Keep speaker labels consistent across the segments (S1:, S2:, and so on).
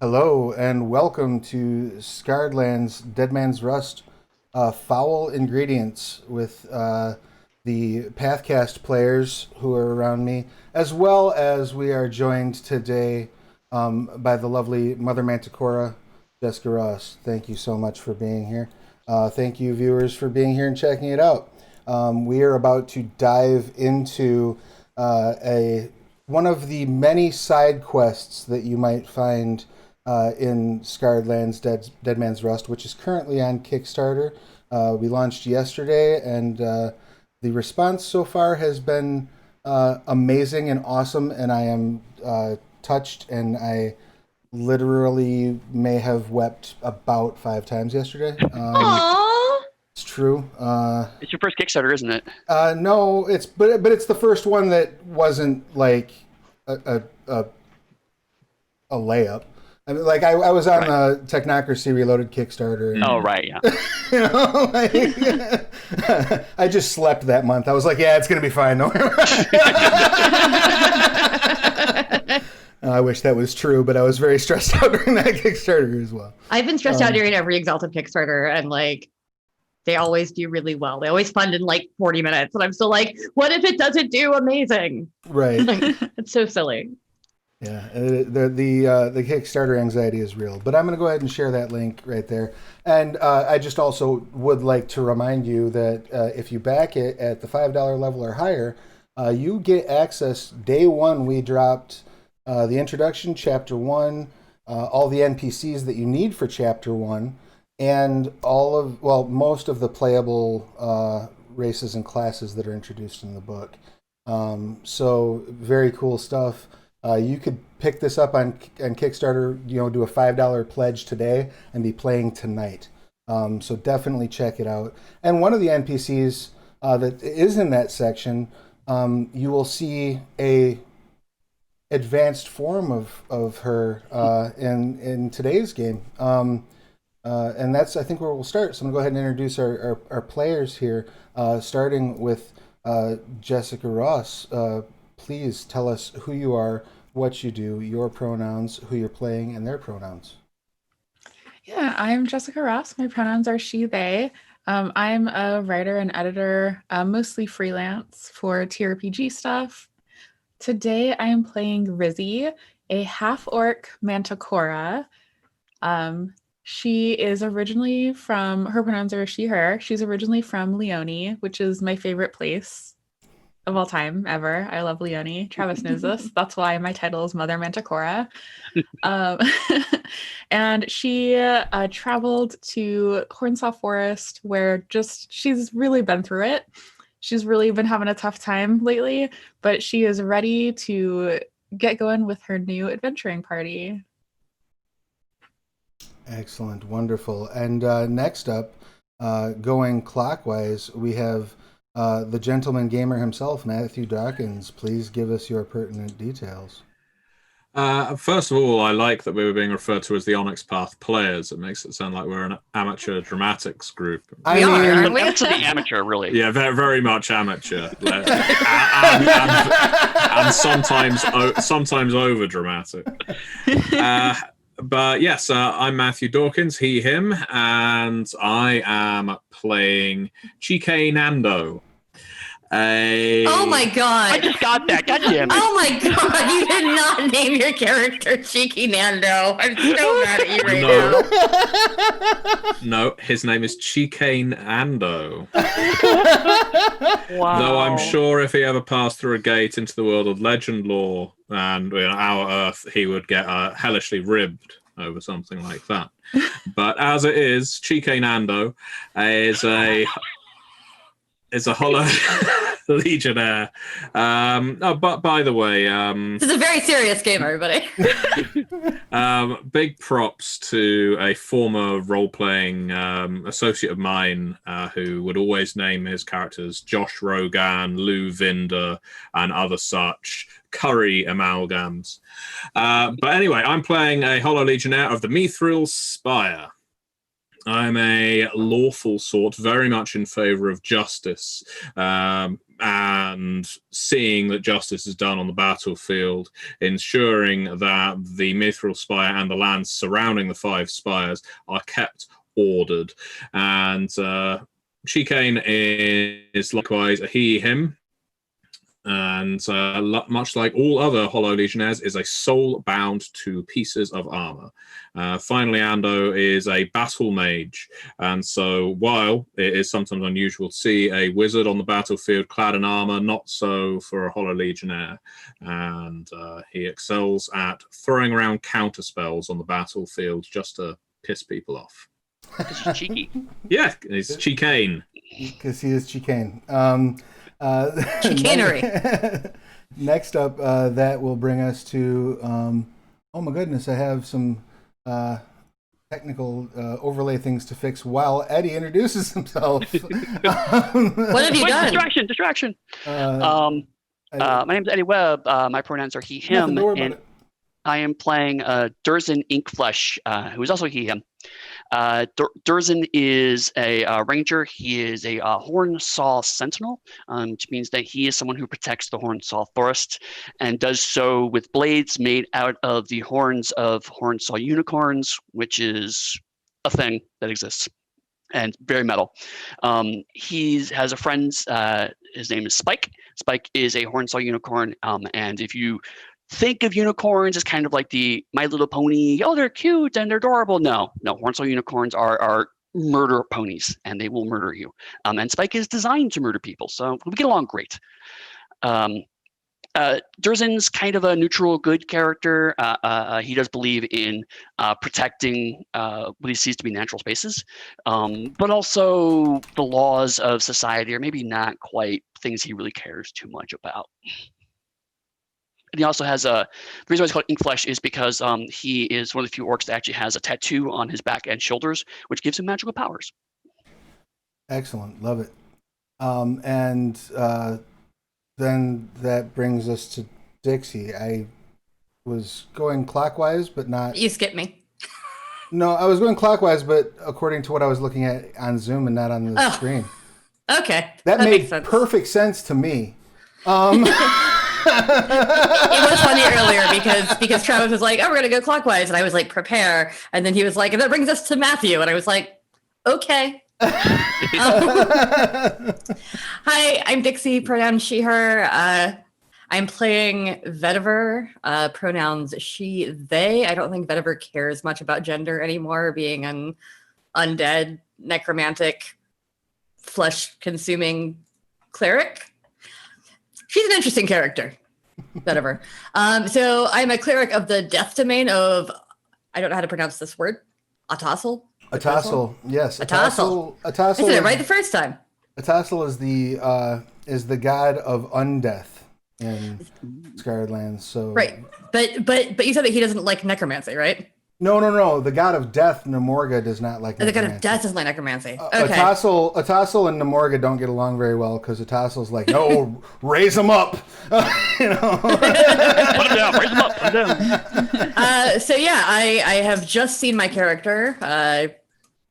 S1: Hello and welcome to Scarred Lands Dead Man's Rust Foul Ingredients with the Pathcast players who are around me, as well as we are joined today by the lovely Mother Manticora, Jessica Ross. Thank you so much for being here. Thank you, viewers, for being here and checking it out. We are about to dive into a one of the many side quests that you might find in Scarred Lands Dead Man's Rust, which is currently on Kickstarter. We launched yesterday, and the response so far has been amazing and awesome, and I am touched, and I literally may have wept about 5 times yesterday.
S2: Aww.
S1: It's true.
S3: It's your first Kickstarter, isn't it?
S1: No, but it's the first one that wasn't like a layup. I mean, like I was on the Technocracy Reloaded Kickstarter. And,
S3: Oh, right, yeah.
S1: you know, like, I just slept that month. I was like, yeah, it's gonna be fine. No. I wish that was true, but I was very stressed out during that Kickstarter as well.
S2: I've been stressed out during every Exalted Kickstarter, and like they always do really well. They always fund in like 40 minutes, and I'm still like, what if it doesn't do amazing?
S1: Right.
S2: It's so silly.
S1: Yeah, the Kickstarter anxiety is real, but I'm going to go ahead and share that link right there. And I just also would like to remind you that if you back it at the $5 level or higher, you get access. Day one, we dropped the introduction, Chapter 1, all the NPCs that you need for Chapter 1, and most of the playable races and classes that are introduced in the book. So very cool stuff. You could pick this up on Kickstarter, do a $5 pledge today and be playing tonight. So definitely check it out. And one of the NPCs that is in that section, you will see a advanced form of her in today's game. And that's, I think, where we'll start. So I'm going to go ahead and introduce our players here, starting with Jessica Ross. Please tell us who you are, what you do, your pronouns, who you're playing, and their pronouns.
S4: Yeah, I'm Jessica Ross. My pronouns are she, they. I'm a writer and editor, mostly freelance for TRPG stuff. Today I am playing Rizzy, a half-orc manticora. She is originally her pronouns are she, her. She's originally from Leone, which is my favorite place of all time ever. I love Leone. Travis knows this. That's why my title is Mother Manticora. And she traveled to Hornsaw Forest, where she's really been through it. She's really been having a tough time lately, but she is ready to get going with her new adventuring party.
S1: Excellent. Wonderful. And next up, going clockwise, we have the gentleman gamer himself, Matthew Dawkins. Please give us your pertinent details.
S5: First of all, I like that we were being referred to as the Onyx Path players. It makes it sound like we're an amateur dramatics group.
S2: We are, aren't we?
S3: That's the amateur, really.
S5: Yeah, very, very much amateur, and sometimes over dramatic. But yes, I'm Matthew Dawkins, he, him, and I am playing Chike Nando.
S2: Oh my god!
S3: I just got that. God damn it!
S2: Oh my god! You did not name your character Cheeky Nando. I'm so mad at you right now.
S5: No, his name is Chike Nando.
S3: Wow.
S5: Though I'm sure if he ever passed through a gate into the world of legend lore and our Earth, he would get hellishly ribbed over something like that. But as it is, Chike Nando is a hollow legionnaire. But by the way,
S2: This is a very serious game, everybody.
S5: big props to a former role-playing associate of mine who would always name his characters Josh Rogan, Lou Vinder, and other such curry amalgams. But anyway, I'm playing a hollow legionnaire of the Mithril Spire. I'm a lawful sort, very much in favor of justice, and seeing that justice is done on the battlefield, ensuring that the Mithril Spire and the lands surrounding the 5 spires are kept ordered. And Chicane is likewise a he, him. And much like all other Hollow Legionnaires, is a soul bound to pieces of armor. Finally, Ando is a battle mage, and so while it is sometimes unusual to see a wizard on the battlefield clad in armor, not so for a Hollow Legionnaire. And he excels at throwing around counter spells on the battlefield just to piss people off.
S3: Because he's cheeky.
S5: Yeah, it's Chicane.
S1: Because he is Chicane.
S2: Chicanery.
S1: Next up, that will bring us to. Oh my goodness, I have some technical overlay things to fix while Eddie introduces himself.
S2: What have you
S3: Wait,
S2: done?
S3: distraction. My name is Eddie Webb. My pronouns are he, him, and I am playing Durzin Inkflesh, who is also he, him. Durzin is a ranger. He is a Hornsaw Sentinel, which means that he is someone who protects the Hornsaw Forest and does so with blades made out of the horns of Hornsaw unicorns, which is a thing that exists and very metal. He has a friend. His name is Spike. Spike is a Hornsaw unicorn, and if you think of unicorns as kind of like the My Little Pony. Oh, they're cute and they're adorable. No, Hornsaw unicorns are murder ponies, and they will murder you. And Spike is designed to murder people, so we get along great. Durzin's kind of a neutral good character. He does believe in protecting what he sees to be natural spaces, but also the laws of society are maybe not quite things he really cares too much about. And he also has the reason why he's called Inkflesh is because he is one of the few orcs that actually has a tattoo on his back and shoulders, which gives him magical powers.
S1: Excellent, love it. And then that brings us to Dixie. I was going clockwise, but not.
S2: You skipped me.
S1: No, I was going clockwise, but according to what I was looking at on Zoom and not on the screen.
S2: Okay,
S1: That
S2: makes
S1: made
S2: sense.
S1: perfect sense to me.
S2: It was funny earlier because Travis was like, "Oh, we're gonna go clockwise," and I was like, "Prepare," and then he was like, "And that brings us to Matthew," and I was like, "Okay." Hi, I'm Dixie. Pronouns she/her. I'm playing Vetiver. Pronouns she, they. I don't think Vetiver cares much about gender anymore, being an undead, necromantic, flesh-consuming cleric. She's an interesting character. Whatever. So I'm a cleric of the death domain of, I don't know how to pronounce this word. Atassel?
S1: Atassel, yes.
S2: Atassel. I
S1: Atassel
S2: said it right the first time.
S1: Atassel is the god of undeath in Scarred Lands. So
S2: Right. But you said that he doesn't like necromancy, right?
S1: No. The god of death, Namorga, does not like
S2: The god
S1: necromancy.
S2: of death is like necromancy. Okay.
S1: Atassel and Namorga don't get along very well because Atassel's like, no, raise him up. You know?
S3: Put him down, raise him up, put him down.
S2: So yeah, I have just seen my character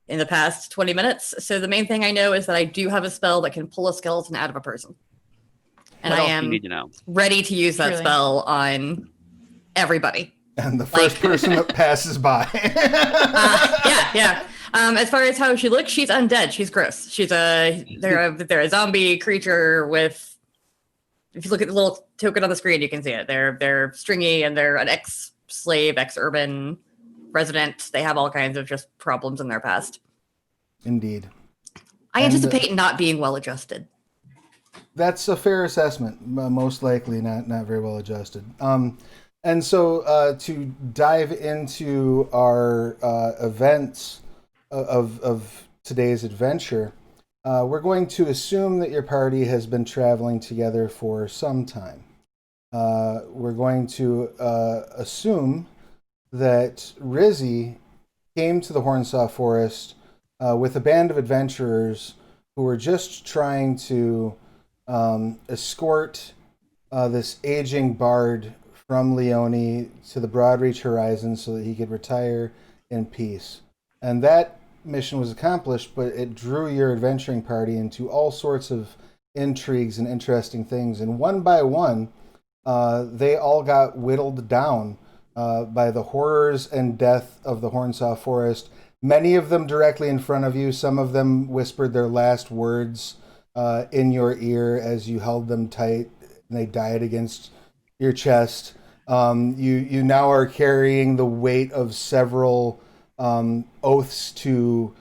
S2: in the past 20 minutes. So the main thing I know is that I do have a spell that can pull a skeleton out of a person. And
S3: What
S2: I
S3: else do
S2: am
S3: you need to know?
S2: ready to use that
S4: Really?
S2: spell on everybody.
S1: And the first person that passes by.
S2: Yeah. As far as how she looks, she's undead. She's gross. They're a zombie creature with. If you look at the little token on the screen, you can see it. They're stringy and they're an ex-slave, ex-urban resident. They have all kinds of just problems in their past.
S1: Indeed.
S2: I
S1: And,
S2: anticipate not being well adjusted.
S1: That's a fair assessment. Most likely not very well adjusted. And so to dive into our events of today's adventure, we're going to assume that your party has been traveling together for some time. We're going to assume that Rizzy came to the Hornsaw Forest with a band of adventurers who were just trying to escort this aging bard from Leone to the Broadreach horizon so that he could retire in peace. And that mission was accomplished, but it drew your adventuring party into all sorts of intrigues and interesting things. And one by one, they all got whittled down by the horrors and death of the Hornsaw Forest. Many of them directly in front of you. Some of them whispered their last words in your ear as you held them tight, and they died against your chest. You now are carrying the weight of several oaths to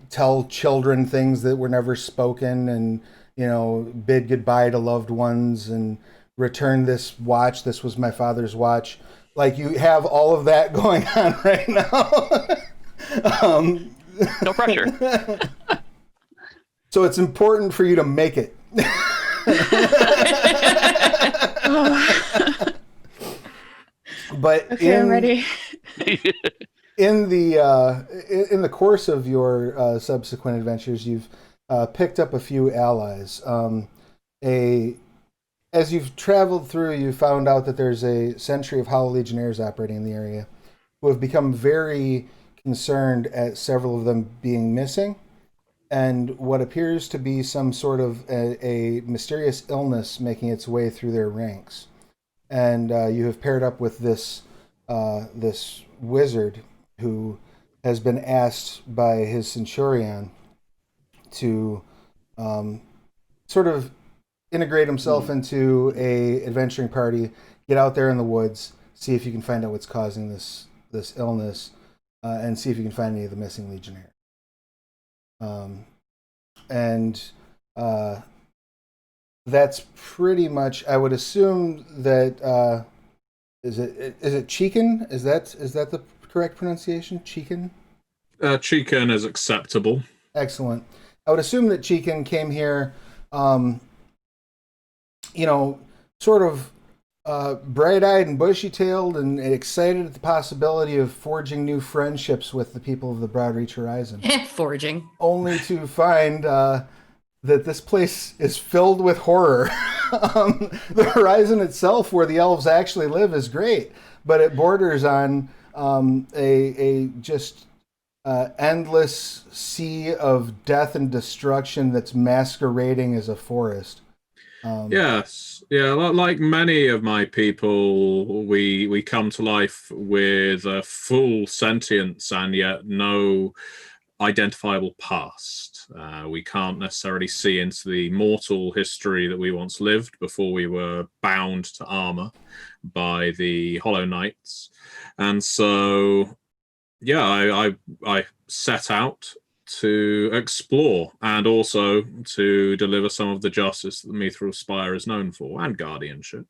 S1: tell children things that were never spoken, and bid goodbye to loved ones, and return this watch. This was my father's watch. Like, you have all of that going on right now.
S3: No pressure.
S1: So it's important for you to make it. But
S4: Okay, I'm ready.
S1: In the course of your subsequent adventures, you've picked up a few allies. As you've traveled through, you found out that there's a century of Hollow Legionnaires operating in the area, who have become very concerned at several of them being missing, and what appears to be some sort of a mysterious illness making its way through their ranks. And you have paired up with this wizard who has been asked by his centurion to sort of integrate himself into a adventuring party, get out there in the woods, see if you can find out what's causing this illness, and see if you can find any of the missing legionnaires. That's pretty much. I would assume that is it Chicken? Is that the correct pronunciation? Chicken.
S5: Chicken is acceptable.
S1: Excellent. I would assume that Chicken came here, sort of bright-eyed and bushy-tailed and excited at the possibility of forging new friendships with the people of the Broadreach Horizon.
S2: Forging.
S1: Only to find that this place is filled with horror. The horizon itself, where the elves actually live, is great, but it borders on a just endless sea of death and destruction that's masquerading as a forest.
S5: Yes, yeah. Like many of my people, we come to life with a full sentience and yet no identifiable past. We can't necessarily see into the mortal history that we once lived before we were bound to armor by the Hollow Knights, and so yeah, I set out to explore and also to deliver some of the justice that the Mithril Spire is known for, and guardianship.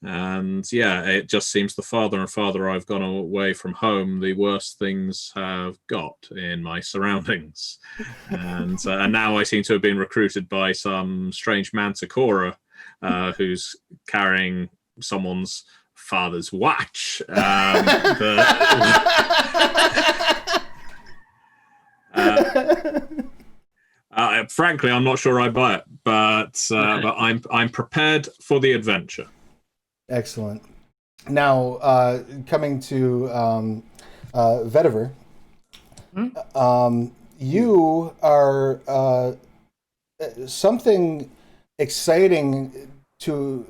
S5: And yeah, it just seems the farther and farther I've gone away from home, the worse things have got in my surroundings. And now I seem to have been recruited by some strange manticora who's carrying someone's father's watch. Frankly, I'm not sure I buy it, but I'm prepared for the adventure.
S1: Excellent. Now, coming to Vetiver, you are something exciting to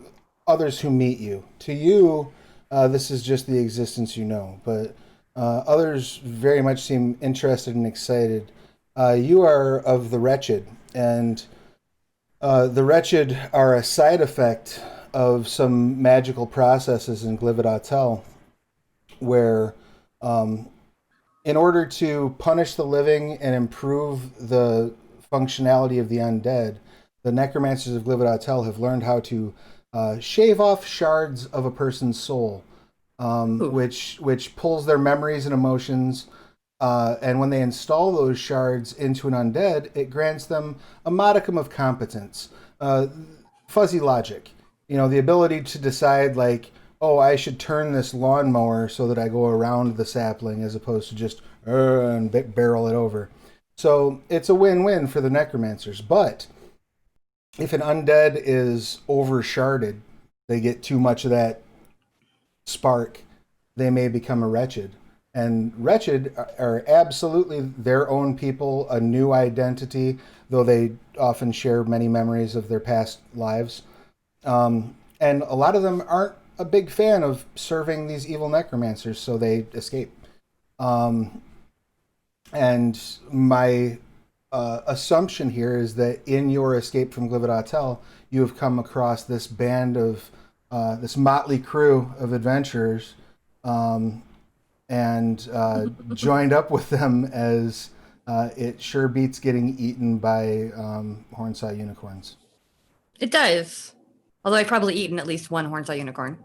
S1: others who meet you. To you, this is just the existence you know, but others very much seem interested and excited. You are of the Wretched, and the Wretched are a side effect of some magical processes in Glividatel, where in order to punish the living and improve the functionality of the undead, the necromancers of Glividatel have learned how to shave off shards of a person's soul, which pulls their memories and emotions, and when they install those shards into an undead, it grants them a modicum of competence, fuzzy logic. The ability to decide, like, oh, I should turn this lawnmower so that I go around the sapling as opposed to just and barrel it over. So it's a win-win for the necromancers. But if an undead is over-sharded, they get too much of that spark, they may become a wretched. And Wretched are absolutely their own people, a new identity, though they often share many memories of their past lives. And a lot of them aren't a big fan of serving these evil necromancers, so they escape. And my assumption here is that in your escape from Glividatel, you have come across this band of this motley crew of adventurers, and joined up with them as it sure beats getting eaten by hornsaw unicorns.
S2: It does. Although I've probably eaten at least one hornsaw unicorn.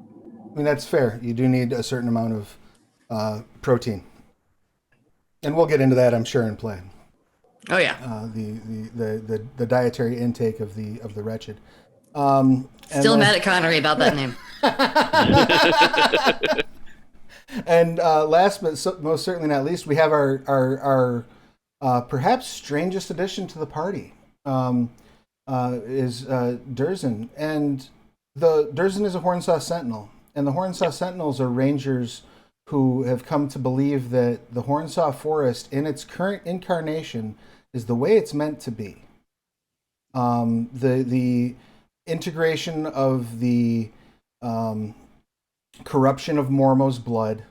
S1: I mean, that's fair. You do need a certain amount of protein. And we'll get into that, I'm sure, in play.
S2: Oh yeah.
S1: The dietary intake of the Wretched.
S2: Still mad at Connery about that name.
S1: And last but most certainly not least, we have our perhaps strangest addition to the party. Is Durzin. And the Durzin is a Hornsaw Sentinel. And the Hornsaw Sentinels are rangers who have come to believe that the Hornsaw Forest in its current incarnation is the way it's meant to be. The integration of the corruption of Mormo's blood,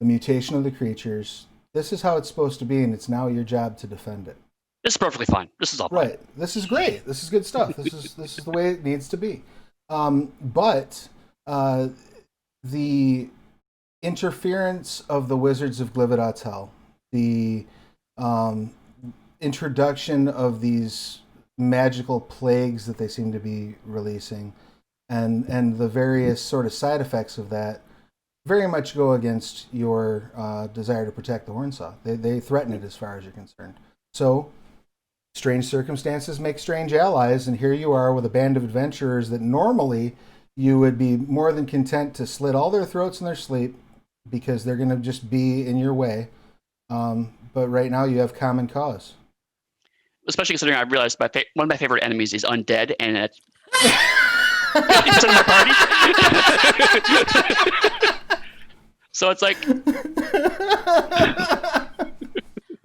S1: the mutation of the creatures, this is how it's supposed to be, and it's now your job to defend it.
S3: This is perfectly fine. This is all fine.
S1: Right. This is great. This is good stuff. This is the way it needs to be. But the interference of the Wizards of Glividatel, the introduction of these magical plagues that they seem to be releasing, and the various sort of side effects of that very much go against your desire to protect the Hornsaw. They threaten it as far as you're concerned. So strange circumstances make strange allies, and here you are with a band of adventurers that normally you would be more than content to slit all their throats in their sleep because they're going to just be in your way. But right now you have common cause.
S3: Especially considering I realized one of my favorite enemies is undead, and it's in my party. So it's like...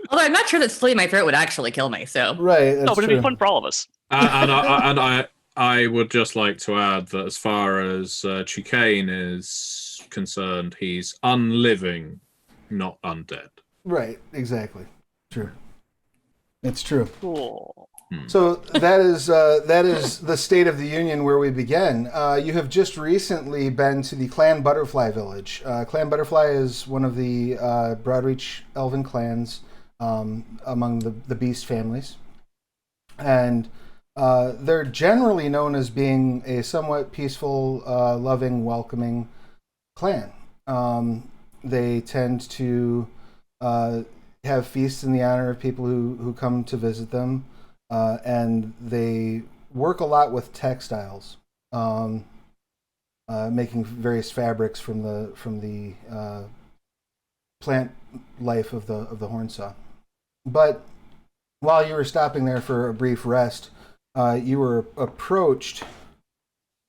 S2: Although I'm not sure that slitting my throat would actually kill me, so...
S1: Right,
S3: no, but it'd be fun for all of us.
S5: I would just like to add that as far as Chicane is concerned, he's unliving, not undead.
S1: Right, exactly. True. It's true.
S3: Cool.
S1: So that is the State of the Union where we begin. You have just recently been to the Clan Butterfly Village. Clan Butterfly is one of the Broadreach elven clans among the beast families. And they're generally known as being a somewhat peaceful, loving, welcoming clan. They tend to have feasts in the honor of people who come to visit them. And they work a lot with textiles, making various fabrics from the plant life of the hornsaw. But while you were stopping there for a brief rest, you were approached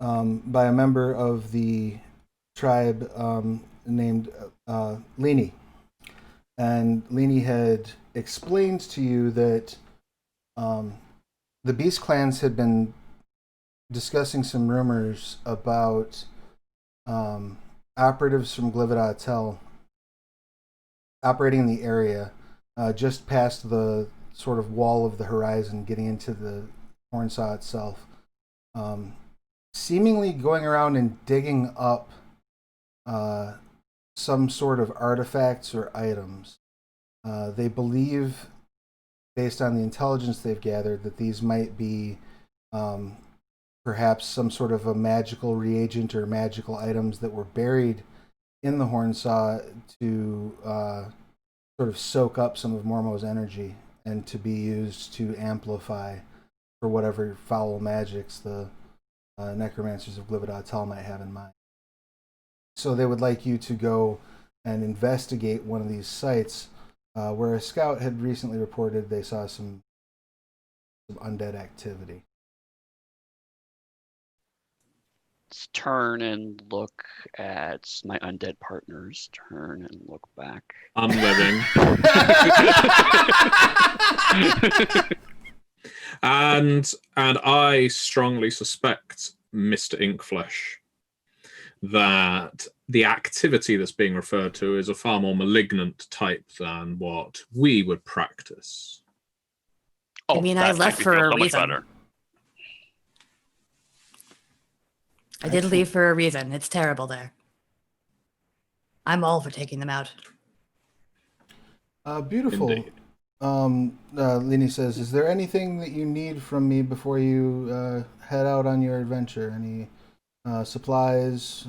S1: by a member of the tribe named Leni. And Leni had explained to you that the Beast Clans had been discussing some rumors about operatives from Glividatel operating in the area just past the sort of wall of the horizon, getting into the Hornsaw itself, seemingly going around and digging up some sort of artifacts or items. They believe, based on the intelligence they've gathered, that these might be perhaps some sort of a magical reagent or magical items that were buried in the Hornsaw to sort of soak up some of Mormo's energy and to be used to amplify for whatever foul magics the necromancers of Glividatel might have in mind. So they would like you to go and investigate one of these sites where a scout had recently reported they saw some undead activity.
S3: Let's turn and look at my undead partners. Turn and look back.
S5: I'm living. and I strongly suspect, Mr. Inkflesh, that the activity that's being referred to is a far more malignant type than what we would practice.
S3: Oh,
S2: I mean, I left for a reason.
S3: Better.
S2: I did leave for a reason. It's terrible there. I'm all for taking them out.
S1: Beautiful.
S5: Indeed.
S1: Lini says, is there anything that you need from me before you head out on your adventure? Any supplies,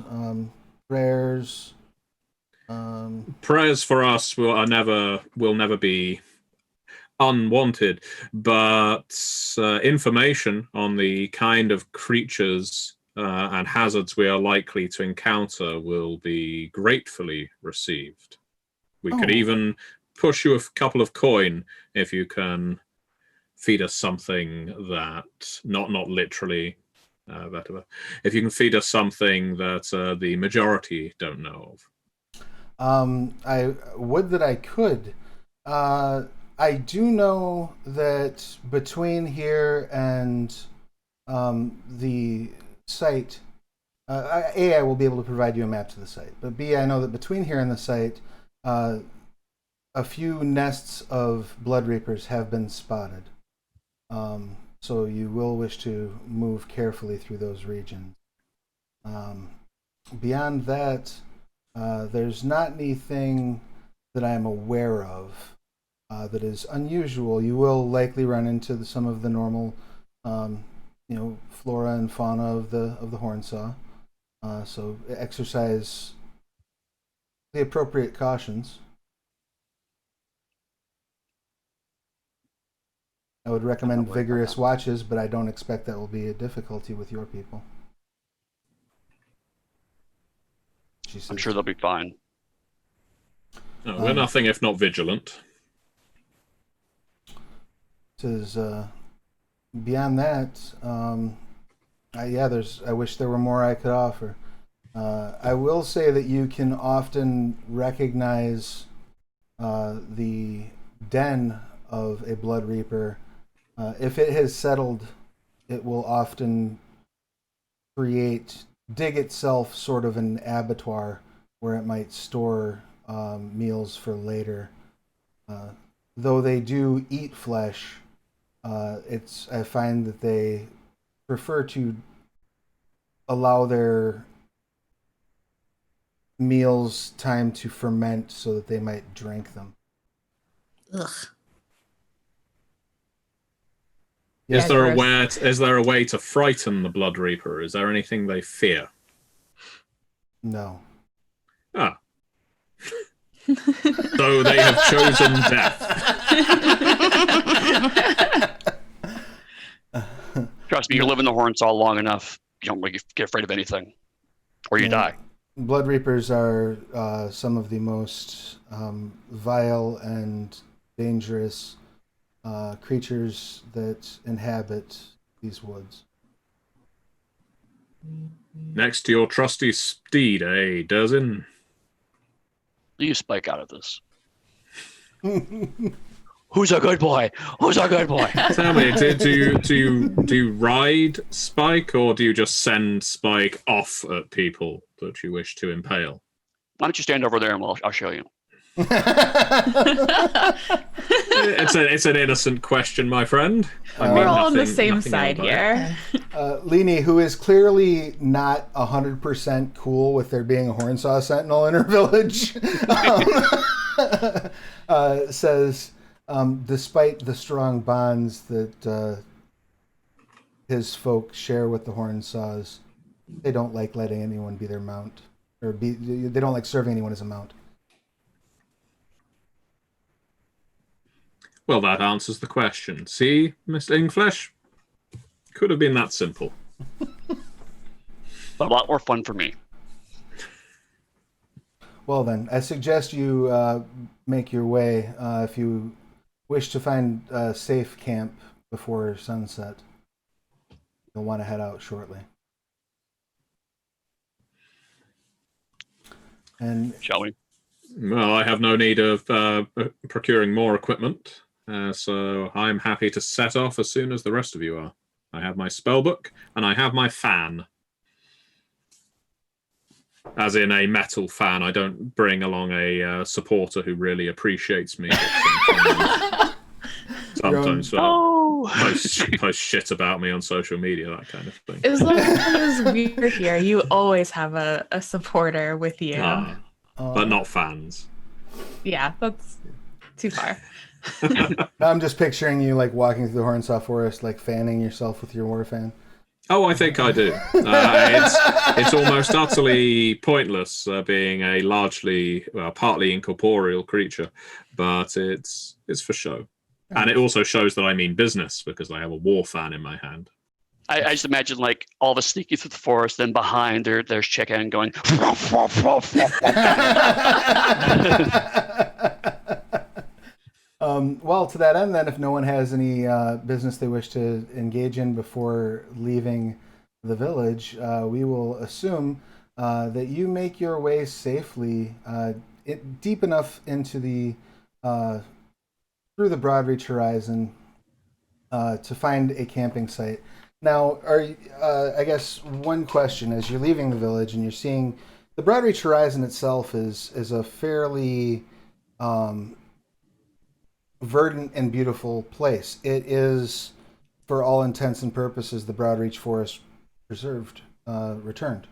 S1: prayers?
S5: Prayers for us will never be unwanted, but information on the kind of creatures and hazards we are likely to encounter will be gratefully received. We could even push you a couple of coin if you can feed us something that, not literally, but if you can feed us something that the majority don't know of.
S1: I would that I could. I do know that between here and the site, I will be able to provide you a map to the site, but B, I know that between here and the site, a few nests of Blood Reapers have been spotted. So you will wish to move carefully through those regions. Beyond that, there's not anything that I am aware of that is unusual. You will likely run into some of the normal, flora and fauna of the Hornsaw. So exercise the appropriate cautions. I would recommend vigorous watches, but I don't expect that will be a difficulty with your people.
S3: I'm sure they'll be fine.
S5: No, we're nothing if not vigilant.
S1: Says, beyond that, I wish there were more I could offer. I will say that you can often recognize the den of a Blood Reaper. If it has settled, it will often dig itself sort of an abattoir where it might store meals for later. Though they do eat flesh, I find that they prefer to allow their meals time to ferment so that they might drink them.
S2: Ugh.
S5: Is there a way to frighten the Blood Reaper? Is there anything they fear?
S1: No.
S5: Ah. So they have chosen death.
S3: Trust me, you live in the Hornsaw long enough, you don't really get afraid of anything. Or you die.
S1: Blood Reapers are some of the most vile and dangerous creatures that inhabit these woods.
S5: Next to your trusty steed, Durzin?
S3: You spike out of this. Who's a good boy? Who's a good boy?
S5: Tell me, do you ride Spike, or do you just send Spike off at people that you wish to impale?
S3: Why don't you stand over there and I'll show you.
S5: It's an innocent question, my friend.
S4: We're all on the same side here.
S1: Lini, who is clearly not 100% cool with there being a Hornsaw Sentinel in her village, says, despite the strong bonds that his folk share with the Hornsaws, they don't like letting anyone be their mount, they don't like serving anyone as a mount.
S5: Well, that answers the question. See, Mr. Inkflesh? Could have been that simple.
S3: But a lot more fun for me.
S1: Well then, I suggest you make your way if you wish to find a safe camp before sunset. You'll want to head out shortly. And
S3: shall we?
S5: Well, I have no need of procuring more equipment, so I'm happy to set off as soon as the rest of you are. I have my spellbook, and I have my fan. As in a metal fan. I don't bring along a supporter who really appreciates me. Sometimes post shit about me on social media, that kind of thing.
S4: As long as we're here, you always have a supporter with you.
S5: But not fans.
S4: Yeah, that's too far.
S1: I'm just picturing you like walking through the Hornsaw Forest, like fanning yourself with your war fan.
S5: Oh, I think I do. It's almost utterly pointless being a partly incorporeal creature, but it's for show. And it also shows that I mean business because I have a war fan in my hand.
S3: I just imagine like all of us sneaking through the forest, then behind there's Chicken going.
S1: Well, to that end, then, if no one has any business they wish to engage in before leaving the village, we will assume that you make your way safely deep enough into the through the Broadreach horizon to find a camping site. Now, I guess one question as you're leaving the village and you're seeing the Broadreach horizon itself is a fairly verdant and beautiful place. It is, for all intents and purposes, the Broadreach Forest preserved, returned.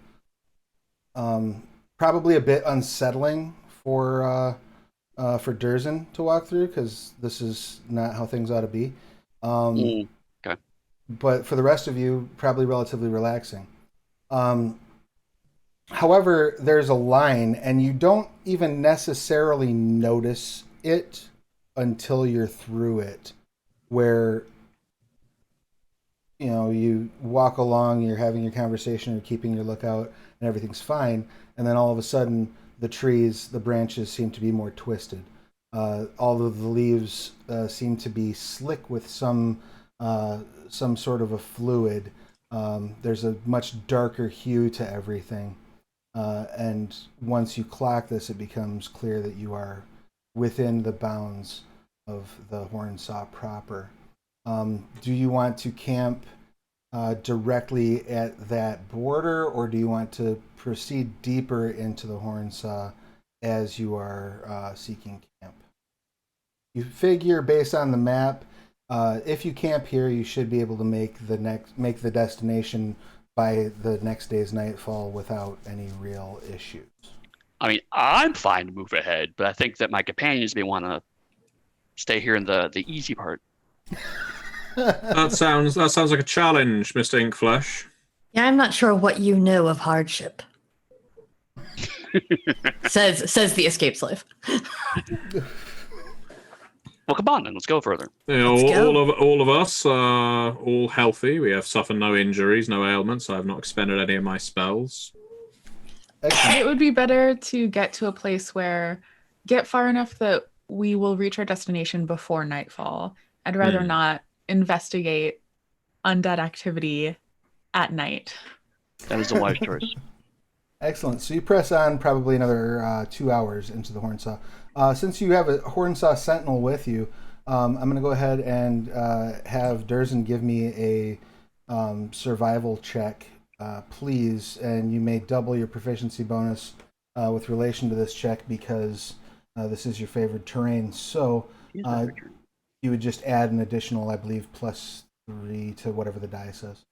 S1: Probably a bit unsettling for Durzen to walk through because this is not how things ought to be.
S3: Okay.
S1: But for the rest of you, probably relatively relaxing. However, there's a line, and you don't even necessarily notice it until you're through it, where you walk along, you're having your conversation, you're keeping your lookout, and everything's fine, and then all of a sudden the branches seem to be more twisted. All of the leaves seem to be slick with some sort of a fluid. There's a much darker hue to everything, and once you clock this, it becomes clear that you are within the bounds of the Hornsaw proper. Do you want to camp directly at that border, or do you want to proceed deeper into the Hornsaw as you are seeking camp? You figure, based on the map, if you camp here, you should be able to make the destination by the next day's nightfall without any real issues.
S3: I mean, I'm fine to move ahead, but I think that my companions may want to stay here in the easy part.
S5: That sounds like a challenge, Mr. Inkflesh.
S2: Yeah, I'm not sure what you know of hardship. says the escape slave.
S3: Well, come on then, let's go further.
S5: All of us are all healthy. We have suffered no injuries, no ailments. I have not expended any of my spells.
S4: It would be better to get to a place get far enough that we will reach our destination before nightfall. I'd rather not investigate undead activity at night.
S3: That is a wise choice.
S1: Excellent. So you press on probably another 2 hours into the Hornsaw. Since you have a Hornsaw Sentinel with you, I'm going to go ahead and have Durzen give me a survival check, please. And you may double your proficiency bonus with relation to this check because this is your favored terrain. So you would just add an additional, I believe, +3 to whatever the die says.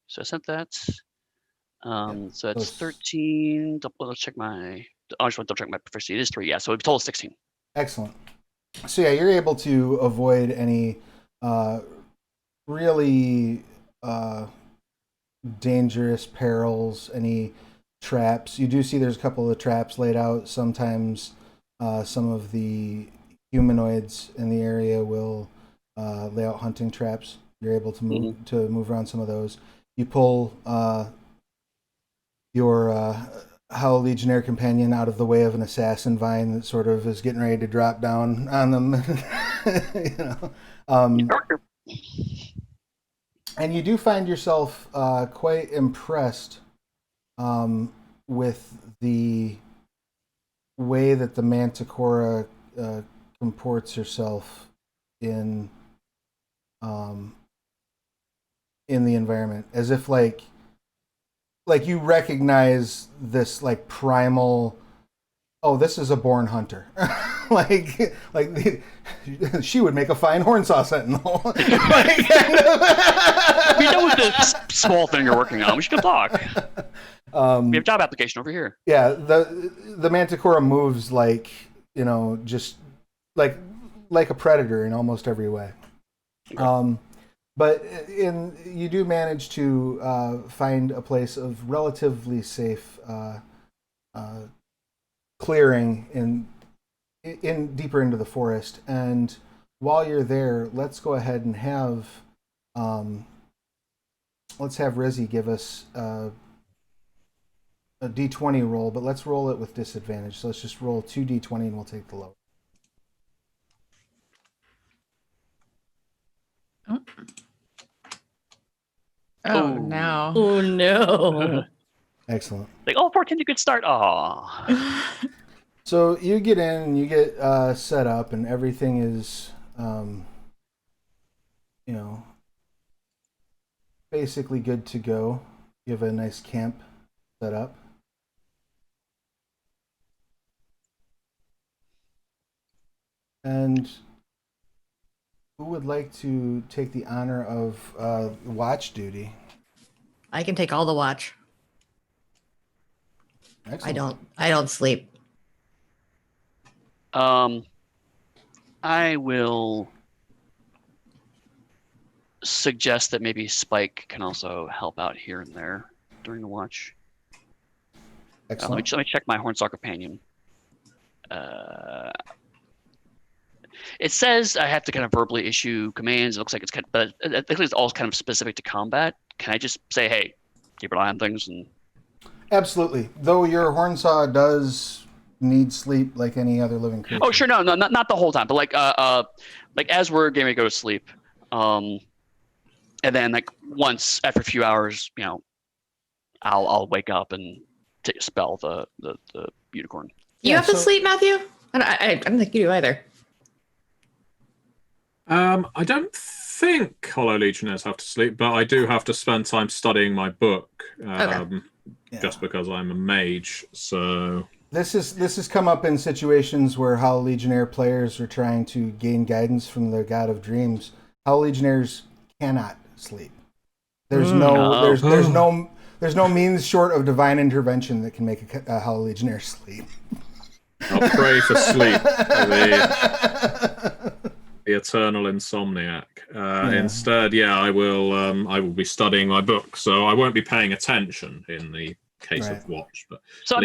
S3: So I sent that. So that's 13. Let's check I just want to double check my proficiency. It is 3, yeah. So a total of 16.
S1: Excellent. So yeah, you're able to avoid any really dangerous perils, any traps. You do see there's a couple of traps laid out. Sometimes some of the humanoids in the area will lay out hunting traps. You're able to move around some of those. You pull your Howl Legionnaire companion out of the way of an assassin vine that sort of is getting ready to drop down on them. And you do find yourself quite impressed with the way that the Manticora comports herself in the environment, as if like you recognize this like primal, oh, this is a born hunter. She would make a fine hornsaw sentinel. Like, kind of.
S3: We know the small thing you're working on. We should go talk. We have a job application over here.
S1: Yeah, the Manticora moves like, just like a predator in almost every way. Okay. But you do manage to find a place of relatively safe clearing in deeper into the forest. And while you're there, let's go ahead and have Rizzy give us a D20 roll, but let's roll it with disadvantage. So let's just roll 2 D20 and we'll take the low.
S4: Oh no.
S2: Oh no.
S1: Excellent.
S3: Like, 14's a good start. Aw.
S1: So you get in and you get set up and everything is, basically good to go. You have a nice camp set up. And who would like to take the honor of watch duty?
S2: I can take all the watch.
S1: Excellent.
S2: I don't sleep.
S3: I will suggest that maybe Spike can also help out here and there during the watch.
S1: Excellent.
S3: Let me check my Hornsaw companion. It says I have to kind of verbally issue commands. It looks like it's kind of, but I think it's all kind of specific to combat. Can I just say, hey, keep an eye on things? And
S1: absolutely. Though your Hornsaw does need sleep like any other living creature.
S3: Oh, sure. No, not the whole time, but like as we're getting ready to go to sleep, and then like once after a few hours, I'll wake up and spell the unicorn.
S2: You have to sleep, Matthew? I don't think you do either.
S5: I don't think Hollow Legionnaires have to sleep, but I do have to spend time studying my book, just because I'm a mage. So
S1: this has come up in situations where Hollow Legionnaire players are trying to gain guidance from the God of Dreams. Hollow Legionnaires cannot sleep. There's no means short of divine intervention that can make a Hollow Legionnaire sleep.
S5: I'll pray for sleep. The eternal insomniac. Instead, I will be studying my book, so I won't be paying attention in the case of watch. But
S3: so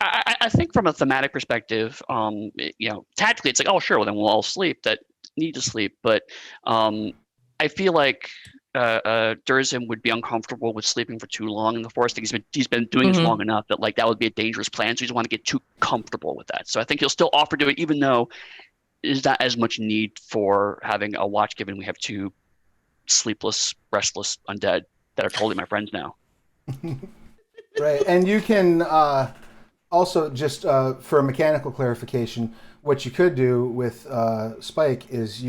S3: I think from a thematic perspective, tactically it's like, oh sure, well then we'll all sleep that need to sleep. But I feel like Durzin would be uncomfortable with sleeping for too long in the forest. I think he's been doing this long enough that like that would be a dangerous plan. So he doesn't want to get too comfortable with that. So I think he'll still offer to do it, even though there's not as much need for having a watch, given we have 2 sleepless, restless undead that are totally my friends now.
S1: Right, and you can also just for a mechanical clarification, what you could do with Spike is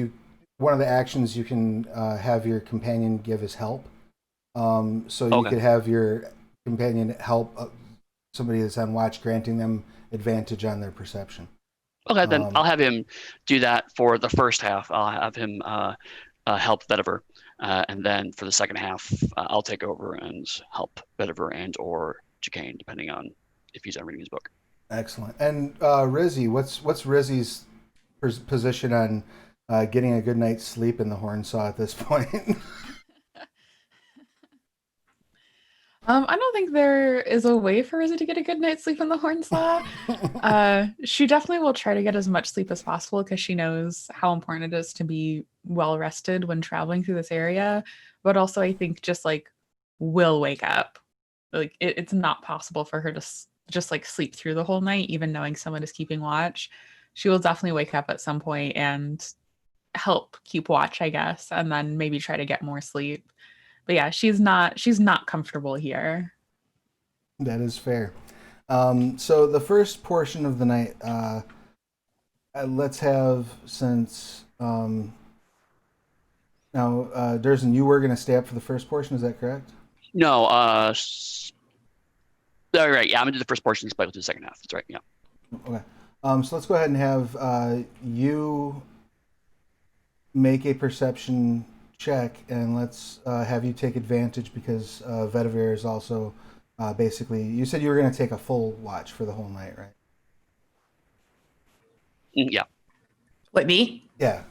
S1: one of the actions you can have your companion give is help. So you could have your companion help somebody that's on watch, granting them advantage on their perception.
S3: Okay, then I'll have him do that for the first half. I'll have him help Vetiver, and then for the second half, I'll take over and help Vetiver and or Chicane, depending on if he's reading his book.
S1: Excellent. And Rizzy, what's Rizzy's position on getting a good night's sleep in the Hornsaw at this point?
S4: I don't think there is a way for Rizzy to get a good night's sleep in the Hornsaw. She definitely will try to get as much sleep as possible because she knows how important it is to be well rested when traveling through this area. But also, I think just like will wake up. Like it's not possible for her to just like sleep through the whole night, even knowing someone is keeping watch. She will definitely wake up at some point and help keep watch, I guess, and then maybe try to get more sleep. But yeah, she's not comfortable here.
S1: That is fair. So the first portion of the night, let's have, since now, Durzen, you were going to stay up for the first portion, is that correct?
S3: No, all right, yeah, I'm gonna do the first portion, Spike will do the second half. That's right, yeah.
S1: Okay. So let's go ahead and have you make a perception check, and let's have you take advantage because Vedivir is also basically. You said you were going to take a full watch for the whole night, right?
S3: Yeah.
S2: What, me?
S1: Yeah.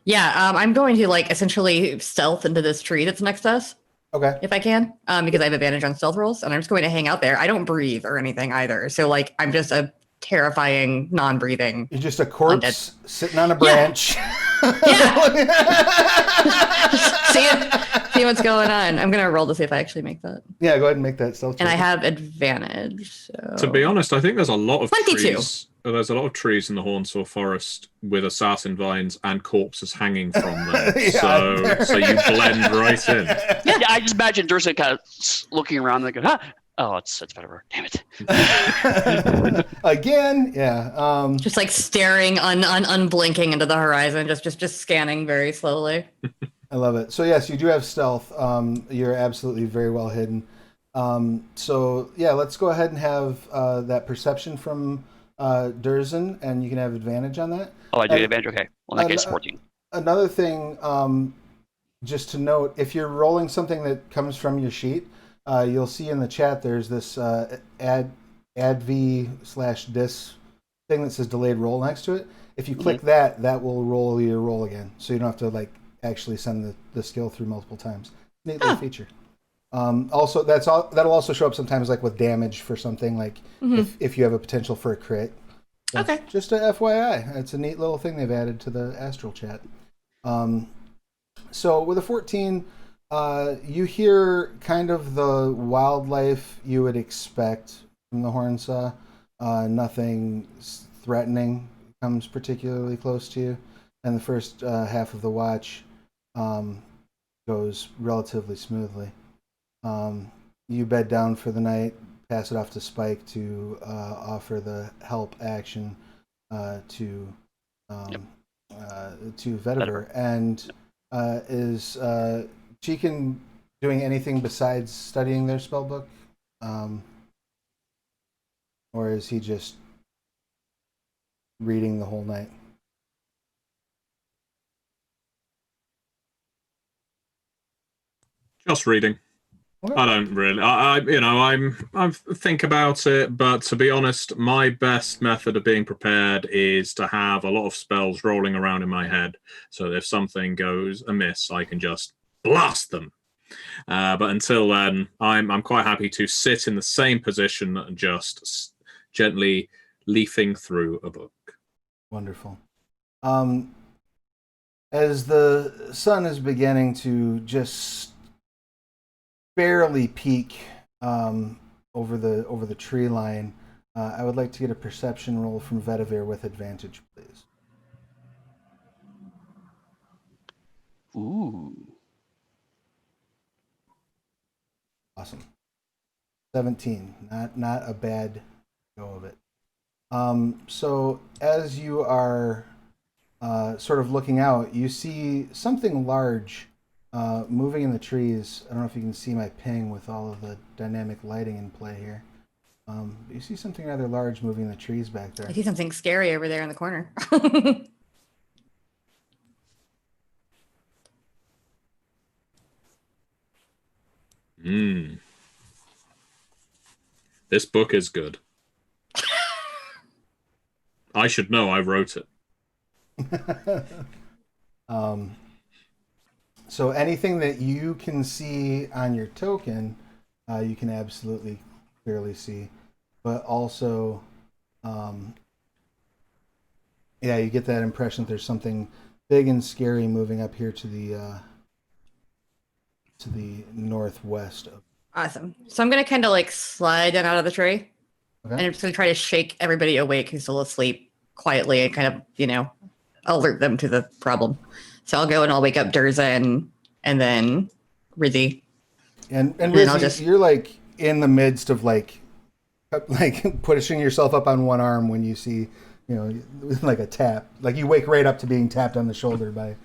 S2: Yeah, I'm going to like essentially stealth into this tree that's next to us.
S1: Okay.
S2: If I can, because I have advantage on stealth rolls, and I'm just going to hang out there. I don't breathe or anything either, so like I'm just a terrifying non-breathing.
S1: You're just a corpse sitting on a branch.
S2: Yeah. see what's going on. I'm gonna roll to see if I actually make that.
S1: Yeah, go ahead and make that stealth check.
S2: And I have advantage. So.
S5: To be honest, I think there's a lot of
S2: 22.
S5: trees. There's a lot of trees in the Hornsaw Forest with assassin vines and corpses hanging from them.
S1: Yeah.
S5: So you blend right in.
S3: Yeah, I just imagine Dursa kind of looking around and going, oh, it's Vedivir. Damn it.
S1: Again, yeah.
S2: Just like staring unblinking into the horizon, just scanning very slowly.
S1: I love it. So yes, you do have stealth. You're absolutely very well hidden. So yeah, let's go ahead and have that perception from Durzen, and you can have advantage on that.
S3: Oh, I do advantage. Okay. Well, in that case, 14.
S1: Another thing, just to note, if you're rolling something that comes from your sheet, you'll see in the chat there's this adv/dis thing that says delayed roll next to it. If you click that will roll your roll again, so you don't have to like actually send the skill through multiple times. Neat little feature. Also, that'll also show up sometimes like with damage for something, like if you have a potential for a crit. That's
S2: okay.
S1: Just a FYI. It's a neat little thing they've added to the Astral chat. So with a 14, you hear kind of the wildlife you would expect from the Hornsaw. Nothing threatening comes particularly close to you. And the first half of the watch goes relatively smoothly. You bed down for the night, pass it off to Spike to offer the help action to Vedivir. And is Cheekin doing anything besides studying their spellbook? Or is he just reading the whole night?
S5: Just reading.
S1: Okay.
S5: I don't really. I think about it, but to be honest, my best method of being prepared is to have a lot of spells rolling around in my head, so that if something goes amiss, I can just blast them. But until then, I'm quite happy to sit in the same position and just gently leafing through a book.
S1: Wonderful. As the sun is beginning to just barely peak over the tree line, I would like to get a perception roll from Vedivir with advantage, please.
S3: Ooh.
S1: Awesome. 17. Not a bad go of it. So as you are sort of looking out, you see something large moving in the trees. I don't know if you can see my ping with all of the dynamic lighting in play here. You see something rather large moving in the trees back there.
S2: I see something scary over there in the corner.
S5: This book is good. I should know. I wrote it.
S1: So anything that you can see on your token, you can absolutely clearly see. But also, you get that impression that there's something big and scary moving up here to the northwest of.
S2: Awesome. So I'm gonna kind of like slide down out of the tree,
S1: Okay.
S2: and I'm just gonna try to shake everybody awake who's still asleep quietly and kind of, alert them to the problem. So I'll go and I'll wake up Durza and then Rizzy.
S1: And
S2: then
S1: Rizzy,
S2: I'll just-
S1: you're like in the midst of like pushing yourself up on one arm when you see, like a tap. Like you wake right up to being tapped on the shoulder by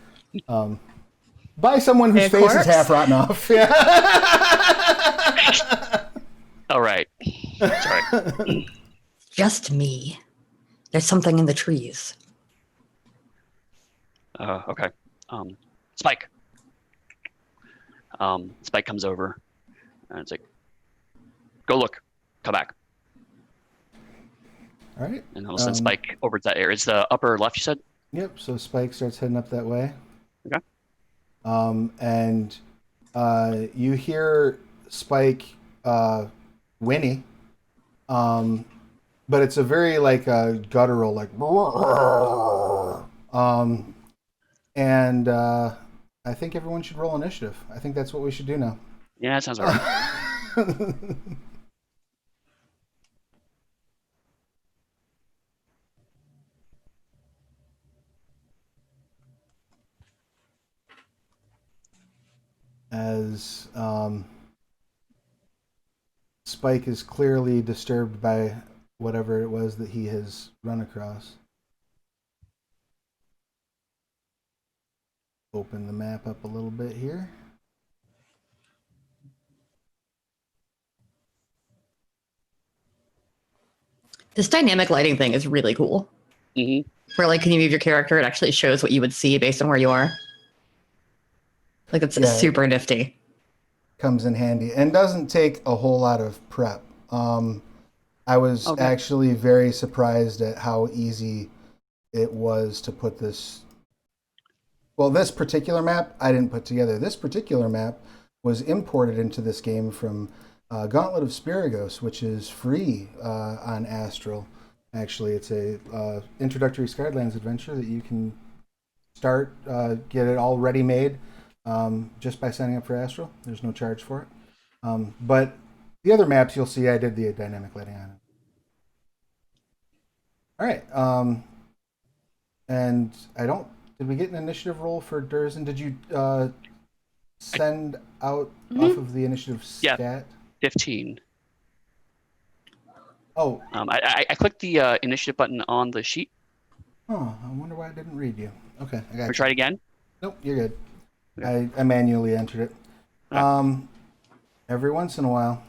S1: someone whose face is half rotten off. Yeah.
S3: All right. Sorry.
S2: Just me. There's something in the trees.
S3: Okay. Spike. Spike comes over, and it's like, go look. Come back.
S1: All right.
S3: And I'll send Spike over to that area. It's the upper left, you said?
S1: Yep. So Spike starts heading up that way.
S3: Okay.
S1: And you hear Spike whinny, but it's a very like a guttural like, and I think everyone should roll initiative. I think that's what we should do now.
S3: Yeah, that sounds all right.
S1: As Spike is clearly disturbed by whatever it was that he has run across. Open the map up a little bit here.
S2: This dynamic lighting thing is really cool.
S3: Mm-hmm.
S2: Where like, can you move your character? It actually shows what you would see based on where you are. Like, that's super nifty.
S1: Comes in handy and doesn't take a whole lot of prep. I was actually very surprised at how easy it was to put this. Well, this particular map I didn't put together. This particular map was imported into this game from Gauntlet of Spiragos, which is free on Astral. Actually, it's a introductory Skylands adventure that you can start, get it all ready made just by signing up for Astral. There's no charge for it. But the other maps you'll see, I did the dynamic lighting on it. All right. And did we get an initiative roll for Durzen? Did you send out off of the initiative stat?
S3: Yeah, 15.
S1: Oh.
S3: I clicked the initiative button on the sheet.
S1: Oh, I wonder why I didn't read you. Okay, I got you.
S3: Try it again?
S1: Nope, you're good.
S3: Okay.
S1: I manually entered it. Every once in a while.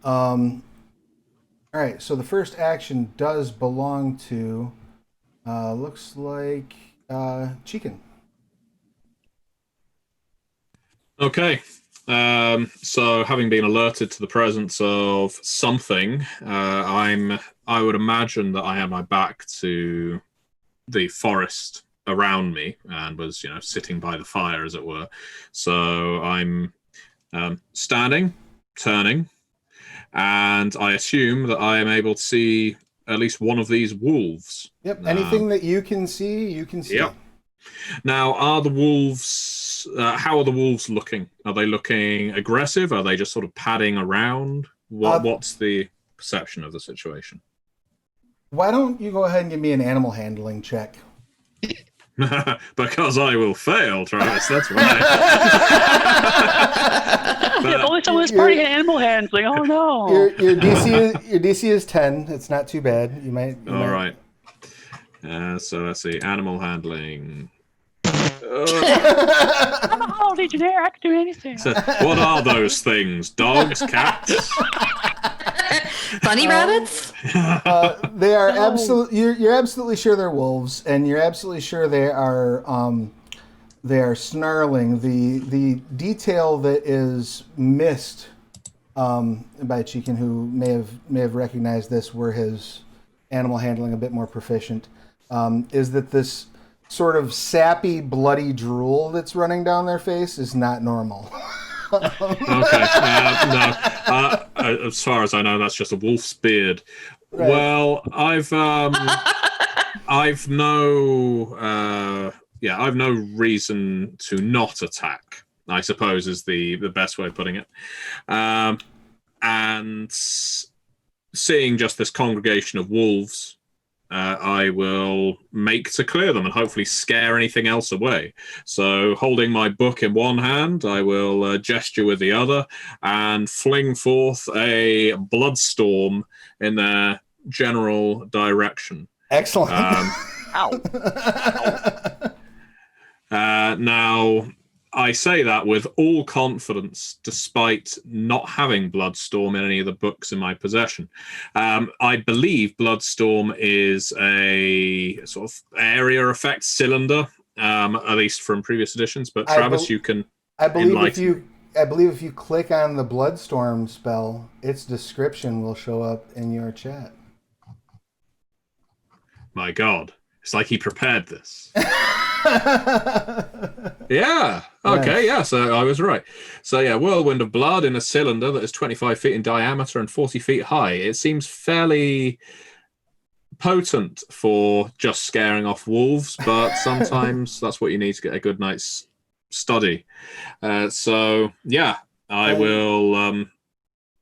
S1: All right, so the first action does belong to, looks like, Chicken.
S5: Okay. So having been alerted to the presence of something, I would imagine that I had my back to the forest around me and was, sitting by the fire, as it were. So I'm standing, turning, and I assume that I am able to see at least one of these wolves.
S1: Yep, anything that you can see, you can see.
S5: Yep. Now, are the wolves, how are the wolves looking? Are they looking aggressive? Are they just sort of padding around? What's the perception of the situation?
S1: Why don't you go ahead and give me an animal handling check?
S5: Because I will fail, Travis. That's right.
S3: Yeah, only someone who's party animal handling. Oh no!
S1: Your DC is 10. It's not too bad. You might.
S5: Right. So let's see. Animal handling.
S3: I'm a whole legionnaire. I can do anything.
S5: So, what are those things? Dogs, cats?
S2: Bunny rabbits?
S1: They are absolutely. You're absolutely sure they're wolves, and you're absolutely sure they are snarling. The detail that is missed by Chicken, who may have recognized this, were his animal handling a bit more proficient, is that this sort of sappy, bloody drool that's running down their face is not normal.
S5: Okay. No. As far as I know, that's just a wolf's beard. Right. Well, I've no reason to not attack, I suppose, is the best way of putting it. And seeing just this congregation of wolves I will make to clear them and hopefully scare anything else away. So holding my book in one hand, I will gesture with the other and fling forth a bloodstorm in their general direction.
S1: Excellent.
S3: Ow.
S5: Now, I say that with all confidence, despite not having Bloodstorm in any of the books in my possession. I believe Bloodstorm is a sort of area effect cylinder, at least from previous editions. But Travis, you can enlighten.
S1: I believe if you click on the Bloodstorm spell, its description will show up in your chat.
S5: My God, it's like he prepared this. Yeah. Okay. Yeah. So I was right. So yeah, whirlwind of blood in a cylinder that is 25 feet in diameter and 40 feet high. It seems fairly potent for just scaring off wolves, but sometimes that's what you need to get a good night's study. So yeah, I will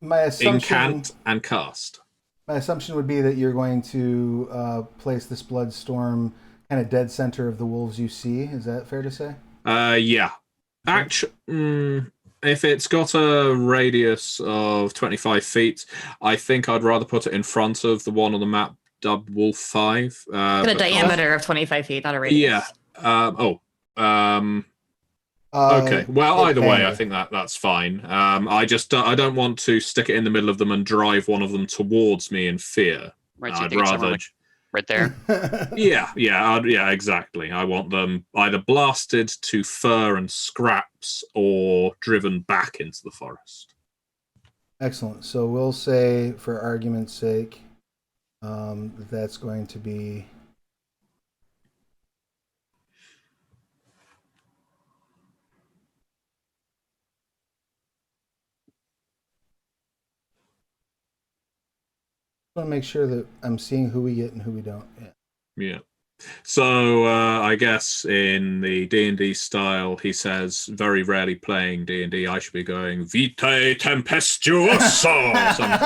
S5: incant and cast.
S1: My assumption would be that you're going to place this Bloodstorm kind of dead center of the wolves you see. Is that fair to say?
S5: Yeah. Actually, if it's got a radius of 25 feet, I think I'd rather put it in front of the one on the map dubbed Wolf 5.
S2: A diameter of 25 feet, not a radius.
S5: Yeah. Okay. Well, either way, I think that's fine. I don't want to stick it in the middle of them and drive one of them towards me in fear.
S3: Right. So
S5: I'd rather
S3: right there.
S5: Yeah, exactly. I want them either blasted to fur and scraps or driven back into the forest.
S1: Excellent. So we'll say, for argument's sake, that's going to be I want to make sure that I'm seeing who we get and who we don't.
S5: Yeah. So I guess in the D&D style, he says, very rarely playing D&D, I should be going Vitae Tempestuoso or something.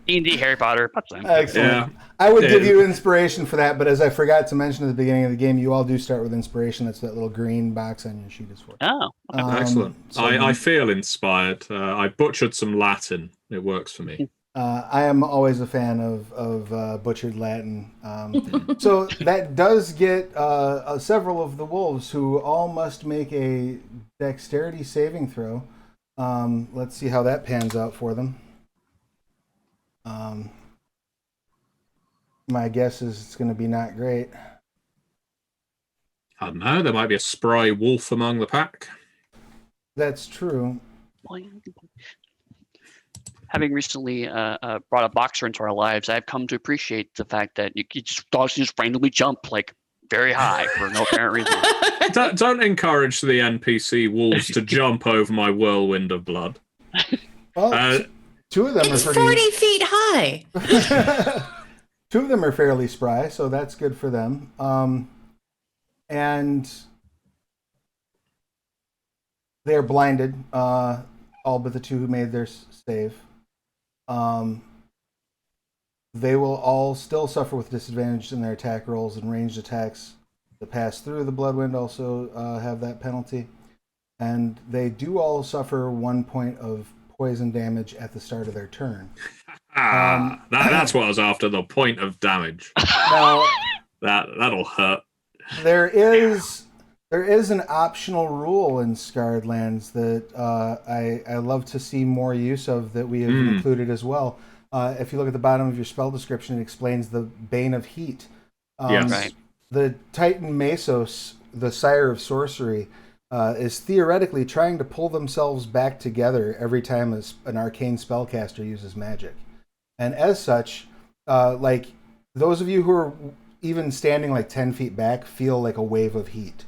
S3: D&D, Harry Potter.
S1: Excellent. Yeah. I would give you inspiration for that, but as I forgot to mention at the beginning of the game, you all do start with inspiration. That's that little green box on your sheet is for.
S3: Oh,
S5: excellent. So I feel inspired. I butchered some Latin. It works for me.
S1: I am always a fan of butchered Latin. So that does get several of the wolves who all must make a dexterity saving throw. Let's see how that pans out for them. My guess is it's going to be not great.
S5: I don't know. There might be a spry wolf among the pack.
S1: That's true.
S3: Having recently brought a boxer into our lives, I've come to appreciate the fact that dogs just randomly jump like very high for no apparent reason.
S5: Don't encourage the NPC wolves to jump over my whirlwind of blood.
S1: Well, two of them
S2: it's
S1: are pretty...
S2: 40 feet high.
S1: Two of them are fairly spry, so that's good for them. And they're blinded, all but the two who made their save. They will all still suffer with disadvantage in their attack rolls, and ranged attacks that pass through the Bloodwind also have that penalty. And they do all suffer 1 point of poison damage at the start of their turn.
S5: That's what I was after, the point of damage.
S1: Now,
S5: that'll hurt.
S1: There is an optional rule in Scarred Lands that I love to see more use of, that we have included as well. If you look at the bottom of your spell description, it explains the Bane of Heat.
S5: Yes. Right.
S1: The Titan Mesos, the sire of sorcery, is theoretically trying to pull themselves back together every time an arcane spellcaster uses magic. And as such, like those of you who are even standing like 10 feet back feel like a wave of heat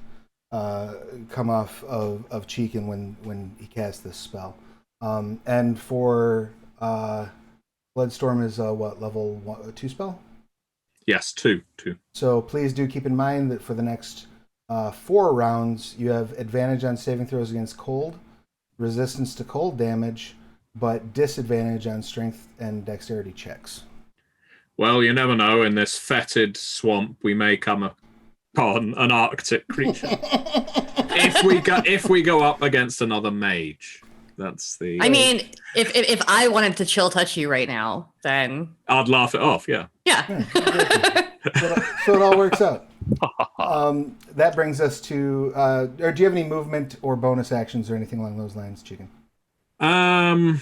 S1: come off of Cheekin when he casts this spell. And for Bloodstorm is what, level 2 spell?
S5: Yes, 2.
S1: So please do keep in mind that for the next 4 rounds, you have advantage on saving throws against cold, resistance to cold damage, but disadvantage on strength and dexterity checks.
S5: Well, you never know. In this fetid swamp, we may come upon an Arctic creature. if we go up against another mage, that's the.
S2: I mean, if I wanted to chill touch you right now, then
S5: I'd laugh it off. Yeah.
S2: Yeah.
S1: So it all works out. That brings us to. Or do you have any movement or bonus actions or anything along those lines, Chicken?
S5: There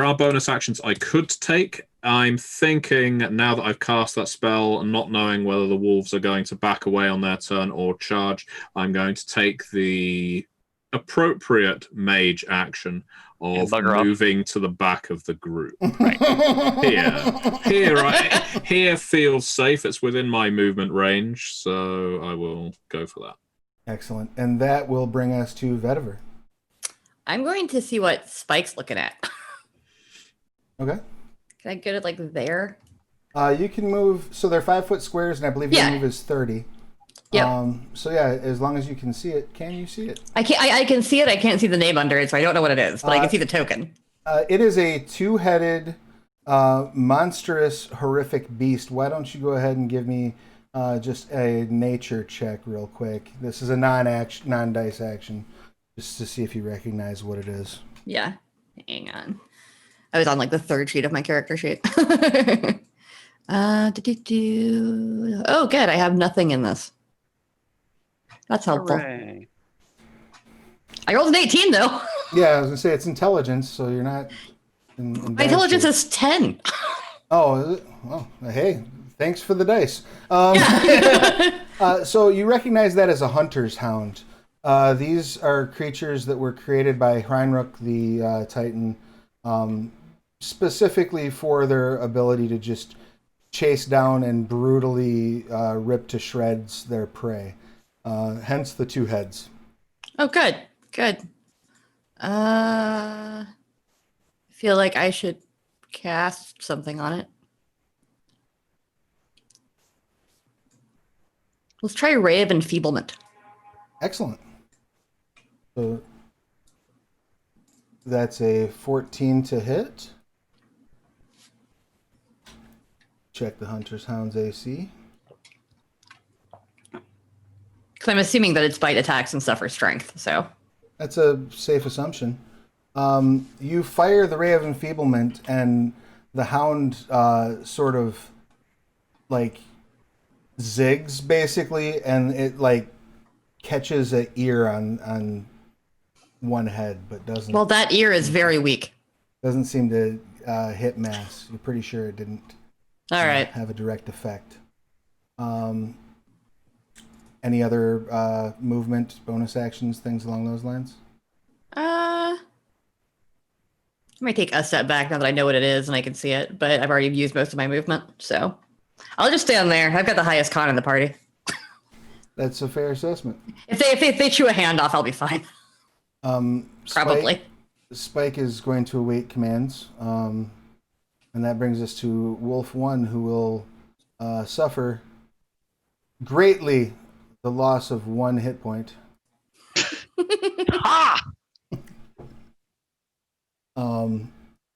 S5: are bonus actions I could take. I'm thinking now that I've cast that spell and not knowing whether the wolves are going to back away on their turn or charge, I'm going to take the appropriate mage action of moving to the back of the group. Right. Here feels safe. It's within my movement range, so I will go for that.
S1: Excellent. And that will bring us to Vetiver.
S2: I'm going to see what Spike's looking at.
S1: Okay.
S2: Can I get it like there?
S1: You can move. So they're 5-foot squares, and I believe your move is 30.
S2: Yeah.
S1: So yeah, as long as you can see it, can you see it?
S2: I can see it. I can't see the name under it, so I don't know what it is, but I can see the token.
S1: It is a 2-headed, monstrous, horrific beast. Why don't you go ahead and give me just a nature check real quick? This is a non-dice action, just to see if you recognize what it is.
S2: Yeah. Hang on. I was on like the third sheet of my character sheet. Oh, good. I have nothing in this. That's helpful.
S3: Hooray.
S2: I rolled an 18 though.
S1: Yeah, I was gonna say it's intelligence, so you're not.
S2: My intelligence is 10.
S1: Oh, is it? Well, hey, thanks for the dice. So you recognize that as a hunter's hound. These are creatures that were created by Heinrich the Titan, specifically for their ability to just chase down and brutally rip to shreds their prey. Hence the 2 heads.
S2: Oh, good. Good. I feel like I should cast something on it. Let's try Ray of Enfeeblement.
S1: Excellent. So that's a 14 to hit. Check the Hunter's Hound's AC.
S2: Because I'm assuming that its bite attacks and suffer strength, so.
S1: That's a safe assumption. You fire the Ray of Enfeeblement, and the hound sort of like zigs basically, and it like catches an ear on one head, but doesn't.
S2: Well, that ear is very weak.
S1: Doesn't seem to hit mass. You're pretty sure it didn't.
S2: All right.
S1: Have a direct effect. Any other movement, bonus actions, things along those lines?
S2: I might take a step back now that I know what it is and I can see it, but I've already used most of my movement, so I'll just stand there. I've got the highest con in the party.
S1: That's a fair assessment.
S2: If they chew a hand off, I'll be fine. Probably.
S1: Spike is going to await commands, and that brings us to Wolf 1, who will suffer greatly the loss of 1 hit point.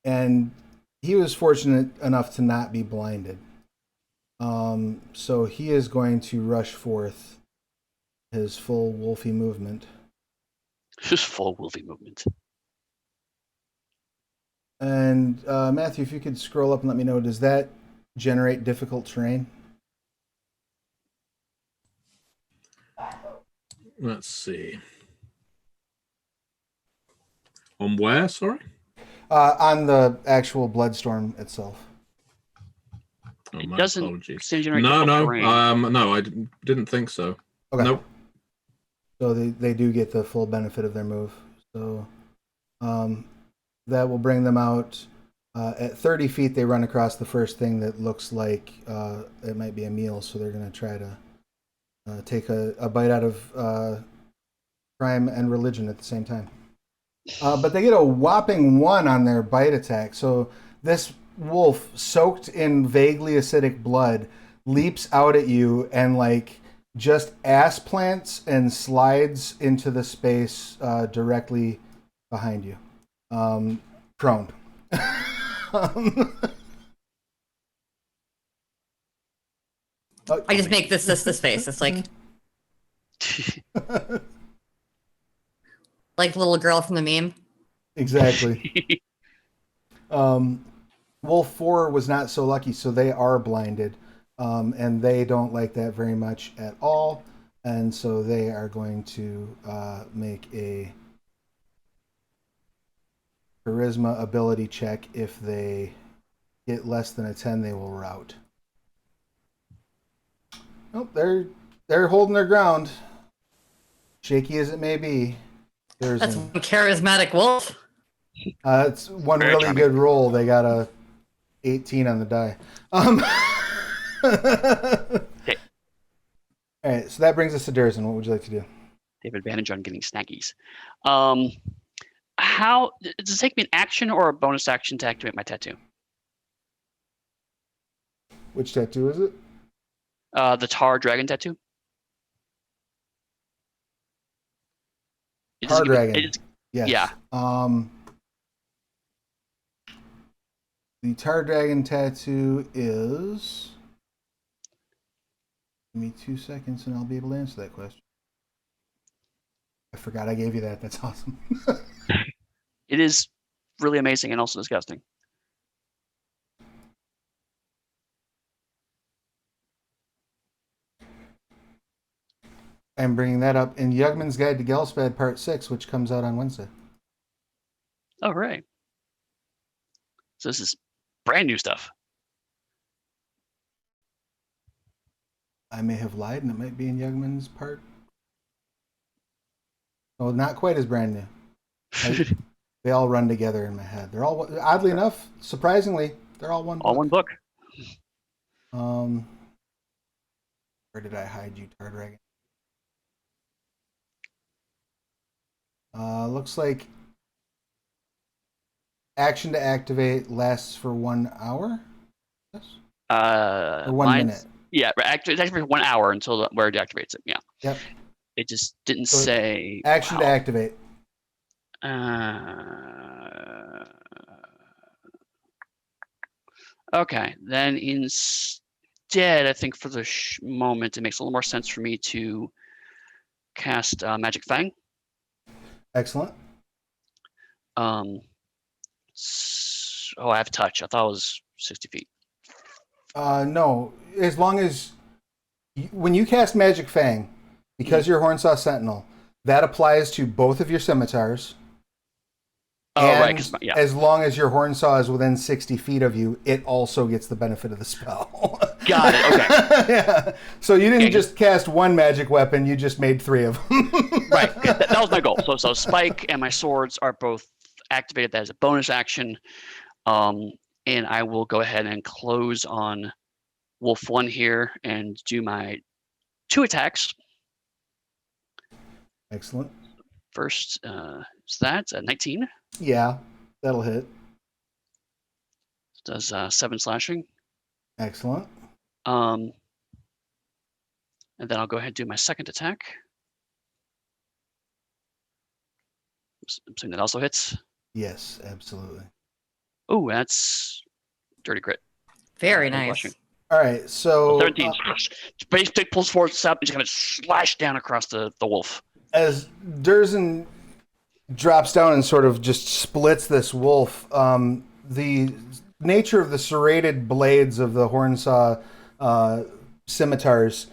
S1: And he was fortunate enough to not be blinded. So he is going to rush forth his full wolfy movement.
S3: Just full wolfy movement.
S1: And Matthew, if you could scroll up and let me know, does that generate difficult terrain?
S5: Let's see. On where, sorry?
S1: On the actual Bloodstorm itself.
S5: Oh,
S3: It
S5: my
S3: doesn't
S5: apologies.
S3: generate
S5: No,
S3: terrain.
S5: no, I didn't think so.
S1: Okay.
S5: Nope.
S1: So they do get the full benefit of their move. So that will bring them out. At 30 feet, they run across the first thing that looks like it might be a meal. So they're going to try to take a bite out of crime and religion at the same time. But they get a whopping 1 on their bite attack. So this wolf, soaked in vaguely acidic blood, leaps out at you and like just ass plants and slides into the space directly behind you, prone.
S2: I just make this face. It's like like the little girl from the meme.
S1: Exactly. Wolf 4 was not so lucky, so they are blinded, and they don't like that very much at all, and so they are going to make a charisma ability check. If they get less than a 10, they will rout. Nope, they're holding their ground, shaky as it may be.
S2: That's one charismatic wolf.
S1: It's one
S3: Very
S1: really
S3: charming.
S1: good roll. They got a 18 on the die.
S3: Okay.
S1: All right, so that brings us to Durzen. What would you like to do?
S3: They have advantage on getting snackies. How does it take me an action or a bonus action to activate my tattoo?
S1: Which tattoo is it?
S3: The Tar Dragon tattoo.
S1: Tar Dragon. Yes.
S3: Yeah.
S1: The Tar Dragon tattoo is... Give me 2 seconds and I'll be able to answer that question. I forgot I gave you that. That's awesome.
S3: It is really amazing and also disgusting.
S1: I'm bringing that up in Yugman's Guide to Gelspad Part 6, which comes out on Wednesday.
S3: Oh, right. So this is brand new stuff.
S1: I may have lied, and it might be in Yugman's part. Oh, not quite as brand new. They all run together in my head. They're all, oddly enough, surprisingly, they're all one book.
S3: All one book.
S1: Where did I hide you, Tar Dragon? Looks like action to activate lasts for 1 hour. Yes. Or 1 minute.
S3: Yeah, it's actually for 1 hour until where it activates it. Yeah.
S1: Yep.
S3: It just didn't
S1: So
S3: say
S1: action to activate.
S3: Okay, then instead, I think for the moment, it makes a little more sense for me to cast Magic Fang.
S1: Excellent.
S3: I have touch. I thought it was 60 feet.
S1: No, as long as when you cast Magic Fang, because you're Hornsaw Sentinel, that applies to both of your scimitars.
S3: Oh,
S1: and
S3: right. Yeah.
S1: As long as your Hornsaw is within 60 feet of you, it also gets the benefit of the spell.
S3: Got it. Okay.
S1: Yeah. So you didn't just cast one magic weapon; you just made 3 of them.
S3: Right. That was my goal. So Spike and my swords are both activated as a bonus action, and I will go ahead and close on Wolf 1 here and do my 2 attacks.
S1: Excellent.
S3: First, is that 19?
S1: Yeah, that'll hit.
S3: Does 7 slashing.
S1: Excellent.
S3: And then I'll go ahead and do my second attack. I'm assuming that also hits.
S1: Yes, absolutely.
S3: Oh, that's dirty crit.
S2: Very nice.
S1: All right, so
S3: 17. Base stick pulls forward, stop, and just kind of slash down across the wolf.
S1: As Durzen drops down and sort of just splits this wolf, the nature of the serrated blades of the Hornsaw scimitars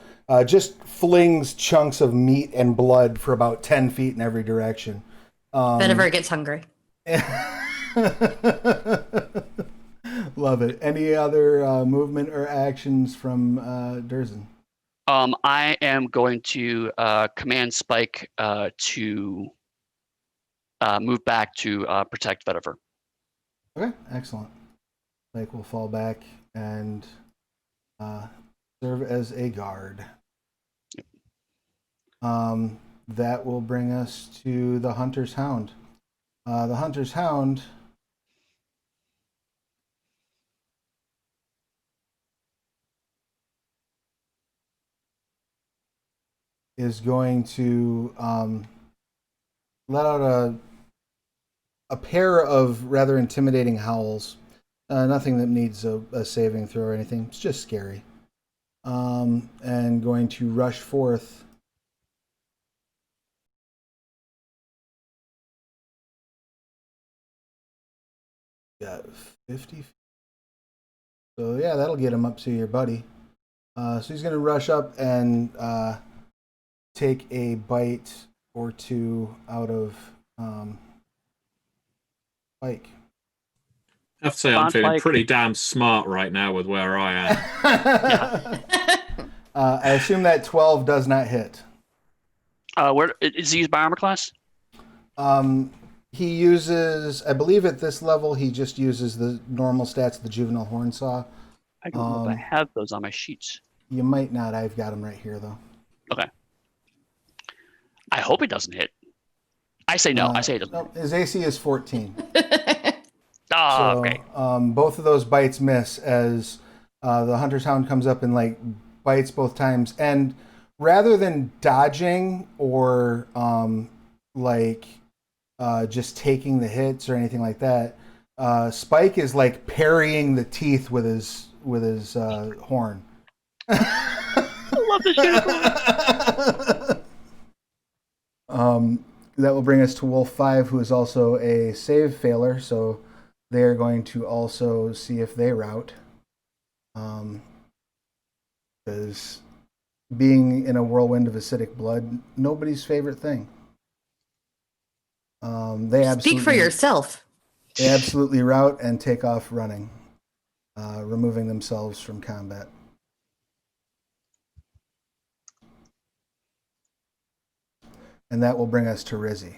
S1: just flings chunks of meat and blood for about 10 feet in every direction.
S2: Vetiver gets hungry.
S1: Love it. Any other movement or actions from Durzen?
S3: I am going to command Spike to move back to protect Vetiver.
S1: Okay, excellent. Spike will fall back and serve as a guard. That will bring us to the Hunter's Hound. The Hunter's Hound is going to let out a pair of rather intimidating howls. Nothing that needs a saving throw or anything. It's just scary. And going to rush forth. Got 50. So yeah, that'll get him up to your buddy. So he's going to rush up and take a bite or two out of Spike.
S5: I have to say, I'm feeling pretty damn smart right now with where I am.
S1: I assume that 12 does not hit.
S3: Where is he used by armor class?
S1: He uses, I believe at this level, he just uses the normal stats of the Juvenile Hornsaw.
S3: I don't know if I have those on my sheets.
S1: You might not. I've got them right here, though.
S3: Okay. I hope it doesn't hit. I say no. I say it doesn't.
S1: No, his AC is 14.
S3: Okay.
S1: Both of those bites miss as the Hunter's Hound comes up and like bites both times. And rather than dodging or just taking the hits or anything like that, Spike is like parrying the teeth with his horn.
S3: I love this unicorn.
S1: That will bring us to Wolf 5, who is also a save failure, so they are going to also see if they rout. Because being in a whirlwind of acidic blood, nobody's favorite thing.
S2: Speak for yourself.
S1: They absolutely rout and take off running, removing themselves from combat. And that will bring us to Rizzy.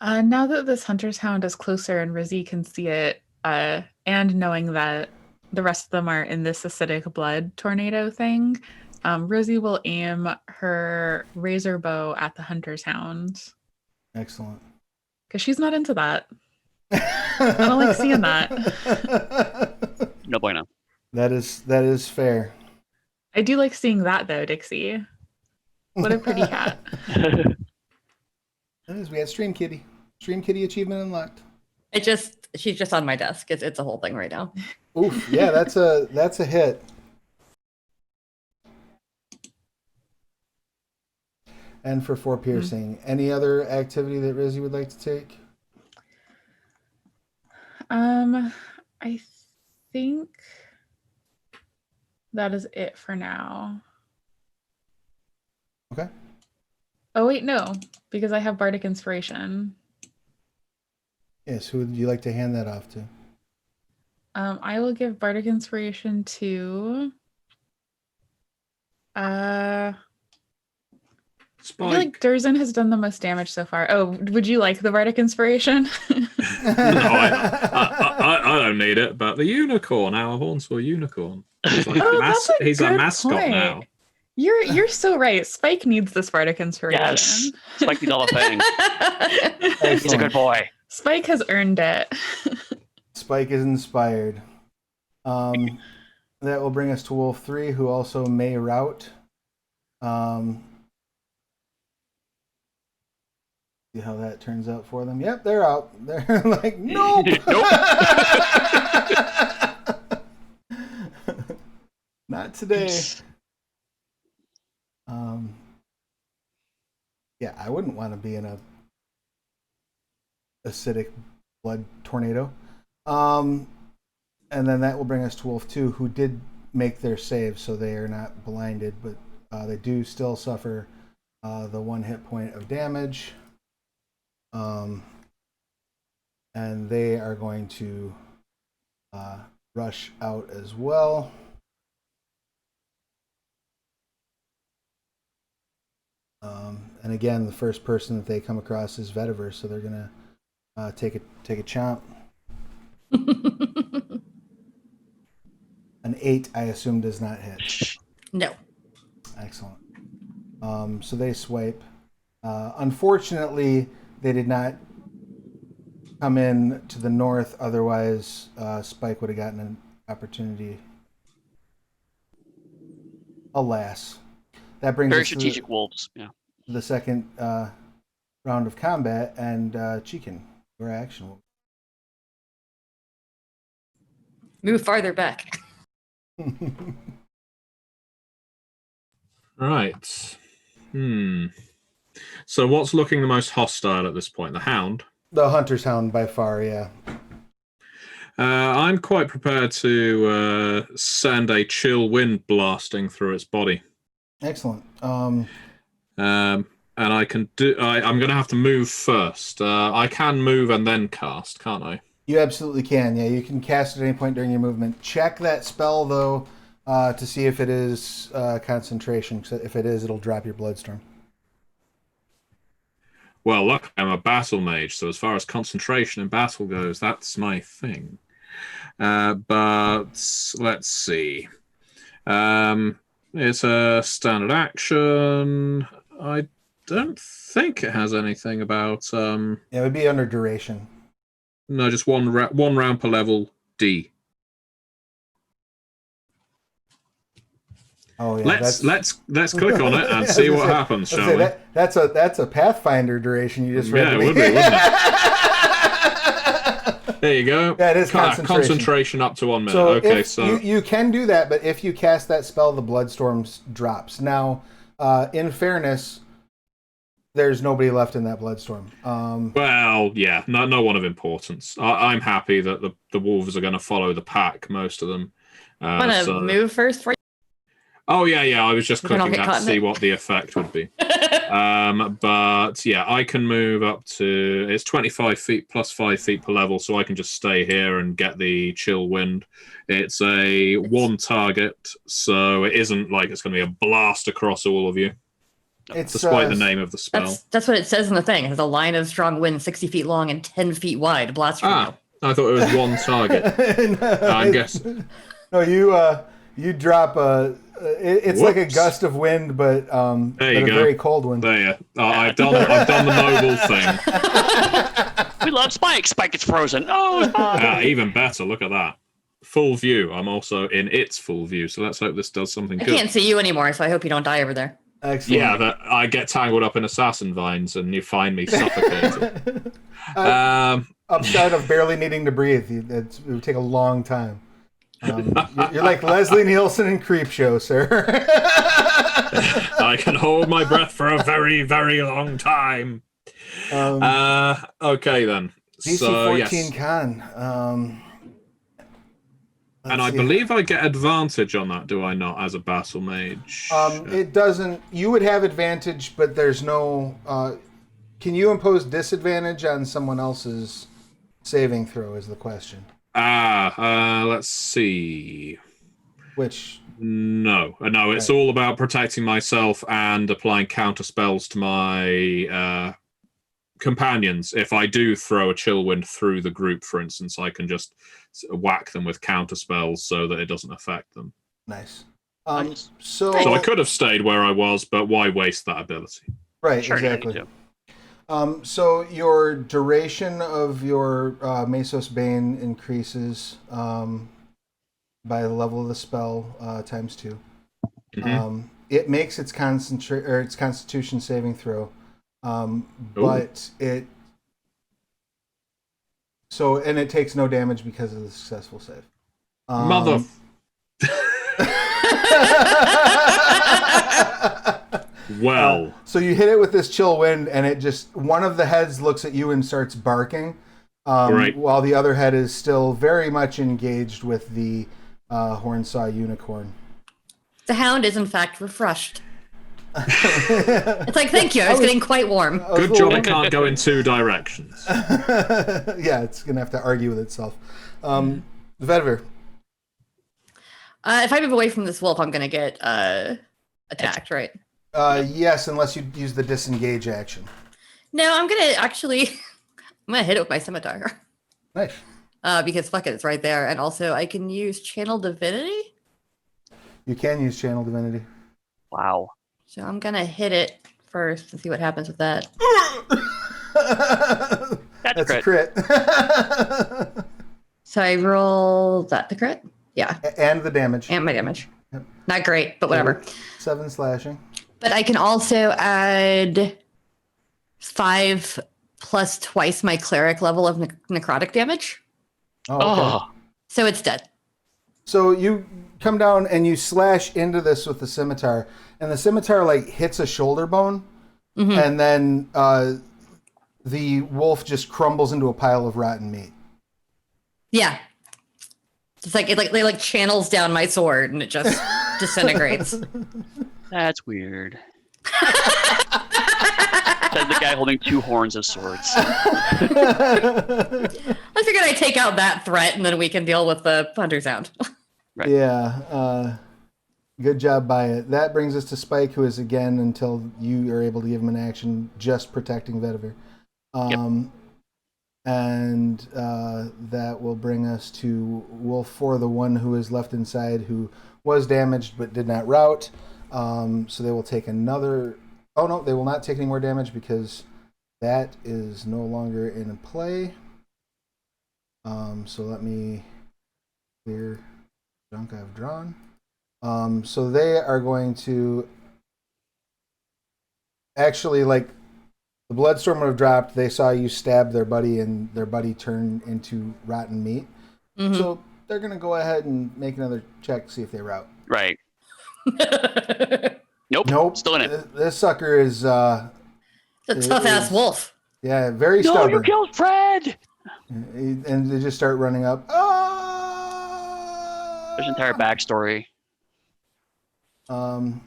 S4: Now that this Hunter's Hound is closer and Rizzy can see it, and knowing that the rest of them are in this acidic blood tornado thing, Rizzy will aim her razor bow at the Hunter's Hound.
S1: Excellent.
S4: Because she's not into that. I don't like seeing that.
S3: No bueno.
S1: That is fair.
S4: I do like seeing that though, Dixie. What a pretty cat.
S1: That is. We had Stream Kitty. Stream Kitty achievement unlocked.
S2: She's just on my desk. It's a whole thing right now.
S1: Oof. Yeah, that's a hit. And for 4 piercing. Any other activity that Rizzy would like to take?
S4: I think that is it for now.
S1: Okay.
S4: Oh wait, no, because I have Bardic Inspiration.
S1: Yes, who would you like to hand that off to?
S4: I will give Bardic Inspiration to
S5: Spike.
S4: I feel like Durzin has done the most damage so far. Oh, would you like the Bardic Inspiration?
S5: No, I don't need it, but the unicorn, our Hornswell unicorn. He's like he's a mascot
S4: point.
S5: now.
S4: You're so right. Spike needs this Bardic Inspiration.
S3: Yes. Spike needs all the things. He's a good boy.
S4: Spike has earned it.
S1: Spike is inspired. That will bring us to Wolf 3, who also may rout. See how that turns out for them. Yep, they're out. They're like, nope. Not today. Yeah, I wouldn't want to be in a acidic blood tornado. And then that will bring us to Wolf 2, who did make their save, so they are not blinded, but they do still suffer the 1 hit point of damage. And they are going to rush out as well. And again, the first person that they come across is Vetiver, so they're gonna take a chomp. An 8, I assume, does not hit.
S2: No.
S1: Excellent. So they swipe. Unfortunately, they did not come in to the north. Otherwise, Spike would have gotten an opportunity. Alas. That brings
S3: Very
S1: us
S3: strategic
S1: to
S3: wolves. Yeah.
S1: the second round of combat, and Chicken, your action will.
S2: Move farther back.
S5: Right. So what's looking the most hostile at this point? The Hound?
S1: The Hunter's Hound by far, yeah.
S5: I'm quite prepared to send a chill wind blasting through its body.
S1: Excellent.
S5: And I can do. I'm going to have to move first. I can move and then cast, can't I?
S1: You absolutely can. Yeah, you can cast at any point during your movement. Check that spell though to see if it is concentration. Because if it is, it'll drop your Bloodstorm.
S5: Well, look, I'm a battle mage, so as far as concentration in battle goes, that's my thing. But let's see. It's a standard action. I don't think it has anything about.
S1: Yeah, it would be under duration.
S5: No, just one round per level. D.
S1: Oh yeah.
S5: Let's click on it and see what happens, shall we?
S1: That's a Pathfinder duration you just read.
S5: Yeah,
S1: to
S5: it
S1: me.
S5: would be, wouldn't it? There you go.
S1: Yeah, it is
S5: concentration up to 1 minute.
S1: So
S5: okay, so
S1: you can do that, but if you cast that spell, the Bloodstorm drops. Now, in fairness, there's nobody left in that Bloodstorm.
S5: Well, yeah, no one of importance. I'm happy that the wolves are going to follow the pack, most of them.
S2: Want to move first for you?
S5: Oh, yeah, I was just
S2: We're
S5: clicking that to see what the effect would be. But, yeah, I can move up to... It's 25 feet plus 5 feet per level, so I can just stay here and get the chill wind. It's a one target, so it isn't like it's going to be a blast across all of you. Despite the name of the spell.
S2: That's what it says in the thing. It has a line of strong wind 60 feet long and 10 feet wide. Blast from you.
S5: I thought it was one target. I guess.
S1: No, you drop a... It's like a gust of wind, but a very cold one.
S5: There, I've done the noble thing.
S3: We love Spike. Spike gets frozen. Oh,
S5: even better. Look at that. Full view. I'm also in its full view, so let's hope this does something good.
S2: I can't see you anymore, so I hope you don't die over there.
S1: Excellent.
S5: Yeah, that I get tangled up in assassin vines, and you find me suffocated.
S1: Upside of barely needing to breathe, it would take a long time. You're like Leslie Nielsen in Creepshow, sir.
S5: I can hold my breath for a very, very long time. Okay, then.
S1: DC
S5: so,
S1: 14
S5: yes.
S1: con.
S5: And I believe I get advantage on that, do I not, as a battle mage?
S1: It doesn't... You would have advantage, but there's no... can you impose disadvantage on someone else's saving throw is the question.
S5: Let's see.
S1: Which?
S5: No, it's all about protecting myself and applying counter spells to my companions. If I do throw a chill wind through the group, for instance, I can just whack them with counter spells so that it doesn't affect them.
S1: Nice.
S5: So I could have stayed where I was, but why waste that ability?
S1: Right,
S3: sure,
S1: exactly. So your duration of your Mesos Bane increases by the level of the spell times 2.
S5: Mm-hmm.
S1: It makes its Constitution saving throw, but it it takes no damage because of the successful save.
S5: Mother. Well,
S1: so you hit it with this chill wind, and it just one of the heads looks at you and starts barking, while the other head is still very much engaged with the Hornsaw unicorn.
S2: The Hound is in fact refreshed. It's like, thank you. I was getting quite warm.
S5: Good job. It can't go in 2 directions.
S1: Yeah, it's gonna have to argue with itself. Vetiver.
S2: If I move away from this wolf, I'm gonna get attacked, right?
S1: Yes, unless you use the disengage action.
S2: No, I'm gonna hit it with my scimitar.
S1: Nice.
S2: Because fuck it, it's right there. And also I can use Channel Divinity.
S1: You can use Channel Divinity.
S3: Wow.
S2: So I'm gonna hit it first and see what happens with that.
S1: That's a crit.
S2: So I roll that the crit? Yeah.
S1: And the damage.
S2: And my damage. Yep. Not great, but whatever.
S1: 7 slashing.
S2: But I can also add 5 plus twice my cleric level of necrotic damage.
S1: Oh, okay.
S3: Oh,
S2: So it's dead.
S1: So you come down and you slash into this with the scimitar, and the scimitar like hits a shoulder bone, and then the wolf just crumbles into a pile of rotten meat.
S2: Yeah. It's like it channels down my sword and it just disintegrates.
S3: that's weird. Says the guy holding 2 horns of swords.
S2: I figured I'd take out that threat and then we can deal with the Hunter's Hound.
S3: Right.
S1: Yeah. Good job by it. That brings us to Spike, who is again, until you are able to give him an action, just protecting Vetiver. And that will bring us to Wolf 4, the one who is left inside, who was damaged but did not rout. So they will take another... Oh, no, they will not take any more damage because that is no longer in play. So let me clear junk I've drawn. So they are going to... Actually, like, the Bloodstorm would have dropped. They saw you stab their buddy, and their buddy turned into rotten meat. So they're going to go ahead and make another check to see if they rout.
S3: Right. Nope. Still in it.
S1: This sucker is...
S2: It's a tough-ass wolf.
S1: Yeah, very
S3: No,
S1: stubborn.
S3: you killed Fred!
S1: And they just start running up. Ah!
S3: There's an entire backstory.
S1: And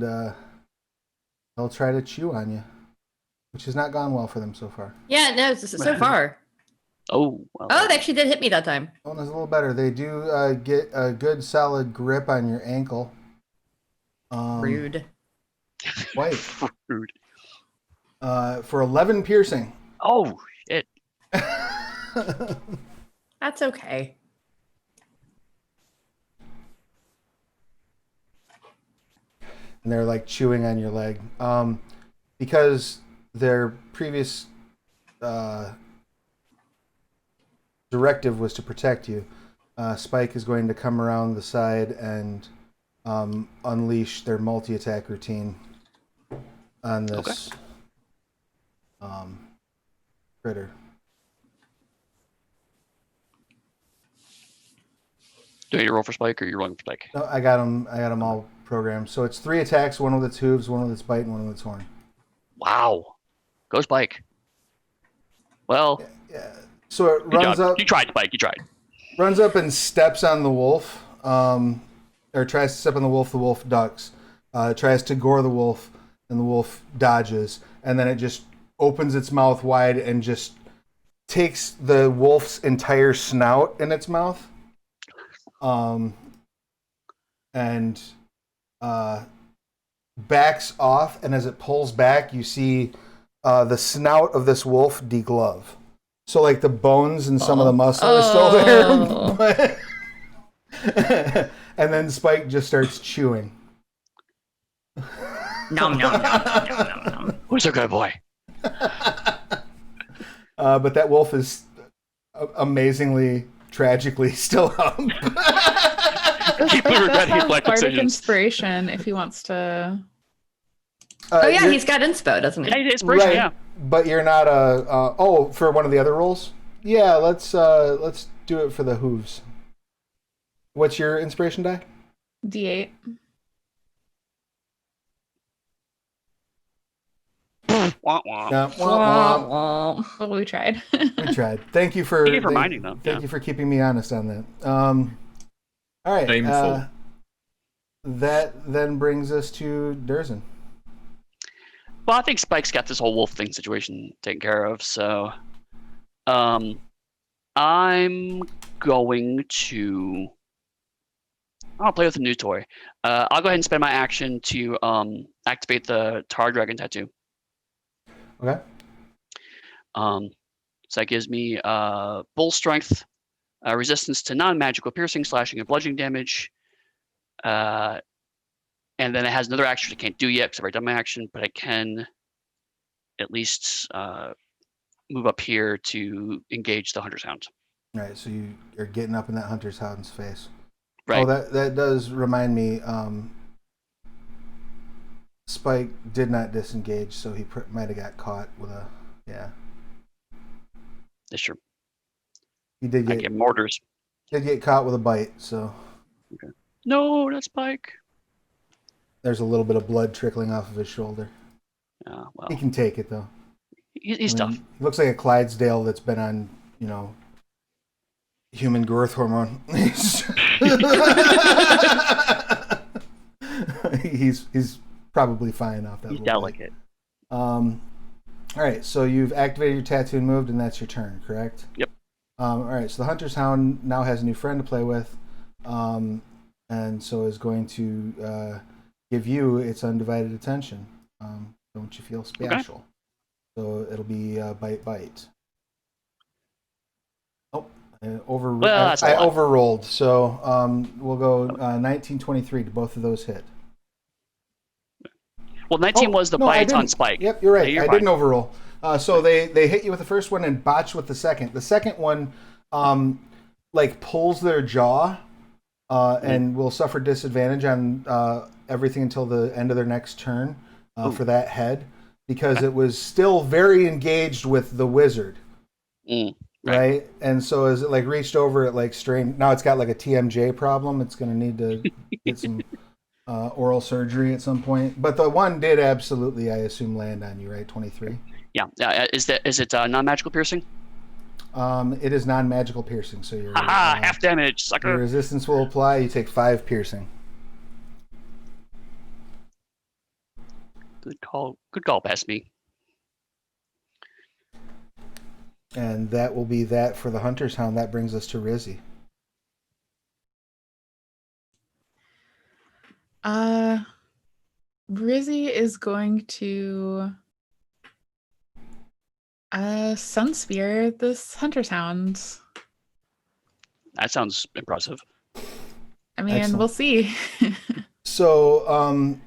S1: they'll try to chew on you, which has not gone well for them so far.
S2: Yeah, no, so far.
S3: Oh, well.
S2: Oh, they actually did hit me that time.
S1: Oh, that's a little better. They do get a good solid grip on your ankle.
S2: Rude.
S1: White.
S3: Rude.
S1: For 11 piercing.
S3: Oh, shit.
S2: That's okay.
S1: And they're like chewing on your leg. Because their previous directive was to protect you, Spike is going to come around the side and unleash their multi-attack routine on this critter.
S3: Do you roll for Spike or you're rolling for Spike?
S1: No, I got them all programmed. So it's 3 attacks, one with its hooves, one with its bite, and one with its horn.
S3: Wow. Go Spike. Well,
S1: Yeah. So it runs up.
S3: You tried, Spike. You tried.
S1: Runs up and steps on the wolf, or tries to step on the wolf. The wolf ducks. Tries to gore the wolf, and the wolf dodges. And then it just opens its mouth wide and just takes the wolf's entire snout in its mouth. And backs off. And as it pulls back, you see the snout of this wolf deglove. So, like, the bones and some of the muscle are still there. But and then Spike just starts chewing.
S2: Nom, nom, nom, nom, nom, nom.
S3: Who's a good boy?
S1: But that wolf is amazingly, tragically still up.
S3: Deeply regretting his life
S4: Bardic
S3: decisions.
S4: inspiration if he wants to.
S2: Oh, yeah, he's got inspo, doesn't
S3: Yeah,
S2: he?
S3: inspiration,
S1: Right.
S3: yeah.
S1: But you're not for one of the other rolls? Yeah, let's do it for the hooves. What's your inspiration die?
S4: D8.
S3: Wah, wah.
S1: No, womp, womp.
S4: Well, we tried.
S1: We tried. Thank you for
S3: Thank you for reminding them.
S1: Thank you for keeping me honest on that. All right.
S5: Shameful.
S1: That then brings us to Durzin.
S3: Well, I think Spike's got this whole wolf thing situation taken care of, so I'm going to I'll play with a new toy. I'll go ahead and spend my action to activate the Tar Dragon tattoo.
S1: Okay.
S3: So that gives me bull strength, resistance to non-magical piercing, slashing, and bludgeoning damage. And then it has another action I can't do yet because I've already done my action, but I can at least move up here to engage the Hunter's Hound.
S1: All right, so you're getting up in that Hunter's Hound's face.
S3: Right.
S1: Oh, that does remind me. Spike did not disengage, so he might have got caught with a
S3: That's true.
S1: He did
S3: I get mortars.
S1: Did get caught with a bite, so.
S3: Okay. No, not Spike.
S1: There's a little bit of blood trickling off of his shoulder.
S3: Well,
S1: he can take it though.
S3: He's tough.
S1: He looks like a Clydesdale that's been on, human growth hormone. he's probably fine off that.
S3: He's delicate.
S1: All right, so you've activated your tattoo and moved, and that's your turn, correct?
S3: Yep.
S1: All right, so the Hunter's Hound now has a new friend to play with, and so is going to give you its undivided attention. Don't you feel special? Okay. So it'll be bite. Oh, I overrolled. So we'll go 1923 to both of those hit.
S3: Well, 19 was the bite on Spike.
S1: Yep, you're right. I didn't overroll. So they hit you with the first one and botch with the second. The second one pulls their jaw and will suffer disadvantage on everything until the end of their next turn for that head, because it was still very engaged with the wizard. Right? And so as it reached over, it strained. Now it's got a TMJ problem. It's going to need to get some oral surgery at some point. But the one did absolutely, I assume, land on you, right? 23?
S3: Yeah. Is it non-magical piercing?
S1: It is non-magical piercing, so your
S3: half damage, sucker.
S1: Your resistance will apply. You take 5 piercing.
S3: Good call, past me.
S1: And that will be that for the Hunter's Hound. That brings us to Rizzy.
S4: Rizzy is going to Sun Spear this Hunter's Hound.
S3: That sounds impressive.
S4: I mean,
S1: excellent.
S4: We'll see.
S1: So,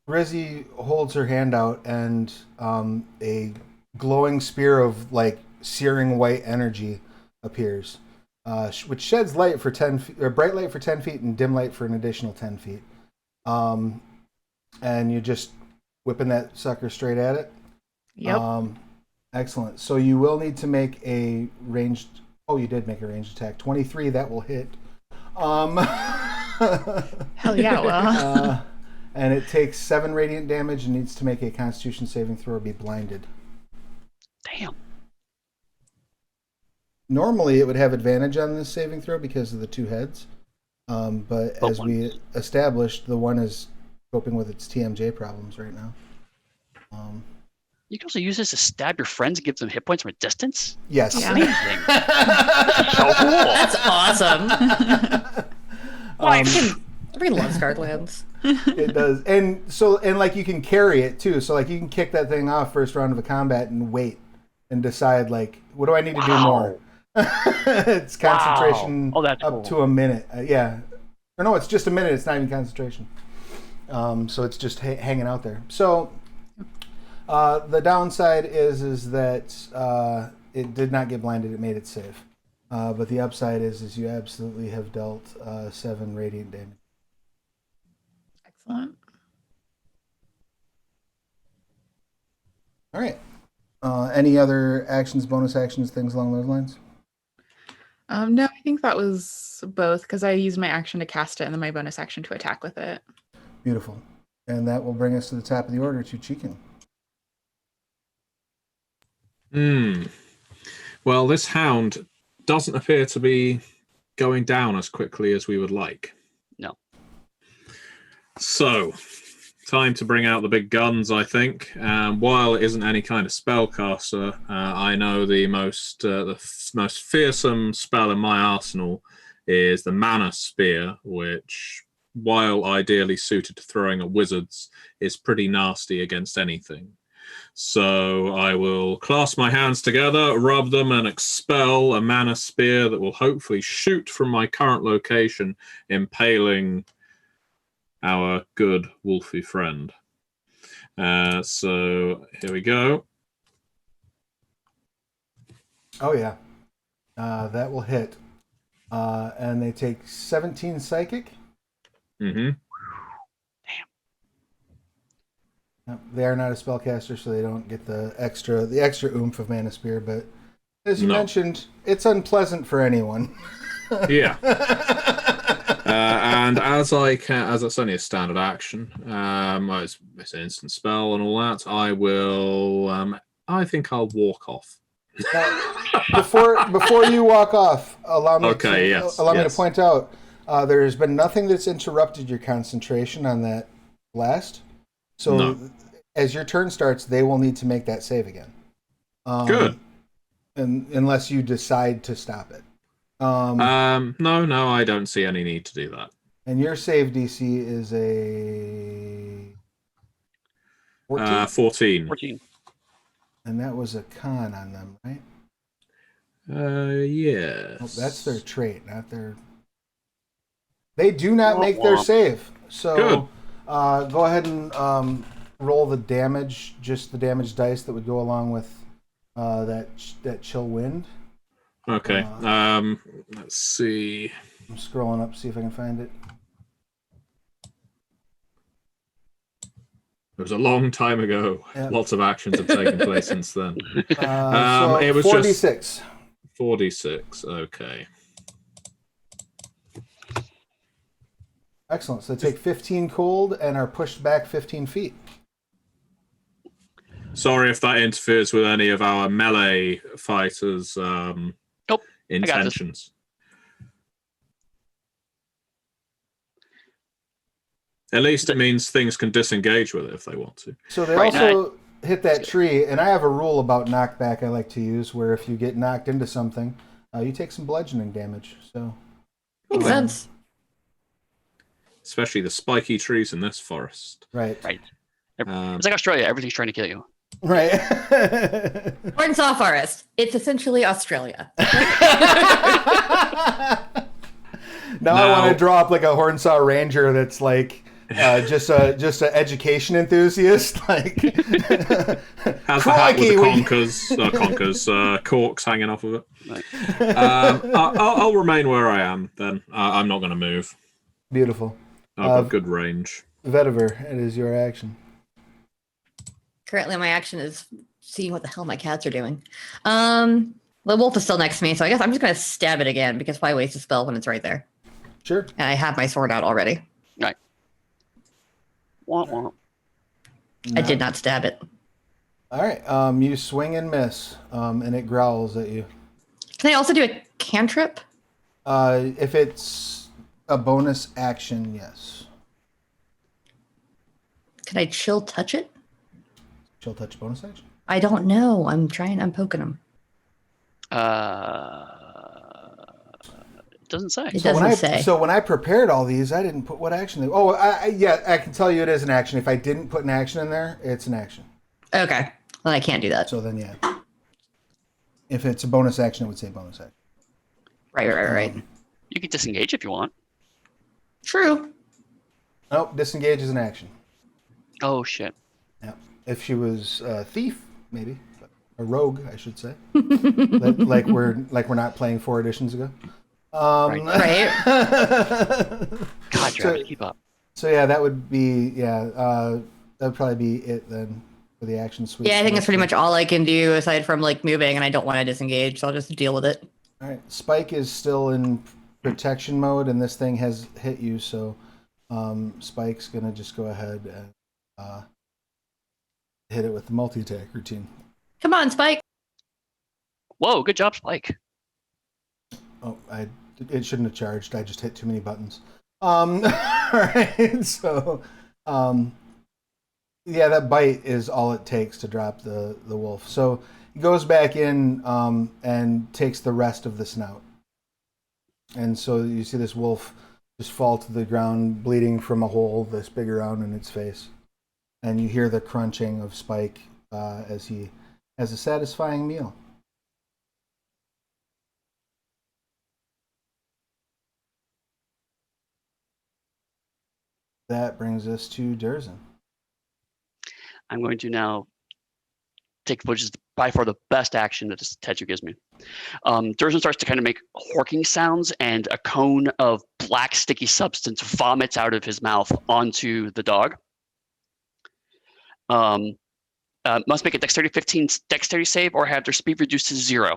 S1: Rizzy holds her hand out, and a glowing spear of searing white energy appears, which sheds light for 10 feet, or bright light for 10 feet, and dim light for an additional 10 feet. And you're just whipping that sucker straight at it.
S4: Yep.
S1: Excellent. So you will need to make a ranged. Oh, you did make a ranged attack. 23. That will hit.
S4: Hell yeah, well.
S1: And it takes 7 radiant damage and needs to make a Constitution saving throw or be blinded.
S3: Damn.
S1: Normally, it would have advantage on this saving throw because of the 2 heads. But as we established, the one is coping with its TMJ problems right now.
S3: You can also use this to stab your friends and give them hit points from a distance?
S1: Yes.
S3: Yeah. Amazing. So cool.
S2: That's awesome. Everybody loves Guardlands.
S1: It does. And you can carry it too. So you can kick that thing off first round of a combat and wait and decide what do I need to do more? It's concentration
S3: up
S1: cool. To a minute. Yeah. Or no, it's just a minute. It's not even concentration. So it's just hanging out there. So the downside is that it did not get blinded. It made it safe. But the upside is you absolutely have dealt 7 radiant damage.
S4: Excellent.
S1: All right. Any other actions, bonus actions, things along those lines?
S4: No, I think that was both, because I used my action to cast it and then my bonus action to attack with it.
S1: Beautiful. And that will bring us to the top of the order to Chicken.
S5: Well, this hound doesn't appear to be going down as quickly as we would like.
S3: No.
S5: So, time to bring out the big guns, I think. While it isn't any kind of spellcaster, I know the most fearsome spell in my arsenal is the Mana Spear, which, while ideally suited to throwing at wizards, is pretty nasty against anything. So I will clasp my hands together, rub them, and expel a Mana Spear that will hopefully shoot from my current location, impaling our good wolfy friend. So here we go.
S1: Oh yeah, that will hit, and they take 17 psychic.
S5: Mm-hmm.
S3: Damn.
S1: Yep, they are not a spellcaster, so they don't get the extra oomph of Mana Spear. But as you mentioned, it's unpleasant for anyone.
S5: Yeah. And as it's only a standard action, it's an instant spell and all that, I will. I think I'll walk off.
S1: Before you walk off, allow me to point out there's been nothing that's interrupted your concentration on that blast. So as your turn starts, they will need to make that save again.
S5: Good.
S1: And unless you decide to stop it.
S5: No, I don't see any need to do that.
S1: And your save DC is a 14?
S3: 14.
S1: And that was a con on them, right?
S5: Yes.
S1: Oh, that's their trait, not their... They do not make their save. So go ahead and roll the damage, just the damage dice that would go along with that chill wind.
S5: Okay. Let's see.
S1: I'm scrolling up, see if I can find it.
S5: It was a long time ago. Yep. Lots of actions have taken place since then.
S1: So
S5: it was
S1: 4d6.
S5: 4d6. Okay.
S1: Excellent. So they take 15 cold and are pushed back 15 feet.
S5: Sorry if that interferes with any of our melee fighters' intentions. At least it means things can disengage with it if they want to.
S1: So they also hit that tree, and I have a rule about knockback I like to use, where if you get knocked into something, you take some bludgeoning damage. So
S2: makes sense.
S5: Especially the spiky trees in this forest.
S1: Right.
S3: It's like Australia. Everything's trying to kill you.
S1: Right.
S2: Hornsaw Forest. It's essentially Australia.
S1: Now I want to draw up like a Hornsaw Ranger that's like just an education enthusiast, like
S5: has the hat with the conkers corks hanging off of it. Right. I'll remain where I am then. I'm not going to move.
S1: Beautiful.
S5: I've got good range.
S1: Vetiver, it is your action.
S2: Currently, my action is seeing what the hell my cats are doing. The wolf is still next to me, so I guess I'm just going to stab it again, because why waste a spell when it's right there?
S1: Sure.
S2: And I have my sword out already.
S3: Right.
S1: No.
S2: I did not stab it.
S1: All right. You swing and miss, and it growls at you.
S2: Can I also do a cantrip?
S1: If it's a bonus action, yes.
S2: Can I chill touch it?
S1: Chill touch bonus action?
S2: I don't know. I'm poking him.
S3: It doesn't say.
S2: It doesn't say.
S1: So when I prepared all these, I didn't put what action they... Oh, I can tell you it is an action. If I didn't put an action in there, it's an action.
S2: Okay. Well, I can't do that.
S1: So then, yeah. If it's a bonus action, it would say bonus action.
S2: Right.
S3: You can disengage if you want.
S2: True.
S1: Nope, disengage is an action.
S3: Oh, shit.
S1: Yeah. If she was a thief, maybe. A rogue, I should say. like we're not playing 4 editions ago.
S2: Right.
S3: God, Travis, keep up.
S1: So yeah, that would be that would probably be it then for the action suite.
S2: Yeah, I think that's pretty much all I can do aside from like moving, and I don't want to disengage, so I'll just deal with it.
S1: All right, Spike is still in protection mode, and this thing has hit you, so Spike's gonna just go ahead and hit it with the multi-attack routine.
S2: Come on, Spike.
S3: Whoa, good job, Spike.
S1: Oh, it shouldn't have charged. I just hit too many buttons. All right, so yeah, that bite is all it takes to drop the wolf. So he goes back in and takes the rest of the snout. And so you see this wolf just fall to the ground, bleeding from a hole this big around in its face. And you hear the crunching of Spike as he has a satisfying meal. That brings us to Durzin.
S3: I'm going to now take, which is by far the best action that this tattoo gives me. Durzin starts to kind of make horking sounds, and a cone of black sticky substance vomits out of his mouth onto the dog. must make a dexterity 15 dexterity save or have their speed reduced to 0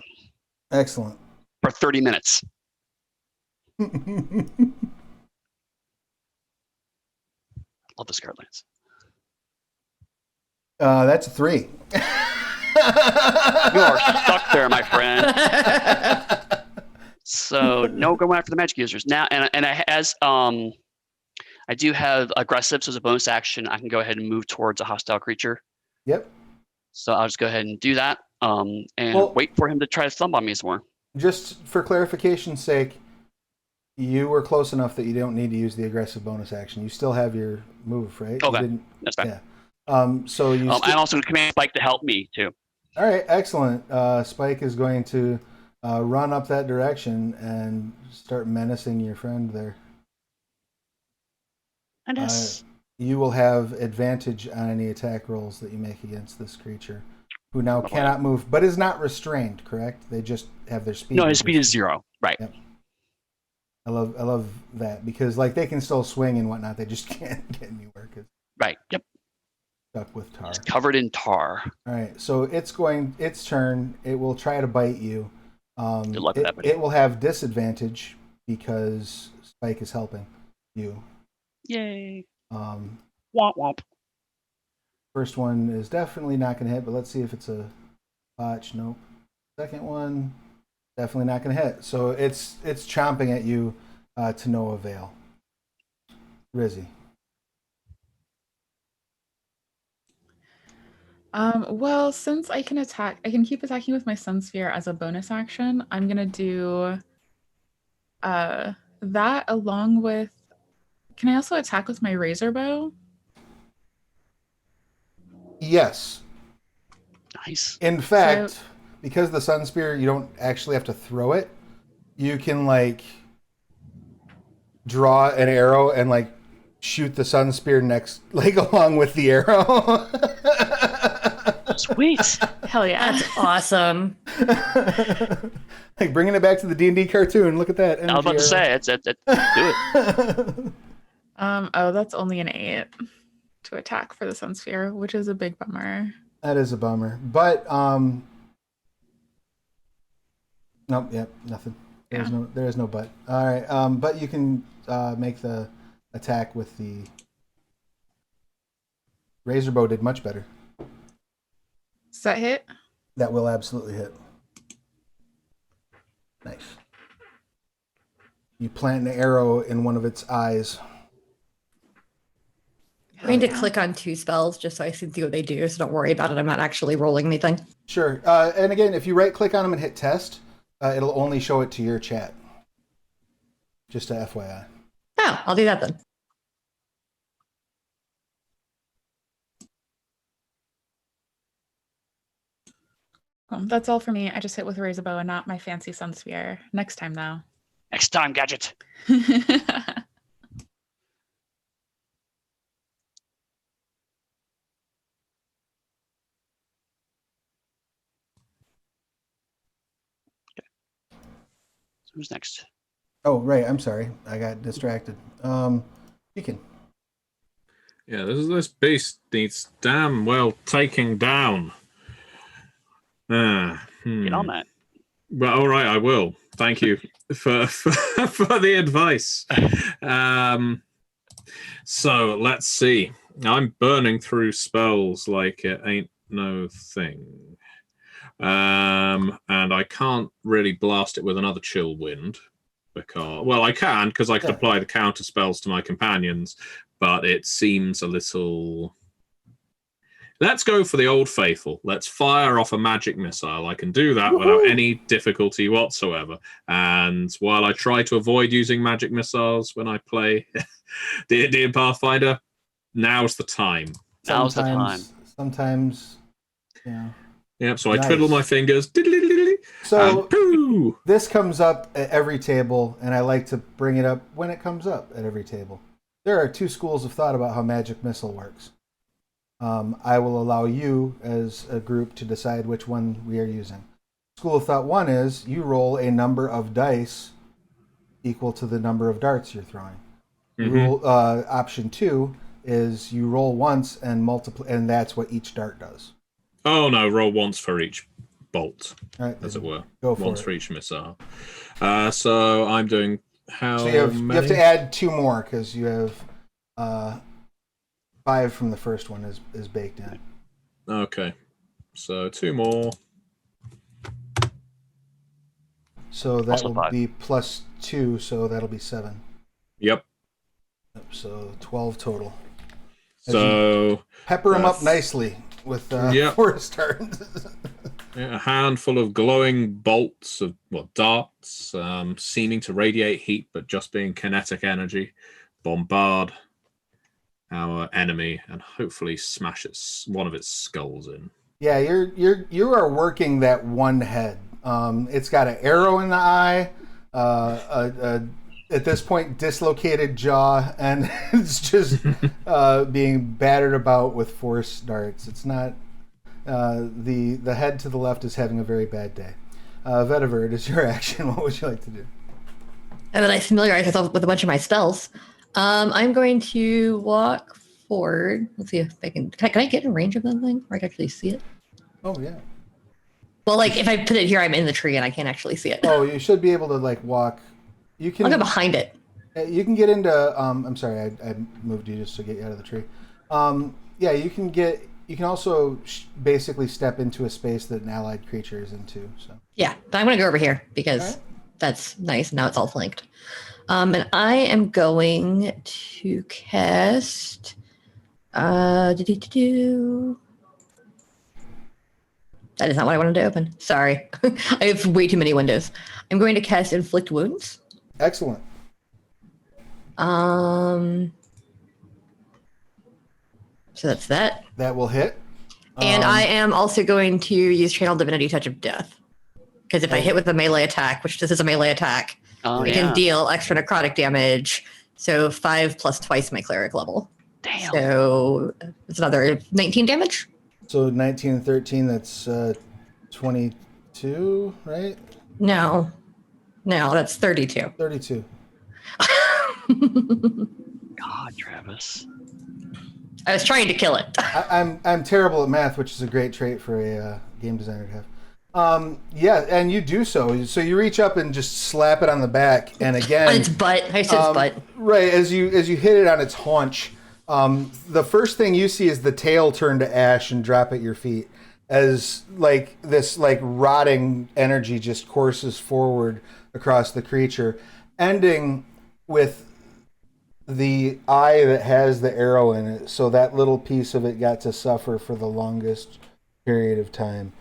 S1: Excellent.
S3: for 30 minutes. Love the Scarlet Lance.
S1: That's a 3.
S3: You are stuck there, my friend. So no going after the magic users now, and I do have aggressive, so as a bonus action, I can go ahead and move towards a hostile creature.
S1: Yep.
S3: So I'll just go ahead and do that, and wait for him to try to thumb on me some more. Just
S1: for clarification's sake, you were close enough that you don't need to use the aggressive bonus action. You still have your move, right?
S3: Okay, that's fine.
S1: Yeah. So you.
S3: I'm also going to command Spike to help me too.
S1: All right, excellent. Spike is going to run up that direction and start menacing your friend there.
S3: And
S1: you will have advantage on any attack rolls that you make against this creature, who now cannot move, but is not restrained. Correct? They just have their speed.
S3: No, his speed is 0. Right.
S1: Yep. I love that because like they can still swing and whatnot. They just can't get anywhere.
S3: Right. Yep.
S1: Stuck with tar.
S3: It's covered in tar.
S1: All right. So its turn. It will try to bite you.
S3: Good luck with that, buddy.
S1: It will have disadvantage because Spike is helping you.
S3: Yay.
S1: Womp
S3: womp.
S1: First one is definitely not going to hit, but let's see if it's a botch. Nope. Second one, definitely not going to hit. So it's chomping at you to no avail. Rizzy.
S4: Well, since I can keep attacking with my Sun Sphere as a bonus action. I'm gonna do that along with. Can I also attack with my Razor Bow?
S1: Yes.
S3: Nice.
S1: In fact, because the Sun Spear, you don't actually have to throw it. You can like draw an arrow and like shoot the Sun Spear next, like along with the arrow.
S3: Sweet.
S4: Hell yeah.
S2: That's awesome.
S1: Like bringing it back to the D&D cartoon. Look at that.
S3: I was about to say, do it.
S4: Oh, that's only an 8 to attack for the Sun Sphere, which is a big bummer.
S1: That is a bummer. But nope, yep, nothing. There is no but. All right. But you can make the attack with the Razor Bow. Did much better.
S4: Does that hit?
S1: That will absolutely hit. Nice. You plant an arrow in one of its eyes.
S2: I'm going to click on 2 spells just so I can see what they do, so don't worry about it. I'm not actually rolling anything.
S1: Sure. And again, if you right-click on them and hit test, it'll only show it to your chat. Just a FYI.
S2: Oh, I'll do that then.
S4: That's all for me. I just hit with Razor Bow and not my fancy Sun Sphere. Next time, though.
S3: Next time, Gadget. Who's next?
S1: Oh, right. I'm sorry. I got distracted. You can.
S5: Yeah, this beast needs damn well taking down.
S3: Get on that.
S5: Well, all right, I will. Thank you for the advice. So let's see. I'm burning through spells like it ain't no thing. And I can't really blast it with another chill wind because, well, I can because I could apply the counter spells to my companions, but it seems a little. Let's go for the old faithful. Let's fire off a magic missile. I can do that without any difficulty whatsoever. And while I try to avoid using magic missiles when I play D&D and Pathfinder, now's the time.
S1: Sometimes, yeah.
S5: Yep, so I twiddle my fingers.
S1: So this comes up at every table, and I like to bring it up when it comes up at every table. There are 2 schools of thought about how magic missile works. I will allow you as a group to decide which one we are using. School of thought 1 is you roll a number of dice equal to the number of darts you're throwing. Option 2 is you roll once and multiply, and that's what each dart does.
S5: Oh no, roll once for each bolt,
S1: All right,
S5: as it were.
S1: Go for
S5: once
S1: it.
S5: for each missile. So I'm doing how
S1: So you have
S5: many?
S1: to add 2 more because you have 5 from the first one is baked in.
S5: Okay, so 2 more.
S1: So that
S3: Also
S1: will
S3: 5.
S1: be plus 2, so that'll be 7.
S5: Yep.
S1: So 12 total.
S5: So
S1: Pepper them up nicely with
S5: Yep.
S1: 4 stars.
S5: a handful of glowing bolts of darts, seeming to radiate heat, but just being kinetic energy, bombard our enemy and hopefully smash one of its skulls in.
S1: Yeah, you are working that one head. It's got an arrow in the eye, at this point dislocated jaw, and it's just being battered about with force darts. It's not the head to the left is having a very bad day. Vetiver, it is your action. What would you like to do?
S2: And then I familiarize myself with a bunch of my spells. I'm going to walk forward. Let's see if I can I get in range of that thing where I can actually see it?
S1: Oh yeah.
S2: Well, like if I put it here, I'm in the tree and I can't actually see it.
S1: Oh, you should be able to like walk. You can.
S2: I'll go behind it.
S1: You can get into. I'm sorry, I moved you just to get you out of the tree. Yeah, you can get. You can also basically step into a space that an allied creature is into. So.
S2: Yeah, but I'm going to go over here because that's nice. Now it's all flanked. And I am going to cast. That is not what I wanted to open. Sorry. I have way too many windows. I'm going to cast Inflict Wounds.
S1: Excellent.
S2: So that's that.
S1: That will hit.
S2: And I am also going to use Channel Divinity Touch of Death. Because if I hit with a melee attack, which this is a melee attack, I can deal extra necrotic damage. So 5 plus twice my cleric level.
S3: Damn.
S2: So it's another 19 damage.
S1: So 19 and 13, that's 22, right?
S2: No, that's 32.
S1: 32.
S3: God, Travis.
S2: I was trying to kill it.
S1: I'm terrible at math, which is a great trait for a game designer to have. Yeah, and you do so. So you reach up and just slap it on the back, and again,
S2: On its butt. I said its butt.
S1: Right, as you hit it on its haunch, the first thing you see is the tail turn to ash and drop at your feet, as like this like rotting energy just courses forward across the creature, ending with the eye that has the arrow in it. So that little piece of it got to suffer for the longest period of time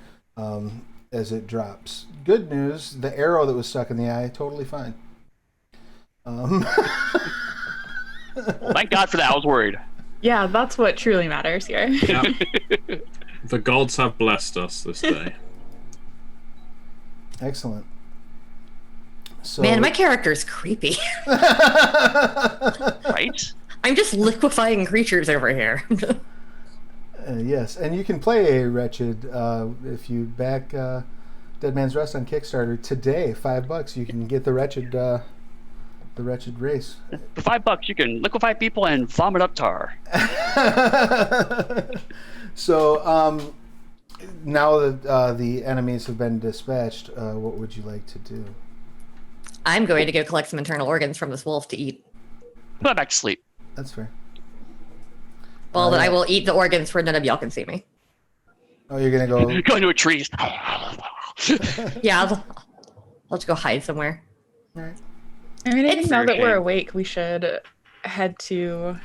S1: as it drops. Good news, the arrow that was stuck in the eye, totally fine.
S3: Well, thank God for that. I was worried.
S4: Yeah, that's what truly matters here.
S5: Yeah. The gods have blessed us this day.
S1: Excellent. So,
S2: Man, my character is creepy.
S3: Right?
S2: I'm just liquefying creatures over here.
S1: yes, and you can play a Wretched if you back Dead Man's Rest on Kickstarter today. $5, you can get the Wretched race.
S3: For $5, you can liquefy people and vomit up tar.
S1: So now that the enemies have been dispatched, what would you like to do?
S2: I'm going to go collect some internal organs from this wolf to eat.
S3: Go back to sleep.
S1: That's fair.
S2: Well, then I will eat the organs where none of y'all can see me.
S1: Oh, you're gonna go.
S3: Go into a tree.
S2: Yeah, I'll just go hide somewhere.
S1: All right.
S4: I mean, I think
S2: It's
S4: now that
S3: okay.
S4: we're awake, we should head to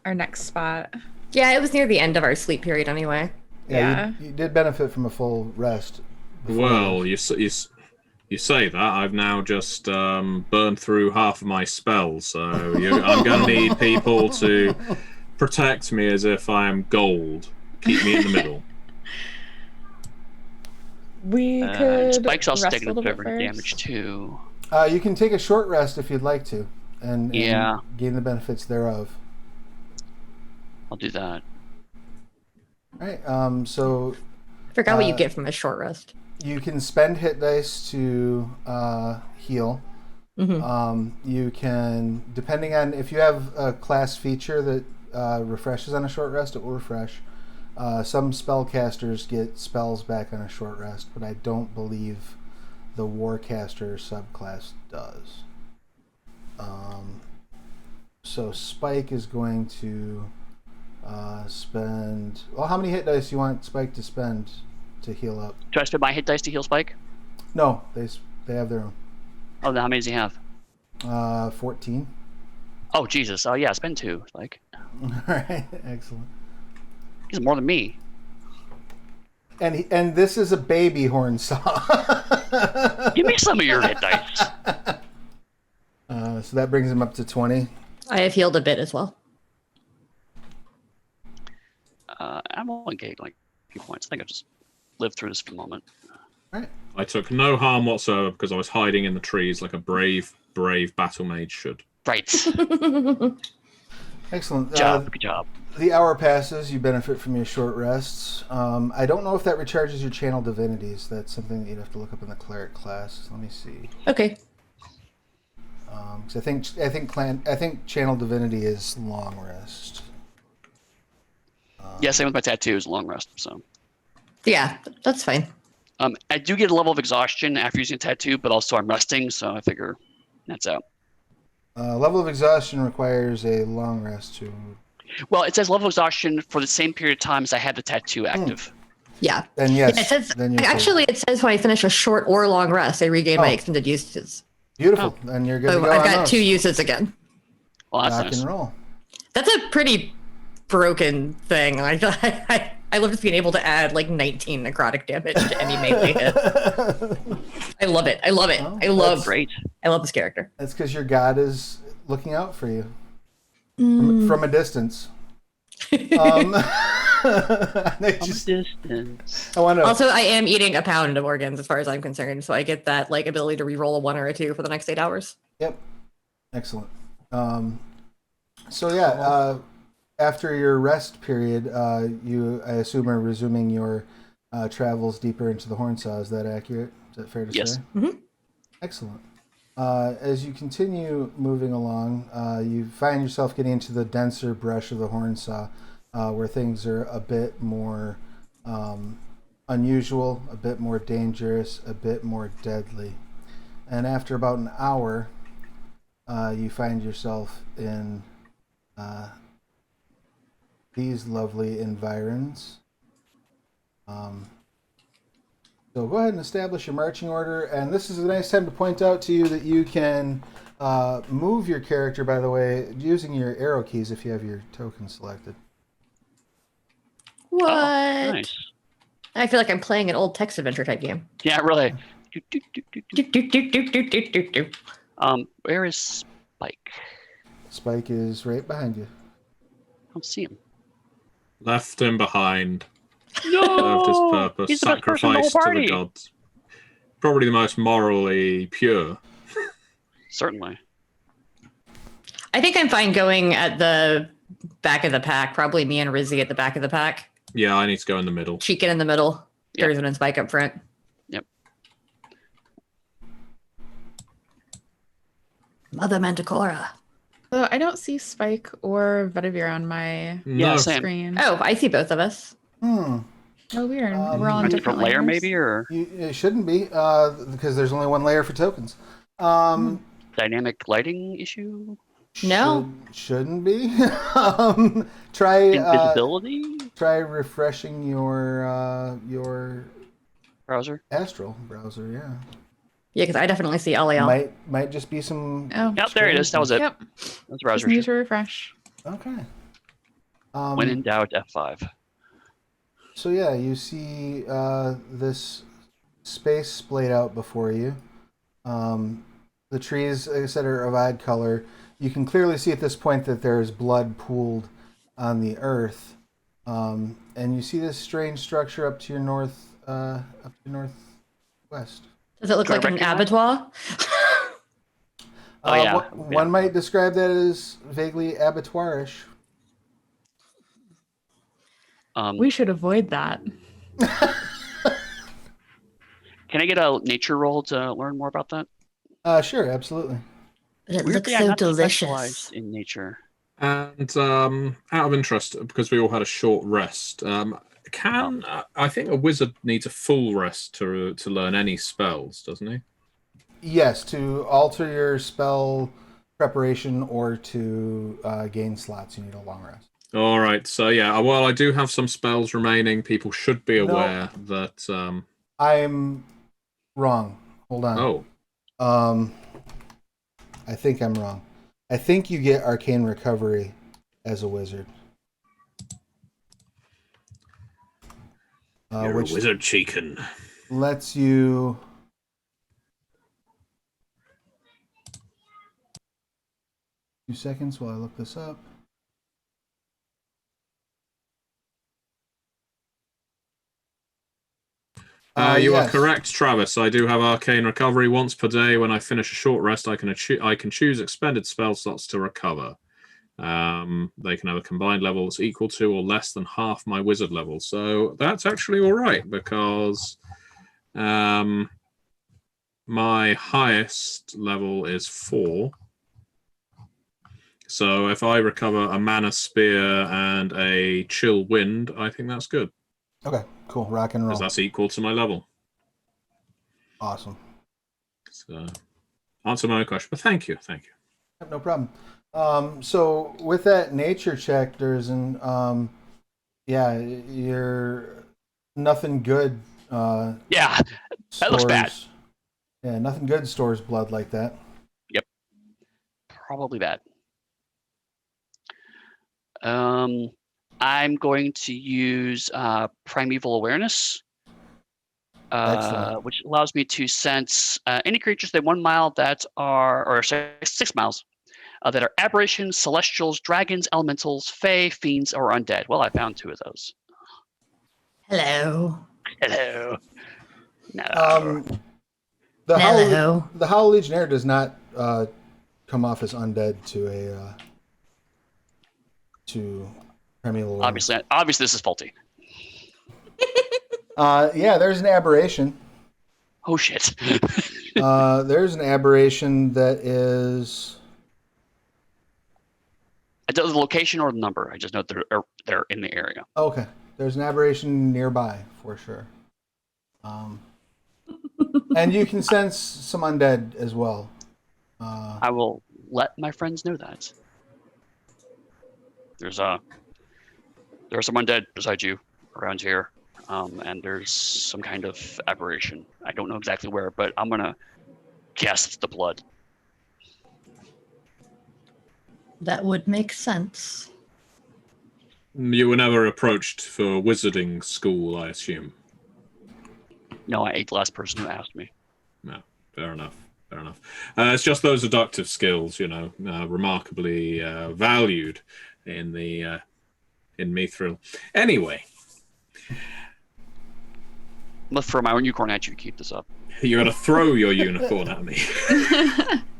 S4: our next spot.
S2: Yeah, it was near the end of our sleep period anyway.
S1: Yeah, you did benefit from a full rest.
S5: Well, you say that. I've now just burned through half of my spells, so I'm going to need people to protect me as if I am gold. Keep me in the middle.
S4: We could
S3: Spike's also
S4: rest
S3: taking
S4: a
S3: a
S4: little
S3: bit
S4: bit
S3: of
S4: first.
S3: damage too.
S1: You can take a short rest if you'd like to, and
S3: Yeah.
S1: gain the benefits thereof.
S3: I'll do that.
S1: All right. So
S2: I forgot what you get from a short rest.
S1: you can spend hit dice to heal.
S2: Mm-hmm.
S1: You can, depending on if you have a class feature that refreshes on a short rest, it will refresh. Some spellcasters get spells back on a short rest, but I don't believe the Warcaster subclass does. So Spike is going to spend... Well, how many hit dice do you want Spike to spend to heal up?
S3: Do I spend my hit dice to heal Spike?
S1: No, they have their own.
S3: Oh, then how many does he have?
S1: 14.
S3: Oh, Jesus. Oh, yeah, spend 2, Spike.
S1: All right, excellent.
S3: He's more than me.
S1: And this is a baby horn saw.
S3: Give me some of your hit dice.
S1: So that brings him up to 20.
S2: I have healed a bit as well.
S3: I'm only getting like a few points. I think I'll just live through this for a moment.
S1: All right.
S5: I took no harm whatsoever because I was hiding in the trees like a brave battle mage should.
S3: Right.
S1: Excellent.
S3: Good job.
S1: The hour passes. You benefit from your short rests. I don't know if that recharges your channel divinities. That's something that you'd have to look up in the cleric class. Let me see.
S2: Okay.
S1: Because I think channel divinity is long rest.
S3: Yeah, same with my tattoos, long rest. So.
S2: Yeah, that's fine.
S3: I do get a level of exhaustion after using a tattoo, but also I'm resting, so I figure that's out.
S1: Level of exhaustion requires a long rest to...
S3: Well, it says level of exhaustion for the same period of time as I had the tattoo active.
S2: Yeah.
S1: Then yes.
S2: Yeah, it says,
S1: then you're
S2: actually, it says when I finish a short or long rest, I regain my extended uses.
S1: Beautiful. Then you're good to go
S2: I've
S1: on
S2: got
S1: those.
S2: 2 uses again.
S3: Well, that's
S1: Rock
S3: nice.
S1: and roll.
S2: That's a pretty broken thing. I love just being able to add like 19 necrotic damage to any melee hit. I love it. I love it.
S1: Well,
S2: I love
S3: Great.
S2: I love this character.
S1: That's because your god is looking out for you from a distance.
S3: Distance.
S1: I want to.
S2: Also, I am eating a pound of organs as far as I'm concerned, so I get that like ability to reroll a 1 or a 2 for the next 8 hours.
S1: Yep. Excellent. So yeah, after your rest period, you, I assume, are resuming your travels deeper into the Hornsaw. Is that accurate? Is that fair to
S3: Yes.
S1: say?
S2: Mm-hmm.
S1: Excellent. As you continue moving along, you find yourself getting into the denser brush of the Hornsaw, where things are a bit more unusual, a bit more dangerous, a bit more deadly. And after about an hour, you find yourself in these lovely environs. So go ahead and establish your marching order, and this is a nice time to point out to you that you can move your character, by the way, using your arrow keys if you have your token selected.
S2: What?
S3: Oh, nice.
S2: I feel like I'm playing an old text adventure type game.
S3: Yeah, really.
S2: Do, do, do, do, do, do, do, do.
S3: Where is Spike?
S1: Spike is right behind you.
S3: I don't see him.
S5: Left him behind.
S3: No!
S5: Served his purpose.
S3: He's the best person in the whole
S5: Sacrificed to
S3: party.
S5: the gods. Probably the most morally pure.
S3: Certainly.
S2: I think I'm fine going at the back of the pack. Probably me and Rizzy at the back of the pack.
S5: Yeah, I need to go in the middle.
S2: Cheekin in the middle.
S3: Yep.
S2: Thursman and Spike up front.
S3: Yep.
S2: Mother Manticora.
S4: So I don't see Spike or Vedivere on my
S3: Yeah,
S5: No.
S3: same.
S4: screen.
S2: Oh, I see both of us.
S1: Hmm.
S4: Oh, weird. We're all
S3: A
S4: on
S3: different layer,
S4: layers.
S3: maybe, or
S1: It shouldn't be, because there's only one layer for tokens.
S3: dynamic lighting issue?
S2: No.
S1: Shouldn't be. Try
S3: Invisibility
S1: try refreshing your
S3: browser.
S1: astral browser. Yeah,
S2: Yeah, because I definitely see Aliel.
S1: might just be some.
S4: Oh,
S3: Yep, there it is. That was it.
S4: yep.
S3: That's
S4: Just
S3: browser.
S4: need to refresh.
S1: Okay.
S3: When in doubt, F5.
S1: So yeah, you see this space splayed out before you. The trees, like I said, are of odd color. You can clearly see at this point that there's blood pooled on the earth, and you see this strange structure up to your northwest.
S2: Does it look
S3: Do I
S2: like an
S3: recognize-
S2: abattoir?
S3: Oh, yeah.
S1: One might describe that as vaguely abattoirish.
S4: We should avoid that.
S3: Can I get a nature roll to learn more about that?
S1: Sure, absolutely.
S2: But it
S3: Weirdly,
S2: looks
S3: I'm
S2: so
S3: not
S2: delicious.
S3: specialized in nature.
S5: And out of interest, because we all had a short rest, I think a wizard needs a full rest to learn any spells, doesn't he?
S1: Yes, to alter your spell preparation or to gain slots, you need a long rest.
S5: All right. So yeah, well, I do have some spells remaining. People should be aware that.
S1: I'm wrong. Hold on.
S5: Oh.
S1: I think I'm wrong. I think you get Arcane Recovery as a wizard.
S5: You're
S1: which
S5: a wizard, chicken.
S1: Lets you. Few seconds while I look this up.
S5: You
S1: yes.
S5: are correct, Travis. I do have Arcane Recovery once per day. When I finish a short rest, I can choose expended spell slots to recover. They can have a combined level that's equal to or less than half my wizard level. So that's actually all right because my highest level is 4. So if I recover a mana spear and a chill wind, I think that's good.
S1: Okay, cool. Rock and roll.
S5: Because that's equal to my level.
S1: Awesome.
S5: So answer my own question, but thank you.
S1: No problem. So with that nature check, there's an you're nothing good.
S3: Yeah, that looks bad.
S1: Yeah, nothing good stores blood like that.
S3: Yep, probably bad. I'm going to use Primeval Awareness, which allows me to sense any creatures within 1 mile that are, or 6 miles, that are aberrations, celestials, dragons, elementals, fae, fiends, or undead. Well, I found 2 of those.
S2: Hello.
S3: Hello.
S1: No. The Howl Legionnaire does not come off as undead to Primeval Awareness.
S3: Obviously, this is faulty.
S1: Yeah, there's an aberration.
S3: Oh shit.
S1: There's an aberration that is.
S3: I don't know the location or the number. I just know they're in the area.
S1: Okay, there's an aberration nearby for sure. And you can sense some undead as well.
S3: I will let my friends know that. There's some undead beside you around here, and there's some kind of aberration. I don't know exactly where, but I'm gonna cast the blood.
S2: That would make sense.
S5: You were never approached for wizarding school, I assume.
S3: No, I ate the last person who asked me.
S5: No, fair enough. It's just those deductive skills, remarkably valued in Mithril. Anyway,
S3: I'm gonna throw my own unicorn at you to keep this up.
S5: You're gonna throw your unicorn at me.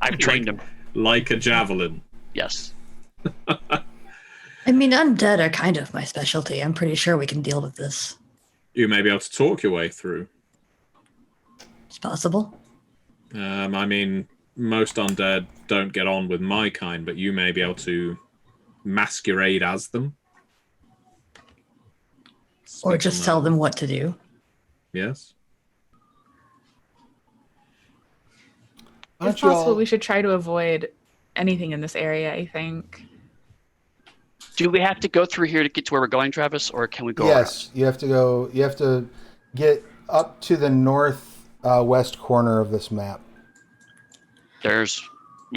S3: I've trained him
S5: like a javelin.
S3: Yes.
S2: I mean, undead are kind of my specialty. I'm pretty sure we can deal with this.
S5: You may be able to talk your way through.
S2: It's possible.
S5: I mean, most undead don't get on with my kind, but you may be able to masquerade as them.
S2: Or just tell them what to do.
S5: Yes.
S4: It's possible we should try to avoid anything in this area, I think.
S3: Do we have to go through here to get to where we're going, Travis, or can we go
S1: Yes,
S3: around?
S1: you have to go. You have to get up to the northwest corner of this map.
S3: We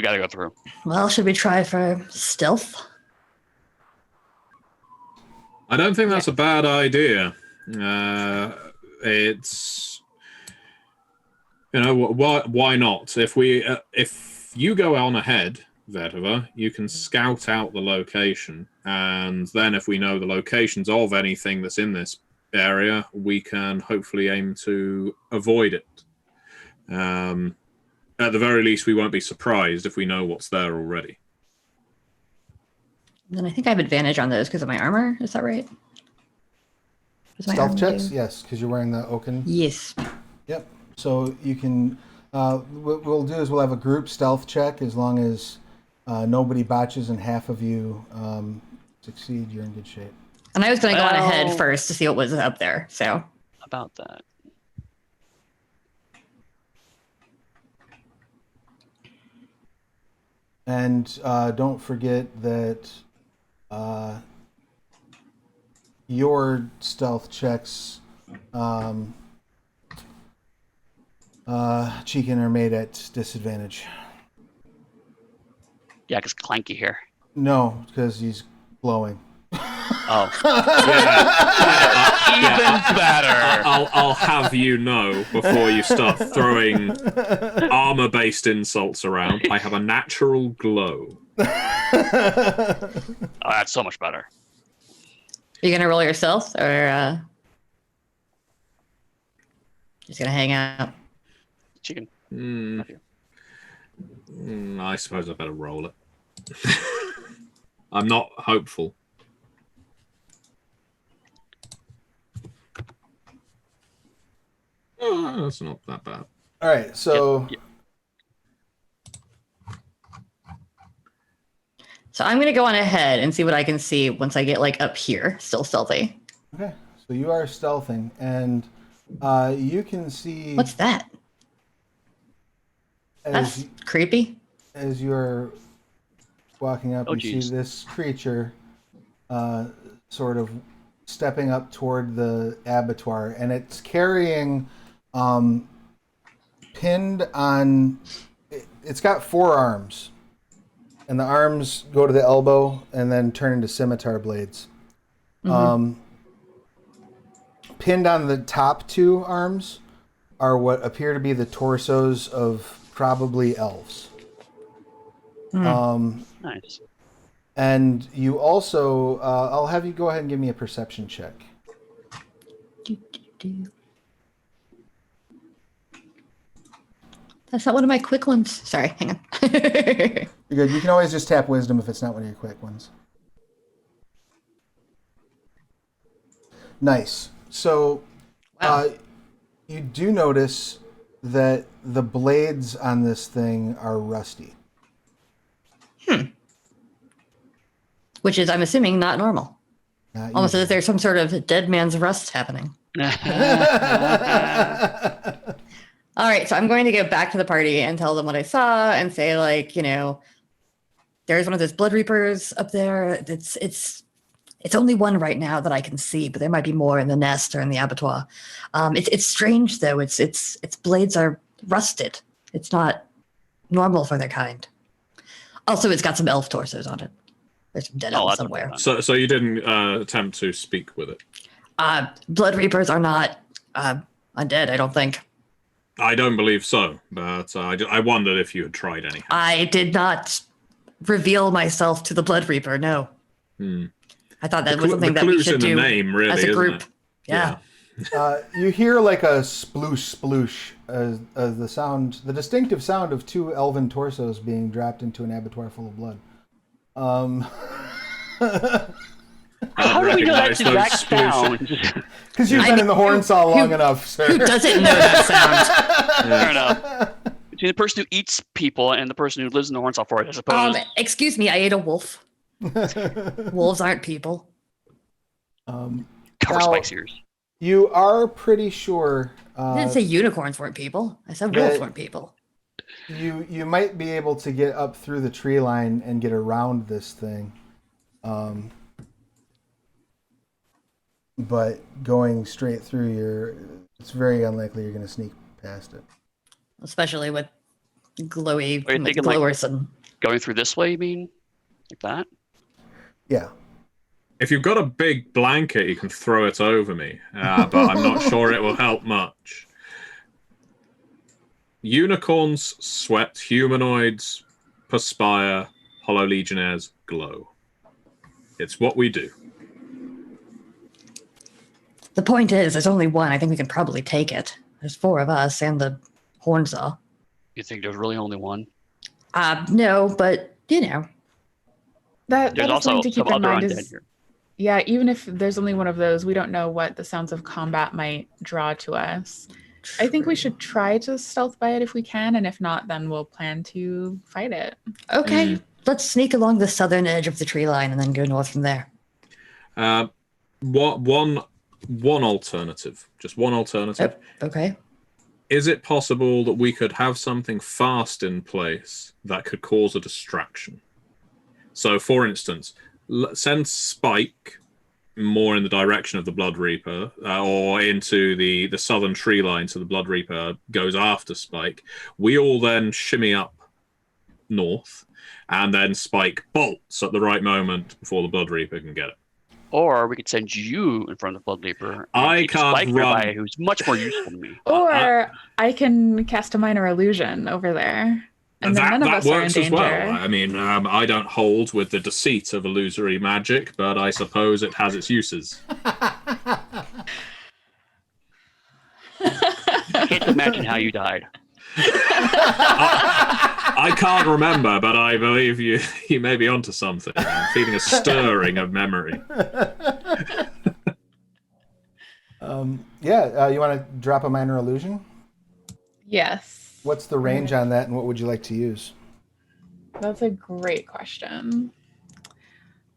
S3: got to go through.
S2: Well, should we try for stealth?
S5: I don't think that's a bad idea. It's why not? If you go on ahead, Vedova, you can scout out the location, and then if we know the locations of anything that's in this area, we can hopefully aim to avoid it. At the very least, we won't be surprised if we know what's there already.
S2: Then I think I have advantage on those because of my armor. Is that right?
S1: Stealth checks? Yes, because you're wearing the Oaken.
S2: Yes.
S1: Yep. So you can. What we'll do is we'll have a group stealth check as long as nobody botches and half of you succeed, you're in good shape.
S2: And I was going to go on ahead first to see what was up there. So
S3: about that.
S1: And don't forget that your stealth checks, Chicken, are made at disadvantage.
S3: Yeah, because Clanky here.
S1: No, because he's glowing.
S3: Oh.
S5: Yeah.
S3: Even better.
S5: I'll have you know before you start throwing armor-based insults around. I have a natural glow.
S3: Oh, that's so much better.
S2: you going to roll yourself or just going to hang out?
S3: Chicken.
S5: I suppose I better roll it. I'm not hopeful. Oh, that's not that bad.
S1: All right, so...
S3: Yep.
S2: So I'm going to go on ahead and see what I can see once I get like up here, still stealthy.
S1: Okay, so you are stealthing, and you can see...
S2: What's that? That's creepy.
S1: As you're walking up, you
S3: geez.
S1: see this creature sort of stepping up toward the abattoir, and it's carrying pinned on... It's got 4 arms, and the arms go to the elbow and then turn into scimitar blades. Pinned on the top 2 arms are what appear to be the torsos of probably elves.
S3: Nice.
S1: And you also, I'll have you go ahead and give me a perception check.
S2: That's not one of my quick ones. Sorry, hang on.
S1: You're good. You can always just tap wisdom if it's not one of your quick ones. Nice. So,
S2: Wow.
S1: you do notice that the blades on this thing are rusty.
S2: Which is, I'm assuming, not normal.
S1: Not
S2: Almost as
S1: usual.
S2: if there's some sort of dead man's rust happening. All right, so I'm going to go back to the party and tell them what I saw and say, like, you know, there's one of those blood reapers up there. It's only one right now that I can see, but there might be more in the nest or in the abattoir. It's strange though. Its blades are rusted. It's not normal for their kind. Also, it's got some elf torsos on it. There's some dead elves
S3: that's
S2: somewhere.
S3: okay.
S5: So you didn't attempt to speak with it?
S2: Blood reapers are not undead, I don't think.
S5: I don't believe so, but I wondered if you had tried anything.
S2: I did not reveal myself to the blood reaper. No. I thought that was something that we should do
S5: name, really,
S2: as a
S5: isn't
S2: group.
S5: it?
S2: Yeah.
S1: You hear like a sploosh sploosh as the sound, the distinctive sound of 2 elven torsos being dropped into an abattoir full of blood.
S3: How do we know that's the exact sound?
S1: Because you've been in the horn saw long enough, sir.
S2: Who doesn't know that sound?
S3: Fair enough. Between the person who eats people and the person who lives in the Hornsaw Forest, I suppose.
S2: Excuse me, I ate a wolf. Wolves aren't people.
S3: Cover
S1: now,
S3: Spike's ears.
S1: You are pretty sure.
S2: I didn't say unicorns weren't people. I said wolves weren't people.
S1: You might be able to get up through the tree line and get around this thing. But going straight through it's very unlikely you're going to sneak past it.
S2: Especially with glowy
S3: Are you thinking
S2: glowers and
S3: going through this way, you mean? Like that?
S1: Yeah.
S5: If you've got a big blanket, you can throw it over me, but I'm not sure it will help much. Unicorns sweat, humanoids perspire, hollow legionnaires glow. It's what we do.
S2: the point is, there's only one. I think we can probably take it. There's 4 of us and the Hornsaw.
S3: You think there's really only one?
S2: No, but you know.
S4: That
S3: There's
S4: is
S3: also
S4: something to
S3: some
S4: keep in
S3: other
S4: mind
S3: undead
S4: is,
S3: here.
S4: yeah, even if there's only one of those, we don't know what the sounds of combat might draw to us. I think we should try to stealth by it if we can, and if not, then we'll plan to fight it.
S2: Okay. Let's sneak along the southern edge of the tree line and then go north from there.
S5: One alternative, just one alternative.
S2: Oh, okay.
S5: Is it possible that we could have something fast in place that could cause a distraction? So, for instance, send Spike more in the direction of the Blood Reaper, or into the southern tree line, so the Blood Reaper goes after Spike. We all then shimmy up north, and then Spike bolts at the right moment before the Blood Reaper can get it.
S3: Or we could send you in front of the Blood Reaper.
S5: I can't
S3: Spike
S5: run.
S3: nearby, who's much more useful to me.
S4: Or I can cast a minor illusion over there. And then none of us are in
S5: works
S4: danger.
S5: as well. I mean, I don't hold with the deceit of illusory magic, but I suppose it has its uses.
S3: I can't imagine how you died.
S5: I can't remember, but I believe you may be onto something. I'm feeling a stirring of memory.
S1: You want to drop a minor illusion?
S4: Yes.
S1: What's the range on that, and what would you like to use?
S4: That's a great question.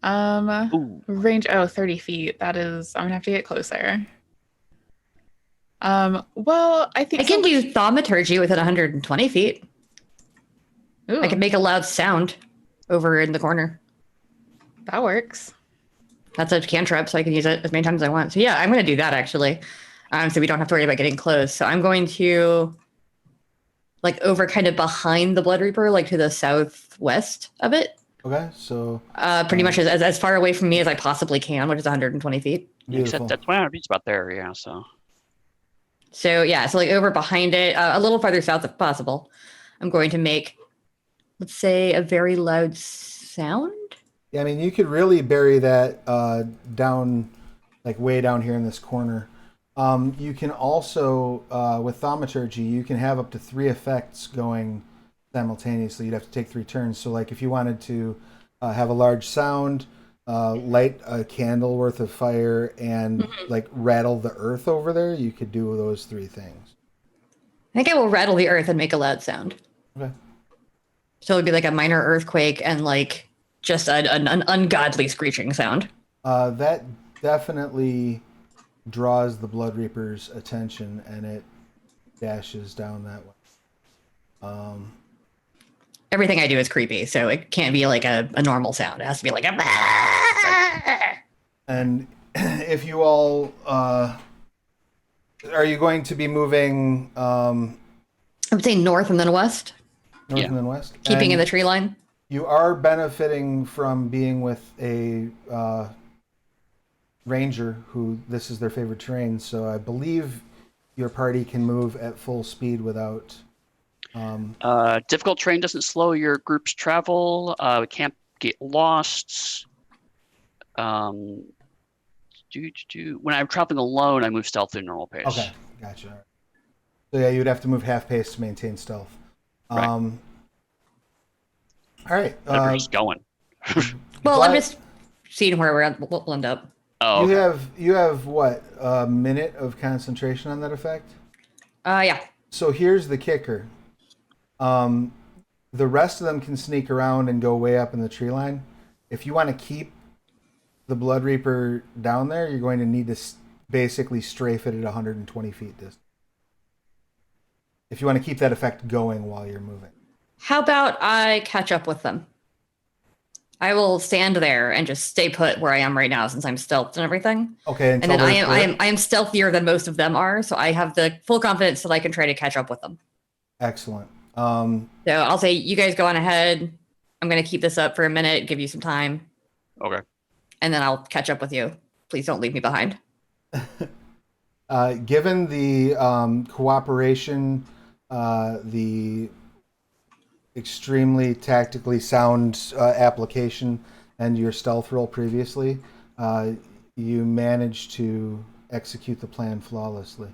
S3: Ooh.
S4: Range, 30 feet. That is, I'm gonna have to get closer. Well, I think
S2: I can do thaumaturgy within 120 feet.
S4: Ooh,
S2: I can make a loud sound over in the corner.
S4: that works.
S2: That's a cantrip, so I can use it as many times as I want. So yeah, I'm going to do that actually. So we don't have to worry about getting close. So I'm going to over kind of behind the Blood Reaper, to the southwest of it.
S1: Okay, so
S2: pretty much as far away from me as I possibly can, which is 120 feet.
S1: beautiful.
S3: That's 200 feet about there, yeah.
S2: So yeah, so over behind it, a little farther south if possible. I'm going to make, let's say, a very loud sound.
S1: Yeah, I mean, you could really bury that down, way down here in this corner. You can also, with thaumaturgy, you can have up to 3 effects going simultaneously. You'd have to take 3 turns. So, if you wanted to have a large sound, light a candle worth of fire, and rattle the earth over there, you could do those 3 things.
S2: I think I will rattle the earth and make a loud sound.
S1: Okay.
S2: So it would be a minor earthquake and just an ungodly screeching sound.
S1: That definitely draws the Blood Reaper's attention, and it dashes down that way.
S2: Everything I do is creepy, so it can't be a normal sound. It has to be a.
S1: And if you all are you going to be moving
S2: I would say north and then west,
S1: north and then west,
S2: keeping in
S1: and
S2: the tree line.
S1: you are benefiting from being with a ranger who this is their favorite terrain, so I believe your party can move at full speed without
S3: Difficult terrain doesn't slow your group's travel. We can't get lost. When I'm traveling alone, I move stealth at normal pace.
S1: Okay, gotcha. So yeah, you'd have to move half pace to maintain stealth.
S3: Right.
S1: All right.
S3: We're just going.
S2: Well, I'm just seeing where we'll end up.
S3: Oh, okay.
S1: You have what, a minute of concentration on that effect?
S2: Yeah.
S1: So here's the kicker. The rest of them can sneak around and go way up in the tree line. If you want to keep the Blood Reaper down there, you're going to need to basically strafe it at 120 feet distance. If you want to keep that effect going while you're moving.
S2: How about I catch up with them? I will stand there and just stay put where I am right now, since I'm stealthed and everything.
S1: Okay.
S2: And then I am stealthier than most of them are, so I have the full confidence that I can try to catch up with them.
S1: Excellent.
S2: So I'll say, you guys go on ahead. I'm going to keep this up for a minute, give you some time.
S3: Okay.
S2: And then I'll catch up with you. Please don't leave me behind.
S1: Given the cooperation, the extremely tactically sound application, and your stealth roll previously, you managed to execute the plan flawlessly.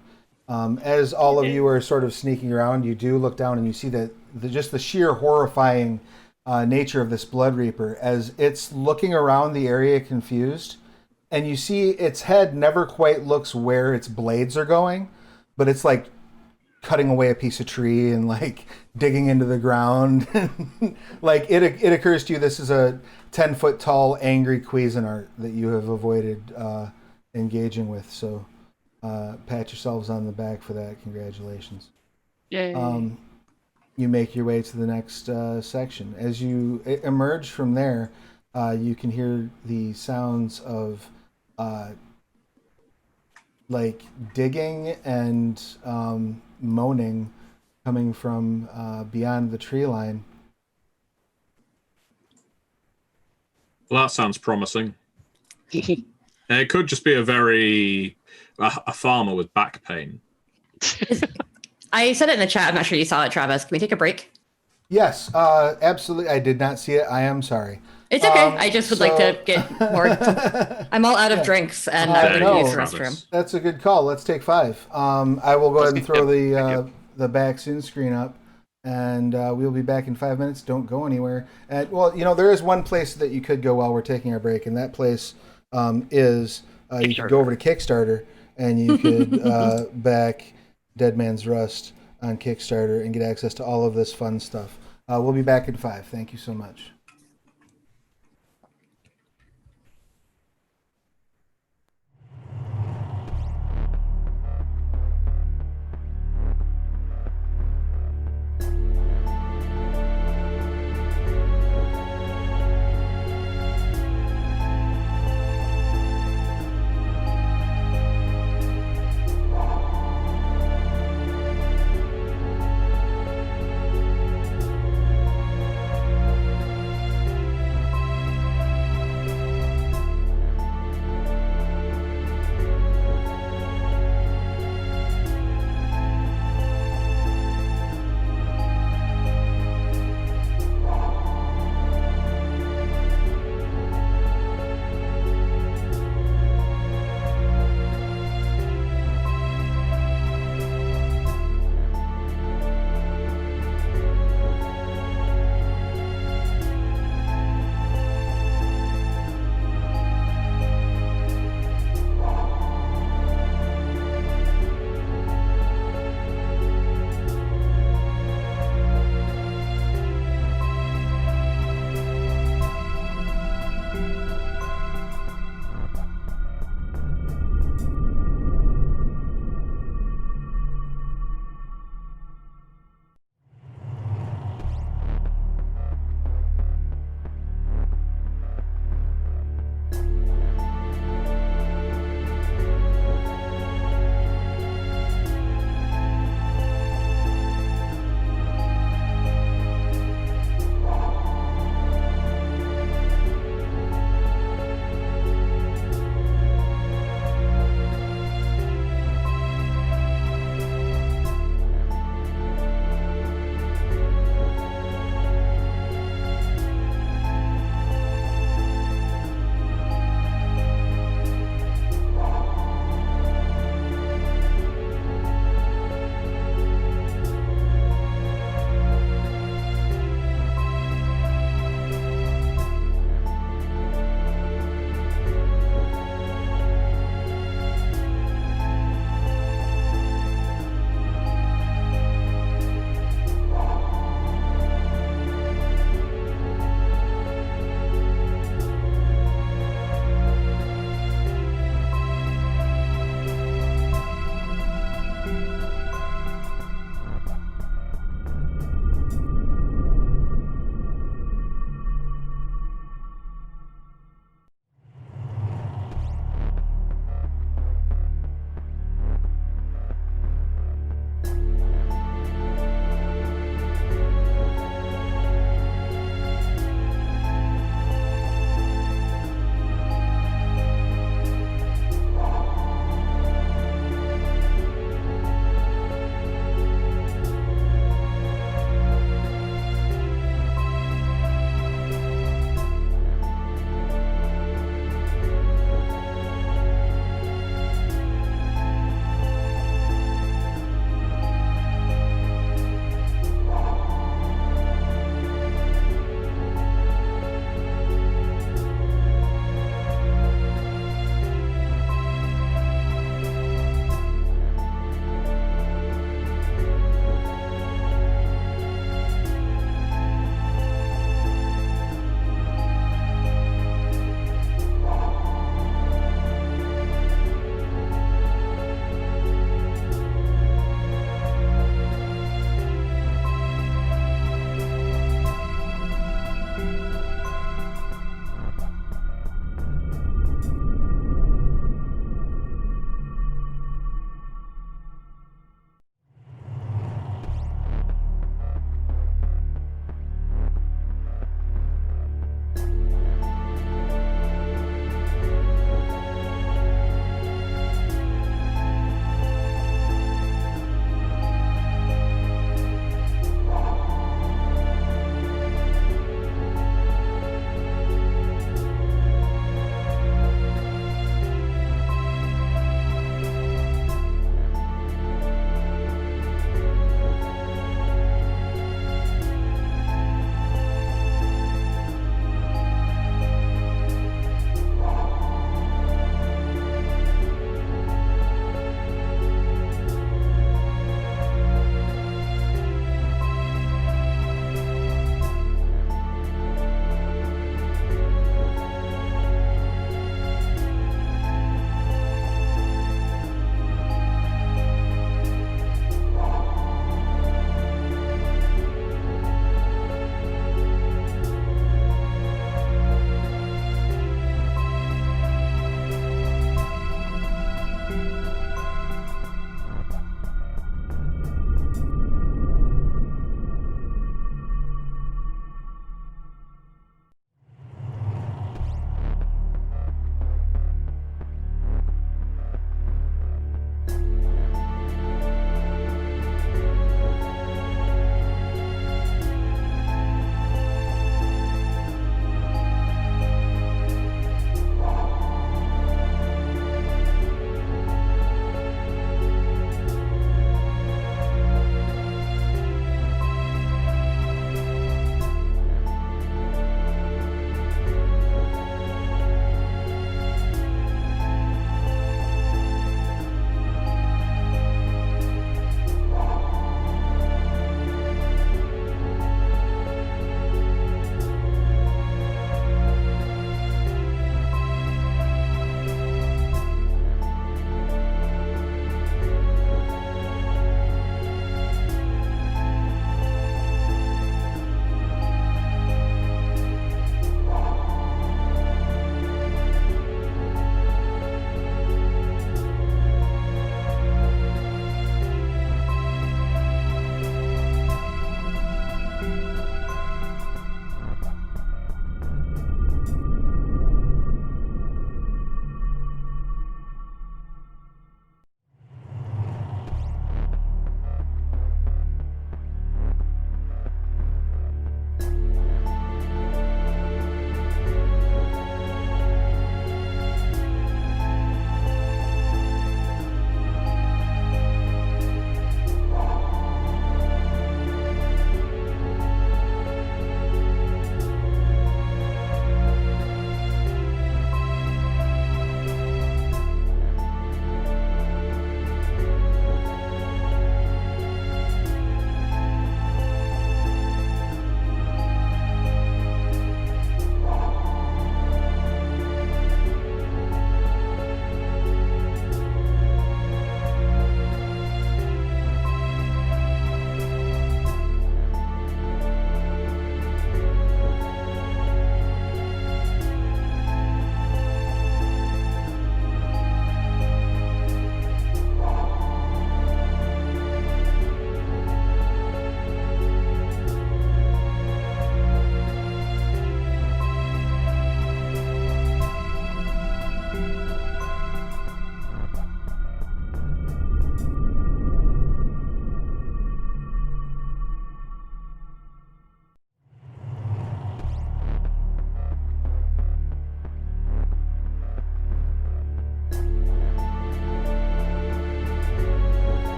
S1: As all of you are sort of sneaking around, you do look down and you see that just the sheer horrifying nature of this Blood Reaper as it's looking around the area confused, and you see its head never quite looks where its blades are going, but it's cutting away a piece of tree and like digging into the ground. Like it occurs to you this is a 10-foot tall angry Cuisinart that you have avoided engaging with. So pat yourselves on the back for that. Congratulations.
S3: Yay.
S1: You make your way to the next section. As you emerge from there, you can hear the sounds of like digging and moaning coming from beyond the tree line.
S5: Well, that sounds promising. It could just be a farmer with back pain.
S2: I said it in the chat. I'm not sure you saw it, Travis. Can we take a break?
S1: Yes, absolutely. I did not see it. I am sorry.
S2: It's okay. I just would like to get more. I'm all out of drinks, and I would use the restroom.
S1: That's a good call. Let's take 5. I will go ahead and throw the back soon screen up, and we'll be back in 5 minutes. Don't go anywhere. Well, there is one place that you could go while we're taking our break, and that place is you could go over to Kickstarter, and you could back Dead Man's Rust on Kickstarter and get access to all of this fun stuff. We'll be back in 5. Thank you so much.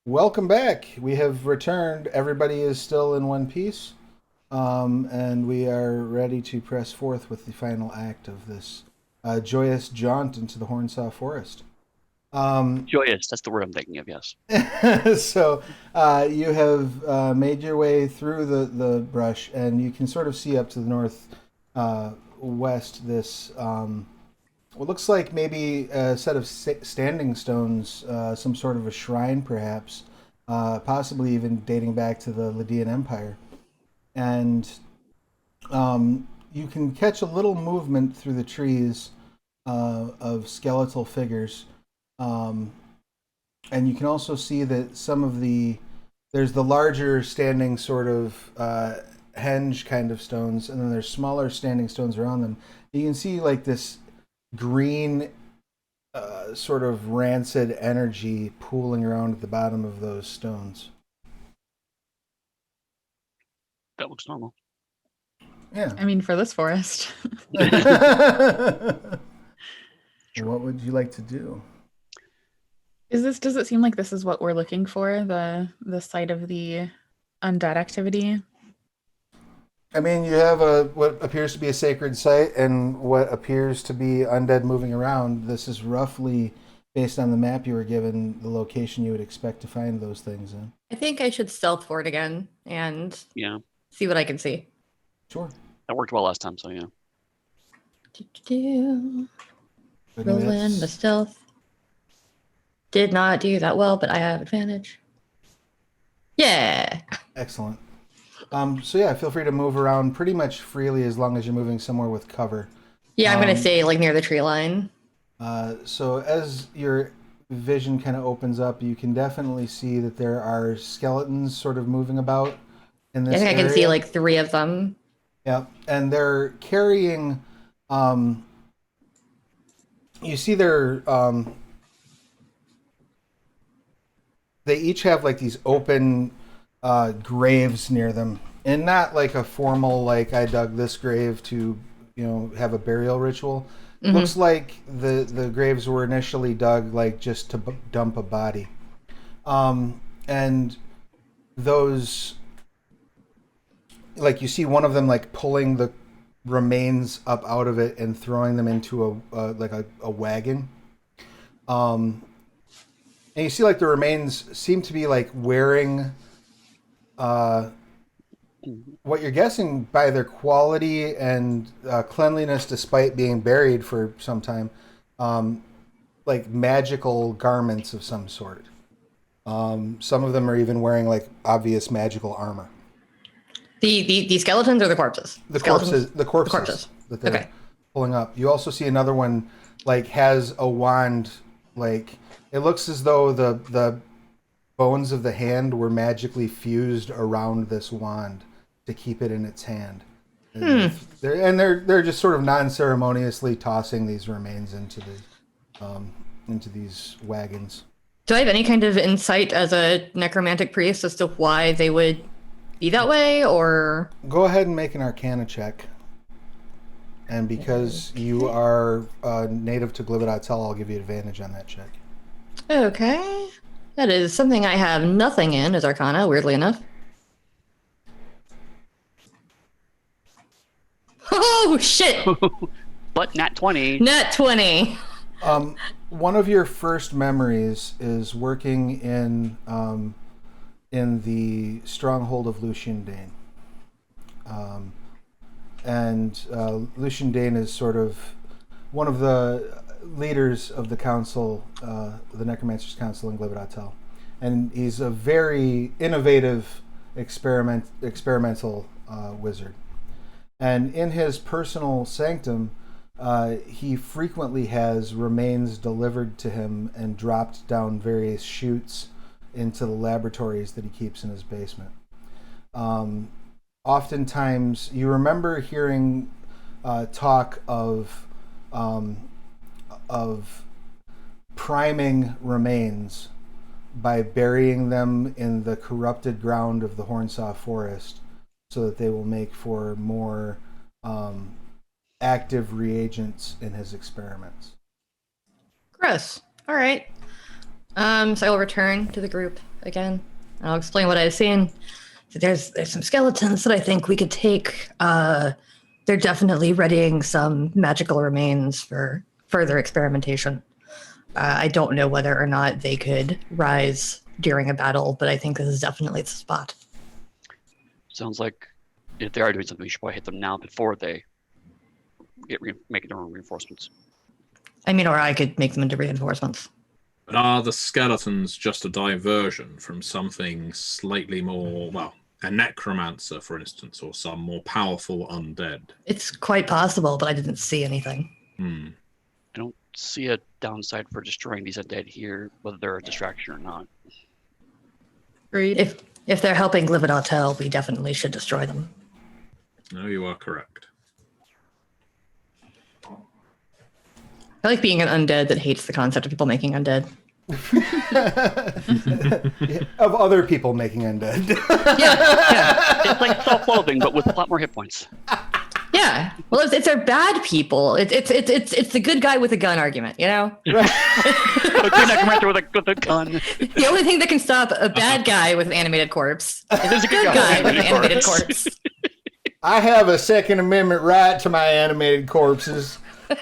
S1: Welcome back. We have returned. Everybody is still in one piece. And we are ready to press forth with the final act of this joyous jaunt into the Hornsaw Forest.
S3: Joyous, that's the word I'm thinking of, yes.
S1: So you have made your way through the brush, and you can sort of see up to the north west this what looks like maybe a set of standing stones, some sort of a shrine perhaps, possibly even dating back to the Lydian Empire. And you can catch a little movement through the trees of skeletal figures. And you can also see that there's the larger standing sort of henge kind of stones, and then there's smaller standing stones around them. You can see like this green sort of rancid energy pooling around at the bottom of those stones.
S3: That looks normal.
S1: Yeah.
S4: I mean, for this forest.
S1: What would you like to do?
S4: Does it seem like this is what we're looking for, the site of the undead activity?
S1: I mean, you have what appears to be a sacred site and what appears to be undead moving around. This is roughly, based on the map you were given, the location you would expect to find those things in.
S2: I think I should stealth for it again and see what I can see.
S1: Sure.
S3: That worked well last time, so yeah.
S2: Roll in the stealth. Did not do that well, but I have advantage. Yeah.
S1: Excellent. So yeah, feel free to move around pretty much freely as long as you're moving somewhere with cover.
S2: Yeah, I'm gonna stay like near the tree line.
S1: So as your vision kind of opens up, you can definitely see that there are skeletons sort of moving about in this
S2: I think I
S1: area.
S2: can see like 3 of them.
S1: Yeah, and they're carrying. You see they're. They each have like these open graves near them, and not like a formal like I dug this grave to have a burial ritual. Mm-hmm. Looks like the graves were initially dug like just to dump a body, and those, like you see one of them like pulling the remains up out of it and throwing them into a wagon. And you see like the remains seem to be like wearing what you're guessing by their quality and cleanliness despite being buried for some time, like magical garments of some sort. Some of them are even wearing like obvious magical armor.
S2: The skeletons or the corpses?
S1: The corpses that they're pulling up. You also see another one like has a wand. Like it looks as though the bones of the hand were magically fused around this wand to keep it in its hand. They're just sort of non-ceremoniously tossing these remains into these wagons.
S2: Do I have any kind of insight as a necromantic priest as to why they would be that way, or?
S1: Go ahead and make an Arcana check. And because you are native to Glibadatel, I'll give you advantage on that check.
S2: Okay. That is something I have nothing in, is Arcana, weirdly enough. Oh, shit!
S3: But nat 20.
S2: Nat 20.
S1: One of your first memories is working in the stronghold of Lucian Dane. Lucian Dane is sort of one of the leaders of the council, the Necromancer's Council in Glibadatel. And he's a very innovative experimental wizard. And in his personal sanctum, he frequently has remains delivered to him and dropped down various chutes into the laboratories that he keeps in his basement. Oftentimes, you remember hearing talk of priming remains by burying them in the corrupted ground of the Hornsaw Forest so that they will make for more active reagents in his experiments.
S2: Gross. All right. So I will return to the group again. I'll explain what I've seen. So there's some skeletons that I think we could take. They're definitely readying some magical remains for further experimentation. I don't know whether or not they could rise during a battle, but I think this is definitely the spot.
S3: Sounds like if they are doing something, we should probably hit them now before they make their own reinforcements.
S2: I mean, or I could make them into reinforcements.
S5: But are the skeletons just a diversion from something slightly more, well, a necromancer, for instance, or some more powerful undead?
S2: It's quite possible, but I didn't see anything.
S3: I don't see a downside for destroying these undead here, whether they're a distraction or not.
S4: Agreed.
S2: If they're helping Lividatel, we definitely should destroy them.
S5: No, you are correct.
S2: I like being an undead that hates the concept of people making undead.
S1: Of other people making undead.
S2: Yeah.
S3: It's like self-loathing, but with a lot more hit points.
S2: Yeah. Well, it's our bad people. It's the good guy with a gun argument, you know?
S3: A good necromancer with a gun.
S2: The only thing that can stop a bad guy with an animated corpse is a good guy with an animated corpse.
S1: I have a Second Amendment right to my animated corpses.
S2: I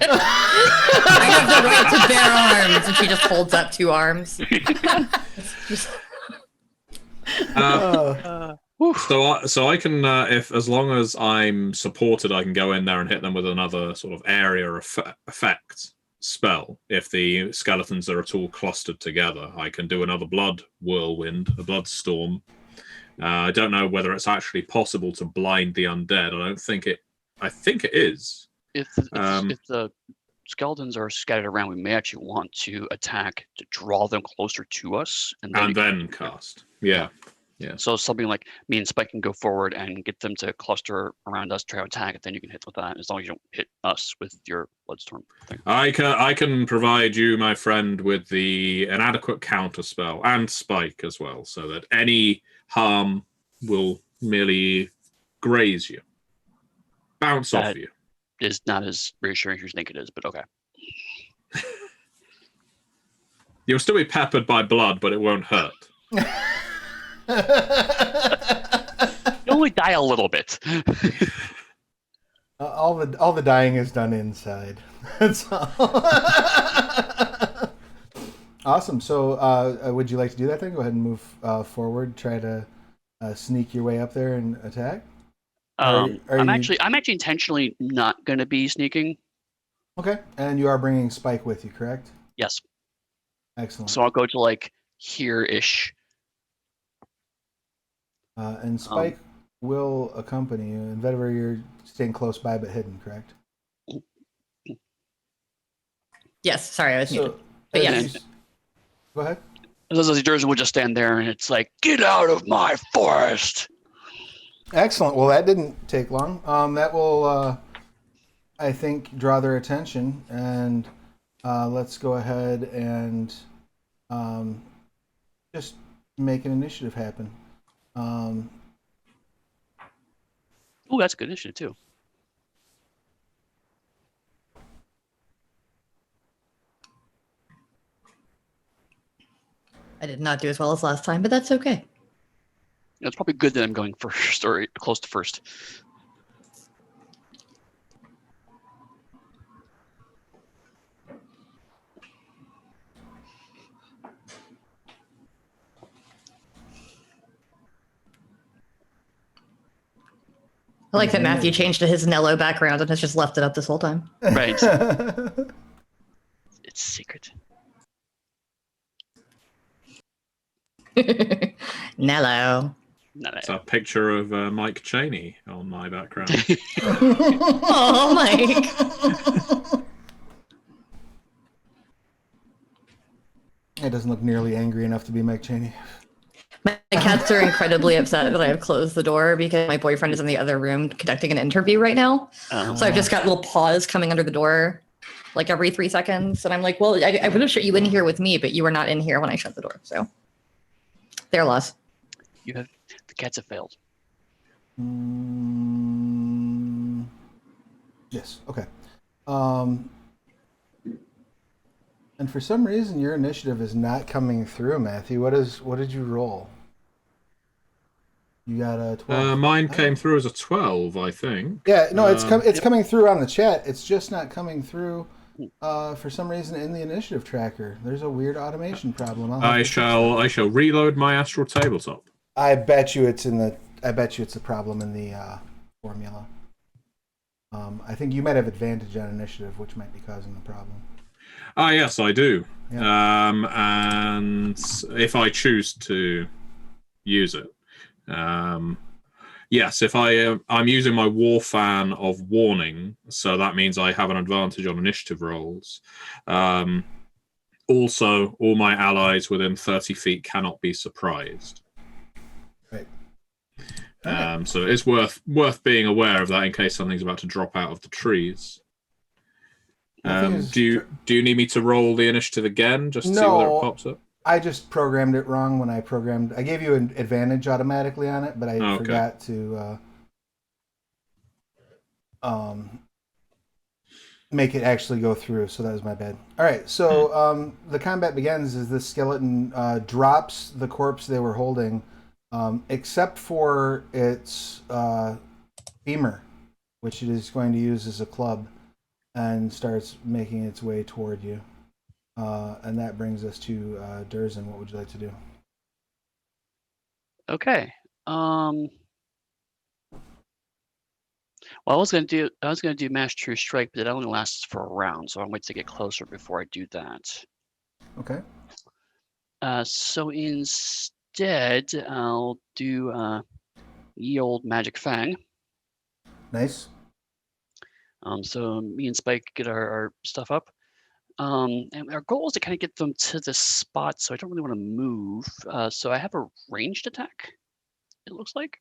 S2: have the right to bear arms, and she just holds up 2 arms.
S5: So I can, if as long as I'm supported, I can go in there and hit them with another sort of area effect spell. If the skeletons are at all clustered together, I can do another blood whirlwind, a blood storm. I don't know whether it's actually possible to blind the undead. I think it is.
S3: If the skeletons are scattered around, we may actually want to attack to draw them closer to us, and
S5: then cast. Yeah.
S3: So something like me and Spike can go forward and get them to cluster around us, try to attack, and then you can hit with that. As long as you don't hit us with your bloodstorm thing.
S5: I can provide you, my friend, with an adequate counter spell and Spike as well, so that any harm will merely graze you, bounce off you.
S3: Is not as reassuring as you think it is, but okay.
S5: You'll still be peppered by blood, but it won't hurt.
S3: You only die a little bit.
S1: All the dying is done inside. That's all. Awesome. So, would you like to do that then? Go ahead and move forward. Try to sneak your way up there and attack.
S3: I'm actually intentionally not going to be sneaking.
S1: Okay, and you are bringing Spike with you, correct?
S3: Yes.
S1: Excellent.
S3: So I'll go to like here-ish.
S1: And Spike will accompany you. And Vetiver, you're staying close by but hidden, correct?
S2: Yes, sorry, I was muted. But yes.
S1: Go ahead.
S3: Durzen will just stand there and it's like, get out of my forest!
S1: Excellent. Well, that didn't take long. That will, I think, draw their attention. And let's go ahead and just make an initiative happen.
S3: Oh, that's a good initiative, too.
S2: I did not do as well as last time, but that's okay.
S3: It's probably good that I'm going first or close to first.
S2: I like that Matthew changed to his Nello background and has just left it up this whole time.
S3: Right. It's secret.
S2: Nello.
S5: It's a picture of Mike Cheney on my background.
S2: Oh, Mike.
S1: It doesn't look nearly angry enough to be Mike Cheney.
S2: My cats are incredibly upset that I have closed the door because my boyfriend is in the other room conducting an interview right now. So I've just got little paws coming under the door like every 3 seconds. And I'm like, well, I would have shut you in here with me, but you were not in here when I shut the door. So their loss.
S3: The cats have failed.
S1: Yes. Okay. And for some reason, your initiative is not coming through, Matthew. What did you roll? You got a 12.
S5: Mine came through as a 12, I think.
S1: Yeah, no, it's coming through on the chat. It's just not coming through for some reason in the initiative tracker. There's a weird automation problem.
S5: I shall reload my astral tabletop.
S1: I bet you it's a problem in the formula. I think you might have advantage on initiative, which might be causing the problem.
S5: Ah, yes, I do.
S1: Yeah.
S5: And if I choose to use it, yes, if I'm using my war fan of warning, so that means I have an advantage on initiative rolls. Also, all my allies within 30 feet cannot be surprised.
S1: Right.
S5: So it's worth being aware of that in case something's about to drop out of the trees. Do you need me to roll the initiative again just to see whether it pops up?
S1: I just programmed it wrong when I programmed. I gave you an advantage automatically on it, but I forgot to make it actually go through. So that was my bad. All right. So the combat begins as this skeleton drops the corpse they were holding, except for its femur, which it is going to use as a club, and starts making its way toward you. And that brings us to Durzin. What would you like to do?
S3: Okay. Well, I was gonna do Mash True Strike, but it only lasts for a round, so I'm waiting to get closer before I do that.
S1: Okay.
S3: So instead, I'll do Ye Old Magic Fang.
S1: Nice.
S3: So me and Spike get our stuff up. And our goal is to kind of get them to the spot, so I don't really want to move. So I have a ranged attack, it looks like.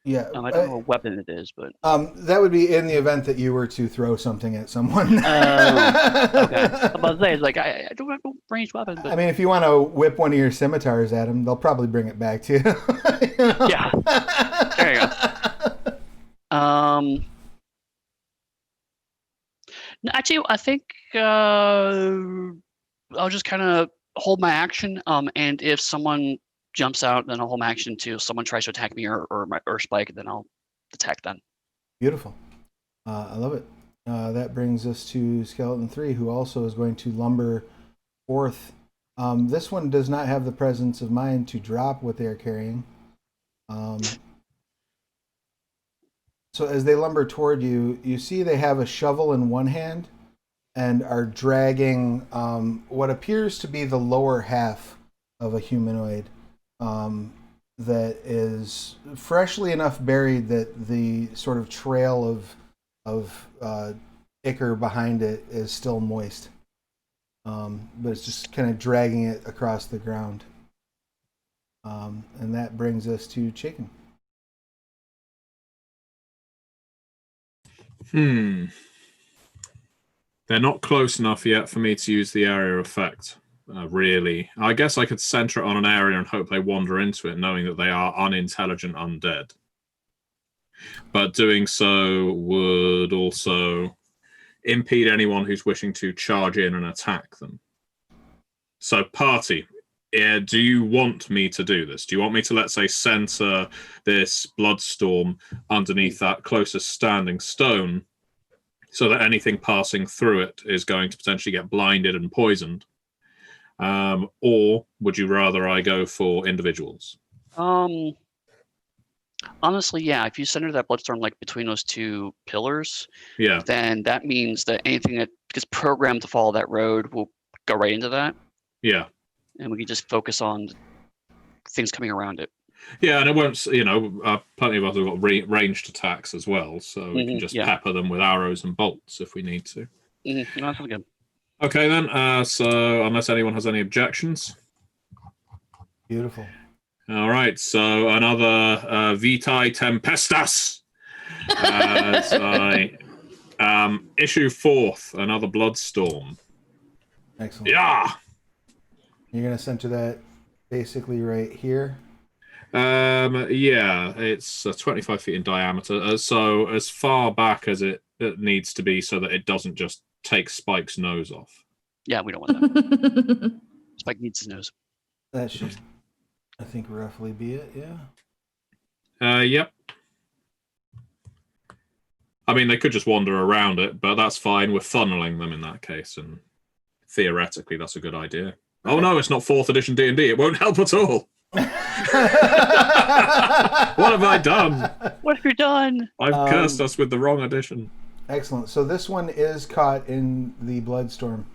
S1: Yeah.
S3: I don't know what weapon it is, but...
S1: that would be in the event that you were to throw something at someone.
S3: Okay. I'm about to say, it's like, I don't have a ranged weapon, but...
S1: I mean, if you want to whip one of your scimitars at them, they'll probably bring it back to you.
S3: Yeah. There you go. Actually, I think I'll just kind of hold my action. And if someone jumps out, then I'll hold my action too. If someone tries to attack me or Spike, then I'll attack them.
S1: Beautiful. I love it. That brings us to Skeleton 3, who also is going to lumber forth. This one does not have the presence of mind to drop what they are carrying. So as they lumber toward you, you see they have a shovel in one hand and are dragging what appears to be the lower half of a humanoid that is freshly enough buried that the sort of trail of ichor behind it is still moist. But it's just kind of dragging it across the ground. And that brings us to Chicken.
S5: They're not close enough yet for me to use the area effect, really. I guess I could center it on an area and hope they wander into it, knowing that they are unintelligent undead. But doing so would also impede anyone who's wishing to charge in and attack them. So, party, do you want me to do this? Do you want me to, let's say, center this bloodstorm underneath that closest standing stone so that anything passing through it is going to potentially get blinded and poisoned? Or would you rather I go for individuals?
S3: Honestly, yeah. If you center that bloodstorm like between those two pillars,
S5: yeah,
S3: then that means that anything that is programmed to follow that road will go right into that.
S5: Yeah.
S3: And we can just focus on things coming around it.
S5: Yeah, and it won't, plenty of us have got ranged attacks as well, so we can just pepper them with arrows and bolts if we need to.
S3: No, that's good.
S5: Okay, then. So, unless anyone has any objections.
S1: Beautiful.
S5: All right, so another Vitae Tempestas. As I issue forth another Bloodstorm.
S1: Excellent.
S5: Yeah!
S1: You're going to center that basically right here?
S5: Yeah, it's 25 feet in diameter, so as far back as it needs to be so that it doesn't just take Spike's nose off.
S3: Yeah, we don't want that. Spike needs his nose.
S1: That should, I think, roughly be it. Yeah.
S5: Yep. I mean, they could just wander around it, but that's fine. We're funneling them in that case, and theoretically, that's a good idea. Okay. Oh no, it's not 4th edition D&D. It won't help at all. What have I done?
S3: What have you done?
S5: I've cursed us with the wrong edition.
S1: Excellent. So this one is caught in the Bloodstorm,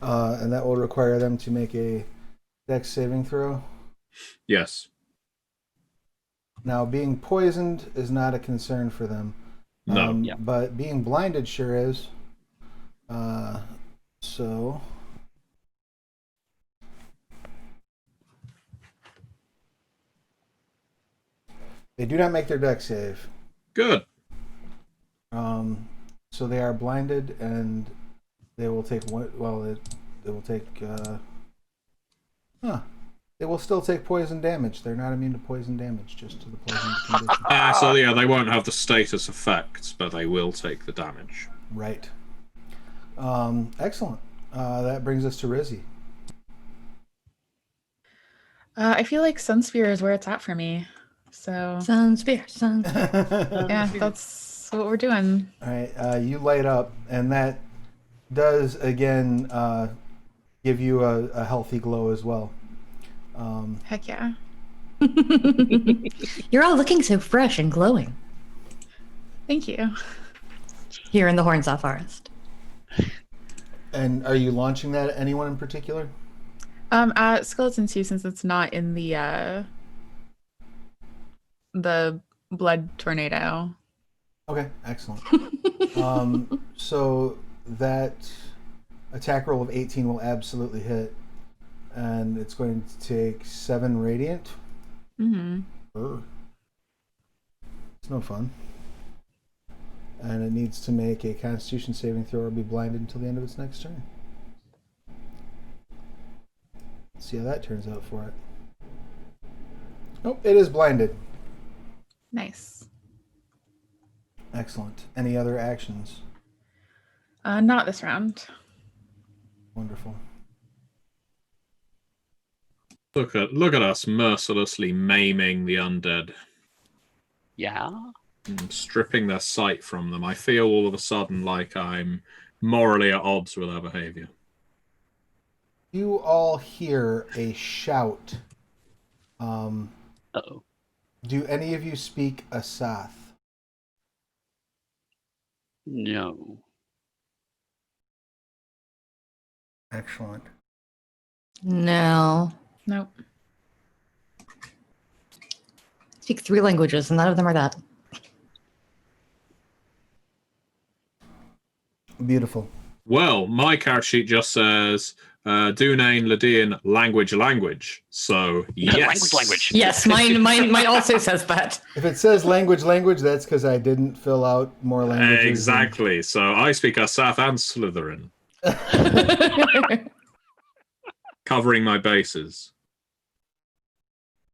S1: and that will require them to make a Dex saving throw.
S5: Yes.
S1: Now, being poisoned is not a concern for them.
S5: No.
S1: But being blinded sure is. So... They do not make their Dex save.
S5: Good.
S1: So they are blinded, and they will take one... Well, they will take... They will still take poison damage. They're not immune to poison damage, just to the poison condition.
S5: So yeah, they won't have the status effects, but they will take the damage.
S1: Right. Excellent. That brings us to Rizzy.
S4: I feel like Sunsphere is where it's at for me. So
S2: Sunsphere.
S4: yeah, that's what we're doing.
S1: All right. You light up, and that does, again, give you a healthy glow as well.
S4: Heck yeah.
S2: You're all looking so fresh and glowing
S4: Thank you.
S2: here in the Hornsaw Forest.
S1: And are you launching that at anyone in particular?
S4: At Skeleton 2, since it's not in the blood tornado.
S1: Okay, excellent. So that attack roll of 18 will absolutely hit, and it's going to take 7 radiant.
S4: Mm-hmm.
S1: It's no fun. And it needs to make a Constitution saving throw or be blinded until the end of its next turn. Let's see how that turns out for it. Oh, it is blinded.
S4: Nice.
S1: Excellent. Any other actions?
S4: Not this round.
S1: Wonderful.
S5: Look at us mercilessly maiming the undead.
S3: Yeah.
S5: Stripping their sight from them. I feel all of a sudden like I'm morally at odds with our behavior.
S1: You all hear a shout.
S3: Uh-oh.
S1: Do any of you speak Asath?
S3: No.
S1: Excellent.
S2: No.
S4: Nope.
S2: Speak 3 languages, and none of them are that.
S1: Beautiful.
S5: Well, my character sheet just says Dunain, Lydian, language. So yes.
S3: language.
S2: Yes, mine also says that.
S1: If it says language, that's because I didn't fill out more languages.
S5: Exactly. So I speak Asath and Slytherin, covering my bases.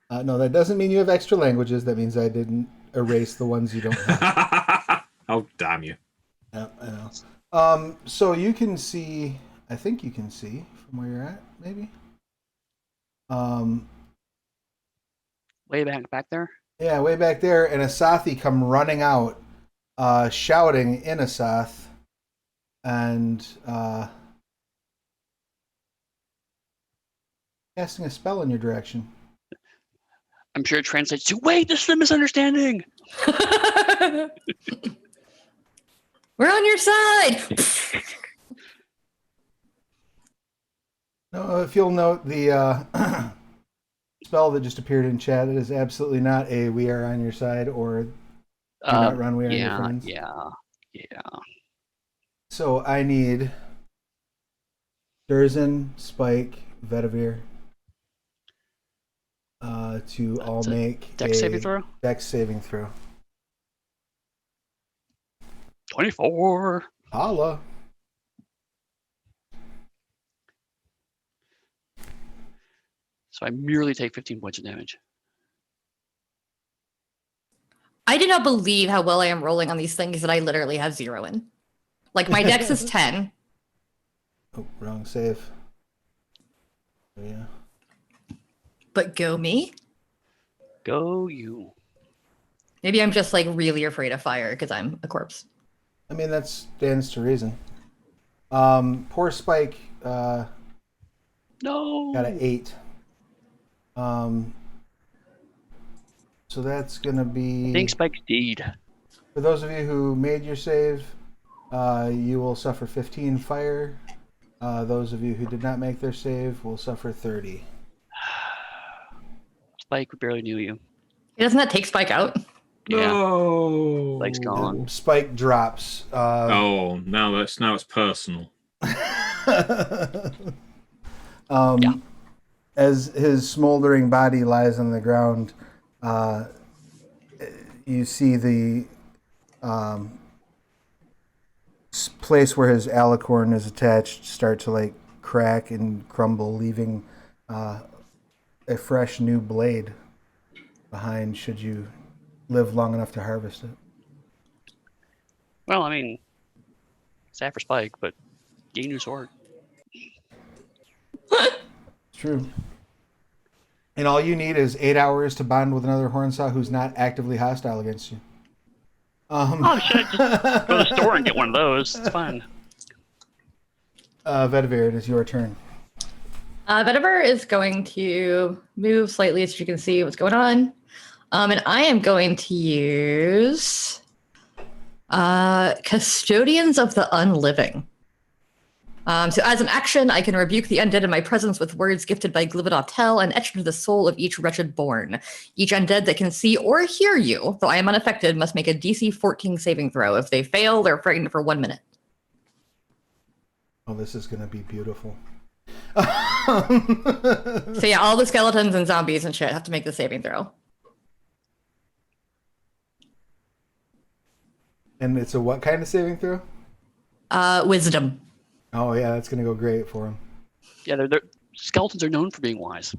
S1: No, that doesn't mean you have extra languages. That means I didn't erase the ones you don't have.
S5: Oh, damn you.
S1: Yeah, I know. So you can see, I think you can see from where you're at, maybe.
S3: Way back there?
S1: Yeah, way back there, and Asathi come running out, shouting in Asath, and casting a spell in your direction.
S3: I'm sure it translates to, wait, this is a misunderstanding.
S2: We're on your side.
S1: No, if you'll note the spell that just appeared in chat, it is absolutely not a "we are on your side" or "do not run, we are your friends."
S3: Yeah.
S1: So I need Durzin, Spike, Vedavir to all make
S3: Dex saving throw?
S1: Dex saving throw.
S3: 24.
S1: Holla.
S3: So I merely take 15 points of damage.
S2: I do not believe how well I am rolling on these things that I literally have 0 in. Like, my dex is 10.
S1: Oh, wrong save. Yeah.
S2: But go me.
S3: Go you.
S2: Maybe I'm just like really afraid of fire because I'm a corpse.
S1: I mean, that stands to reason. Poor Spike
S3: No.
S1: got an 8. So that's going to be...
S3: Thanks, Spike's deed.
S1: For those of you who made your save, you will suffer 15 fire. Those of you who did not make their save will suffer 30.
S3: Spike, we barely knew you.
S2: Doesn't that take Spike out?
S3: Yeah.
S5: No.
S3: Spike's gone.
S1: Spike drops.
S5: Oh, now it's personal.
S3: Yeah.
S1: As his smoldering body lies on the ground, you see the place where his alicorn is attached start to like crack and crumble, leaving a fresh new blade behind should you live long enough to harvest it.
S3: Well, I mean, sad for Spike, but gain new sword.
S1: It's true. And all you need is 8 hours to bond with another Hornsaw who's not actively hostile against you.
S3: Oh, shit. Just go to the store and get one of those. It's fine.
S1: Vetiver, it is your turn.
S2: Vetiver is going to move slightly so you can see what's going on. And I am going to use Custodians of the Unliving. So as an action, I can rebuke the undead in my presence with words gifted by Glividotel and etched into the soul of each wretched born. Each undead that can see or hear you, though I am unaffected, must make a DC 14 saving throw. If they fail, they're frightened for 1 minute.
S1: Oh, this is going to be beautiful.
S2: So yeah, all the skeletons and zombies and shit have to make the saving throw.
S1: And it's a what kind of saving throw?
S2: Wisdom.
S1: Oh, yeah, that's going to go great for him.
S3: Yeah, they're skeletons are known for being wise.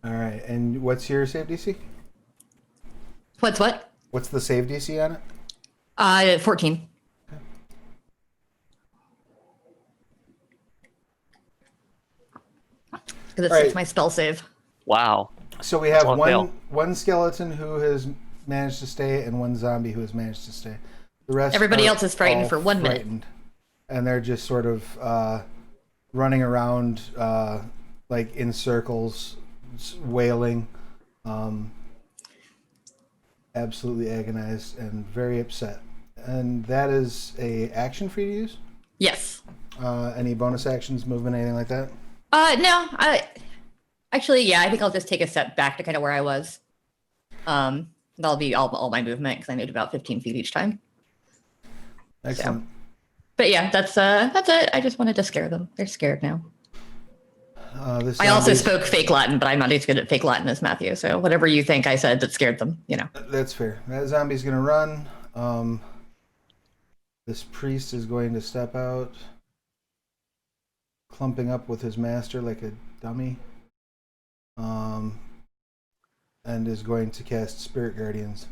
S1: All right, and what's your save DC?
S2: What's what?
S1: What's the save DC on it?
S2: 14. Because it's my spell save.
S3: Wow.
S1: So we have
S3: That's a lot
S1: one skeleton who has managed to stay and one zombie who has managed to stay. The rest
S2: Everybody
S1: are
S2: else is frightened
S1: all
S2: for 1 minute.
S1: And they're just sort of running around like in circles, wailing, absolutely agonized and very upset. And that is a action for you to use?
S2: Yes.
S1: Any bonus actions, movement, anything like that?
S2: No. Actually, yeah, I think I'll just take a step back to kind of where I was. That'll be all my movement because I moved about 15 feet each time.
S1: Excellent.
S2: So. But yeah, that's it. I just wanted to scare them. They're scared now. I also spoke fake Latin, but I'm not as good at fake Latin as Matthew. So whatever you think I said that scared them, you know.
S1: That's fair. That zombie's gonna run. This priest is going to step out, clumping up with his master like a dummy. And is going to cast Spirit Guardians.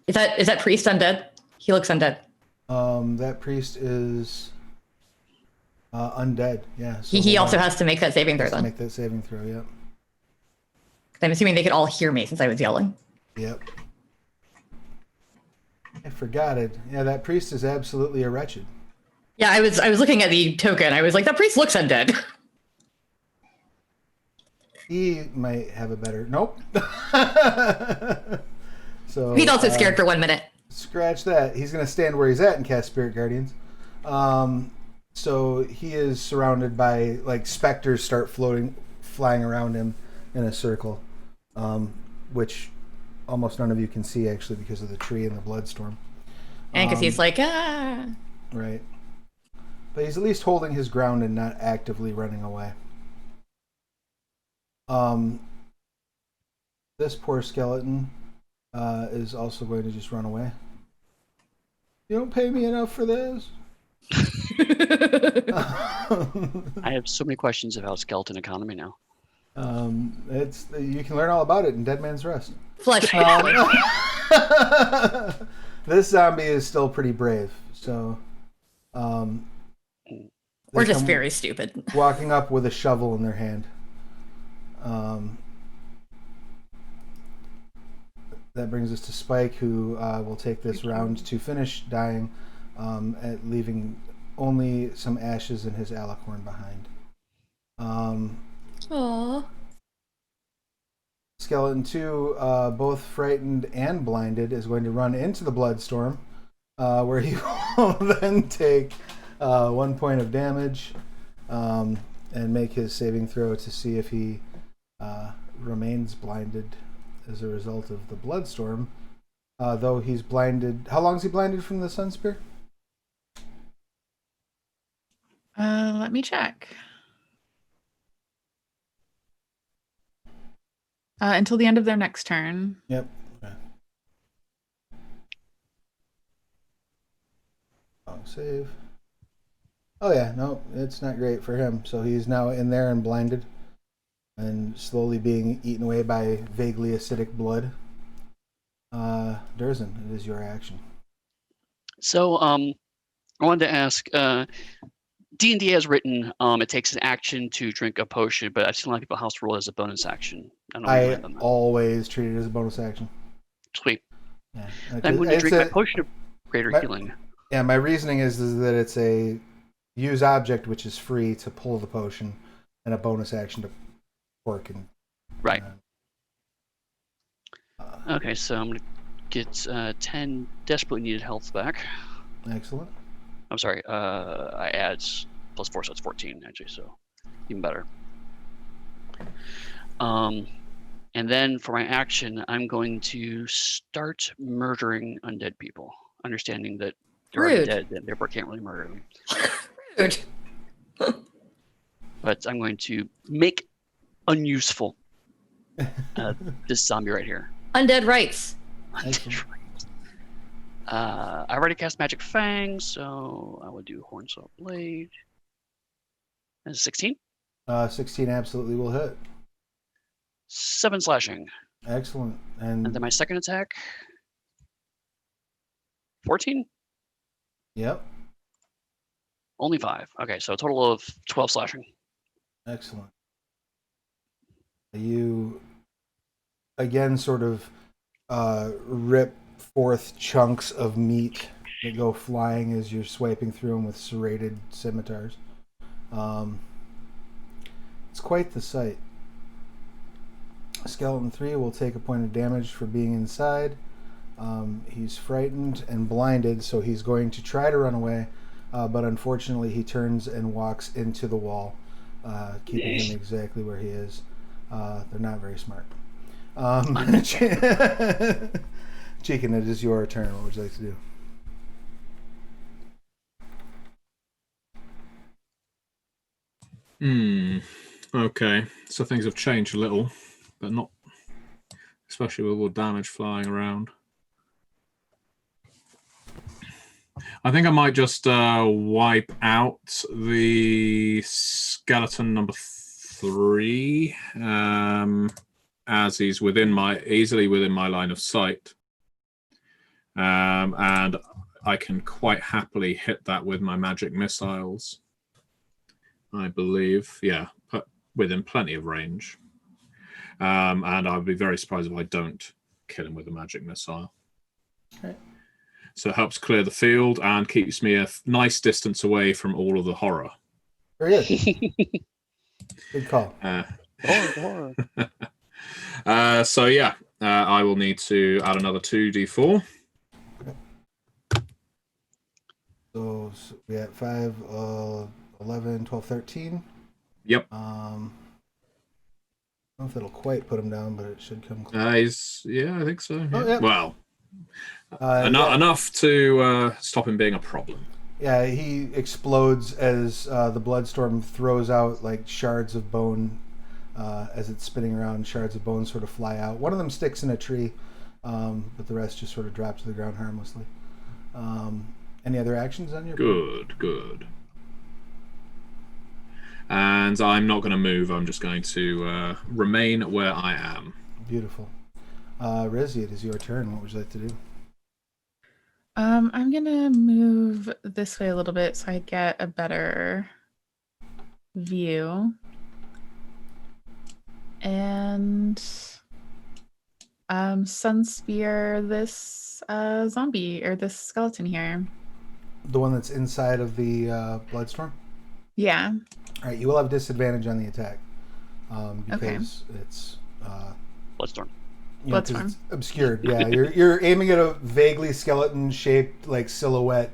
S2: Is that priest undead? He looks undead.
S1: That priest is undead. Yeah. So
S2: He also has to make that saving throw then.
S1: Make that saving throw. Yep.
S2: I'm assuming they could all hear me since I was yelling.
S1: Yep. I forgot it. Yeah, that priest is absolutely a wretched.
S2: Yeah, I was looking at the token. I was like, that priest looks undead.
S1: He might have a better. Nope. So
S2: He's also scared for 1 minute.
S1: Scratch that. He's going to stand where he's at and cast Spirit Guardians. So he is surrounded by like specters start flying around him in a circle, which almost none of you can see actually because of the tree and the bloodstorm.
S2: And because he's like, ah.
S1: Right. But he's at least holding his ground and not actively running away. This poor skeleton is also going to just run away. You don't pay me enough for this.
S3: I have so many questions about skeleton economy now.
S1: You can learn all about it in Dead Man's Rest.
S2: Flesh.
S1: This zombie is still pretty brave. So,
S2: Or
S1: they
S2: just
S1: come
S2: very stupid.
S1: walking up with a shovel in their hand. That brings us to Spike, who will take this round to finish dying, leaving only some ashes in his alicorn behind.
S2: Aww.
S1: Skeleton 2, both frightened and blinded, is going to run into the Bloodstorm, where he will then take 1 point of damage and make his saving throw to see if he remains blinded as a result of the Bloodstorm. Though he's blinded. How long is he blinded from the Sun Spear?
S4: Let me check. Until the end of their next turn.
S1: Yep. Okay. Oh, save. Oh yeah, no, it's not great for him. So he's now in there and blinded, and slowly being eaten away by vaguely acidic blood. Durzen, it is your action.
S3: So, I wanted to ask, D&D has written, it takes an action to drink a potion, but I've seen a lot of people house rule as a bonus action.
S1: I always treat it as a bonus action.
S3: Sweet.
S1: Yeah.
S3: I'm going to drink my potion of greater healing.
S1: Yeah, my reasoning is that it's a use object, which is free to pull the potion, and a bonus action to work and.
S3: Right. Okay, so I'm going to get 10 desperately needed health back.
S1: Excellent.
S3: I'm sorry, I add +4, so it's 14 actually, so even better. And then for my action, I'm going to start murdering undead people, understanding that they're already dead, and therefore can't really murder them.
S2: Rude.
S3: But I'm going to make unuseful this zombie right here.
S2: Undead rights.
S3: I already cast Magic Fang, so I would do Hornsaw Blade. That's 16?
S1: 16 absolutely will hit.
S3: 7 slashing.
S1: Excellent. And
S3: then my second attack. 14?
S1: Yep.
S3: Only 5. Okay, so a total of 12 slashing.
S1: Excellent. You again sort of rip forth chunks of meat that go flying as you're swiping through them with serrated scimitars. It's quite the sight. Skeleton 3 will take a point of damage for being inside. He's frightened and blinded, so he's going to try to run away, but unfortunately he turns and walks into the wall, keeping him exactly where he is. They're not very smart. Cheekin, it is your turn. What would you like to
S5: do? Okay, so things have changed a little, but not especially with all the damage flying around. I think I might just wipe out the skeleton number 3 as he's easily within my line of sight. And I can quite happily hit that with my magic missiles, I believe. Yeah, within plenty of range. And I'd be very surprised if I don't kill him with a magic missile.
S1: Okay.
S5: So it helps clear the field and keeps me a nice distance away from all of the horror.
S1: Very good. Good call.
S3: Horror.
S5: So yeah, I will need to add another 2d4.
S1: So we have 5, 11, 12, 13.
S5: Yep.
S1: I don't know if it'll quite put him down, but it should come close.
S5: Yeah, I think so. Yeah.
S1: Oh, yeah.
S5: Well, enough to stop him being a problem.
S1: Yeah, he explodes as the Bloodstorm throws out like shards of bone as it's spinning around. Shards of bone sort of fly out. One of them sticks in a tree, but the rest just sort of drop to the ground harmlessly. Any other actions on your
S5: Good. And I'm not going to move. I'm just going to remain where I am.
S1: Beautiful. Rezi, it is your turn. What would you like to do?
S4: I'm gonna move this way a little bit so I get a better view. And sun spear this zombie or this skeleton here.
S1: The one that's inside of the Bloodstorm?
S4: Yeah.
S1: All right, you will have disadvantage on the attack because it's
S3: Bloodstorm.
S4: Bloodstorm.
S1: It's obscured. Yeah, you're aiming at a vaguely skeleton-shaped like silhouette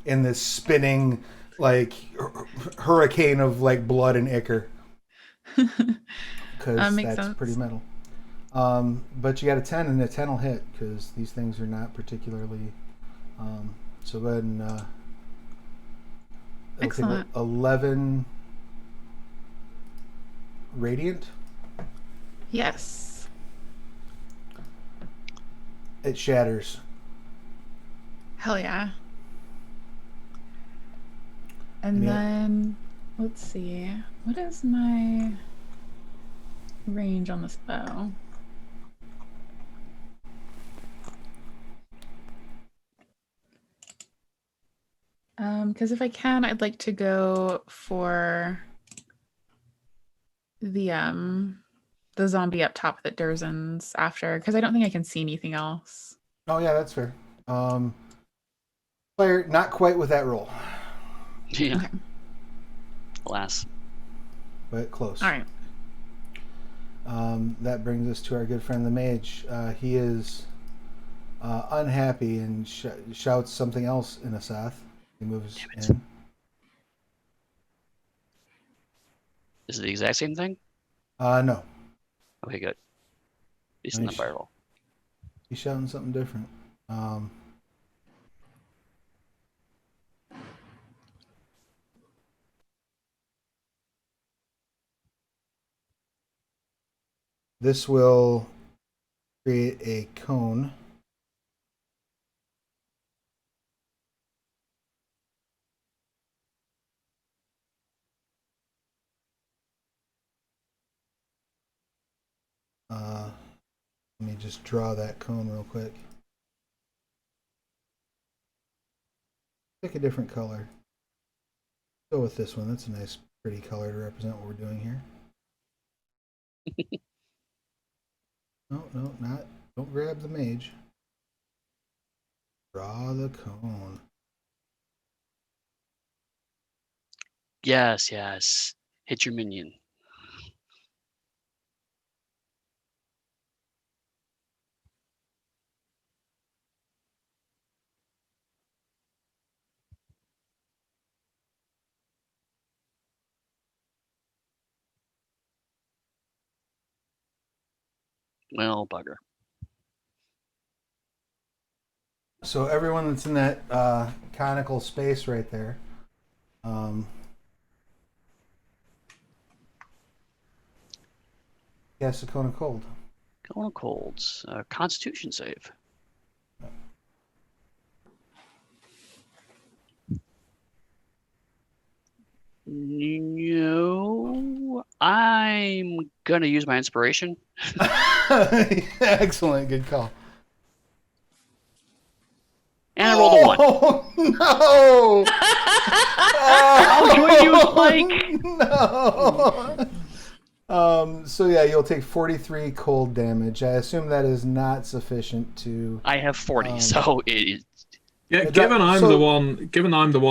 S1: in this spinning like hurricane of like blood and ichor. Because that's
S4: sense.
S1: pretty metal. But you got a 10, and a 10 will hit because these things are not particularly. So go ahead and.
S4: Excellent.
S1: 11 radiant.
S4: Yes.
S1: It shatters.
S4: Hell yeah. And then let's see. What is my range on this bow? Because if I can, I'd like to go for the zombie up top that Durzen's after, because I don't think I can see anything else.
S1: Oh yeah, that's fair. Player, not quite with that roll.
S3: Yeah.
S4: Okay.
S3: Alas.
S1: But close.
S4: All right.
S1: That brings us to our good friend the mage. He is unhappy and shouts something else in Asath. He moves in.
S3: Is it the exact same thing?
S1: No.
S3: Okay, good. He's in the barrel.
S1: He's shouting something different. This will create a cone. Let me just draw that cone real quick. Pick a different color. Go with this one. That's a nice, pretty color to represent what we're doing here. No, not. Don't grab the mage. Draw the cone.
S3: Yes, yes. Hit your minion. Well, bugger.
S1: So everyone that's in that conical space right there, cast a cone of cold.
S3: Cone of colds. Constitution save. No, I'm gonna use my inspiration.
S1: Excellent, good call.
S3: And I rolled a 1.
S1: Oh no!
S3: Oh, do you like?
S1: No. So yeah, you'll take 43 cold damage. I assume that is not sufficient to.
S3: I have 40, so it is.
S5: Yeah, given I'm the one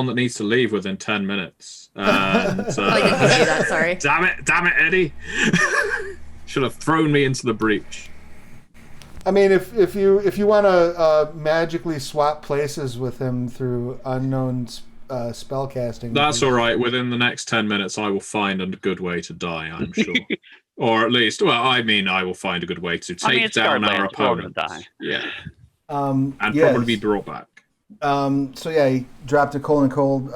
S5: that needs to leave within 10 minutes. And,
S2: I didn't see that. Sorry.
S5: Damn it, Eddie! Should have thrown me into the breach.
S1: I mean, if you want to magically swap places with him through unknown spell casting,
S5: That's all right. Within the next 10 minutes, I will find a good way to die. I'm sure, or at least, I will find a good way to take down our opponent. Yeah, and probably be brought back.
S1: So yeah, he dropped a cold and cold.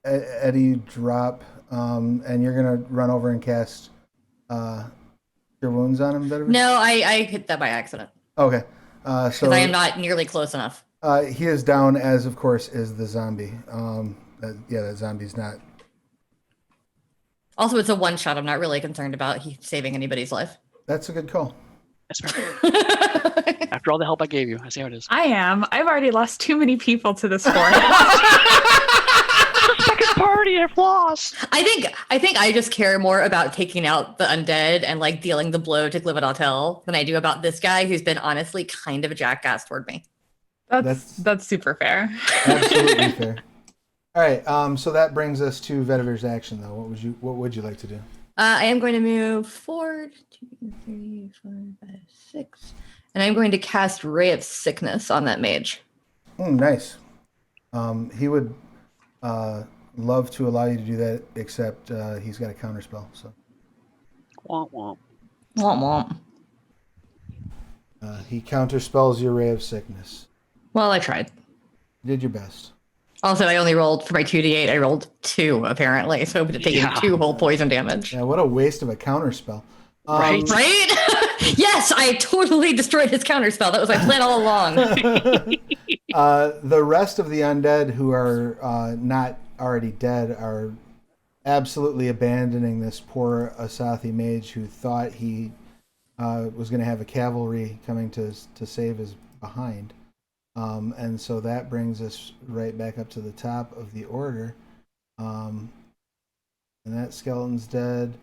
S1: Eddie drop, and you're gonna run over and cast your wounds on him.
S2: No, I hit that by accident.
S1: Okay, so
S2: I am not nearly close enough.
S1: He is down, as of course is the zombie. That zombie's not.
S2: Also, it's a one shot. I'm not really concerned about saving anybody's life.
S1: That's a good call.
S3: That's right. After all the help I gave you, I see how it is.
S4: I am. I've already lost too many people to this forest.
S3: Second party I've lost.
S2: I think I just care more about taking out the undead and like dealing the blow to Glivodotel than I do about this guy who's been honestly kind of a jackass toward me.
S4: That's super fair.
S1: Absolutely fair. All right, so that brings us to Vetiver's action, though. What would you like to do?
S2: I am going to move forward 2, 3, 4, 5, 6, and I'm going to cast Ray of Sickness on that mage.
S1: Nice. He would love to allow you to do that, except he's got a counterspell. So.
S3: Womp womp.
S2: Womp womp.
S1: He counterspells your Ray of Sickness.
S2: Well, I tried.
S1: You did your best.
S2: Also, I only rolled for my 2d8. I rolled 2 apparently, so it taking 2 whole poison damage.
S1: Yeah, what a waste of a counterspell.
S3: Right?
S2: Yes, I totally destroyed his counterspell. That was my plan all along.
S1: The rest of the undead who are not already dead are absolutely abandoning this poor Asathi mage who thought he was going to have a cavalry coming to save his behind. And so that brings us right back up to the top of the order. And that skeleton's dead.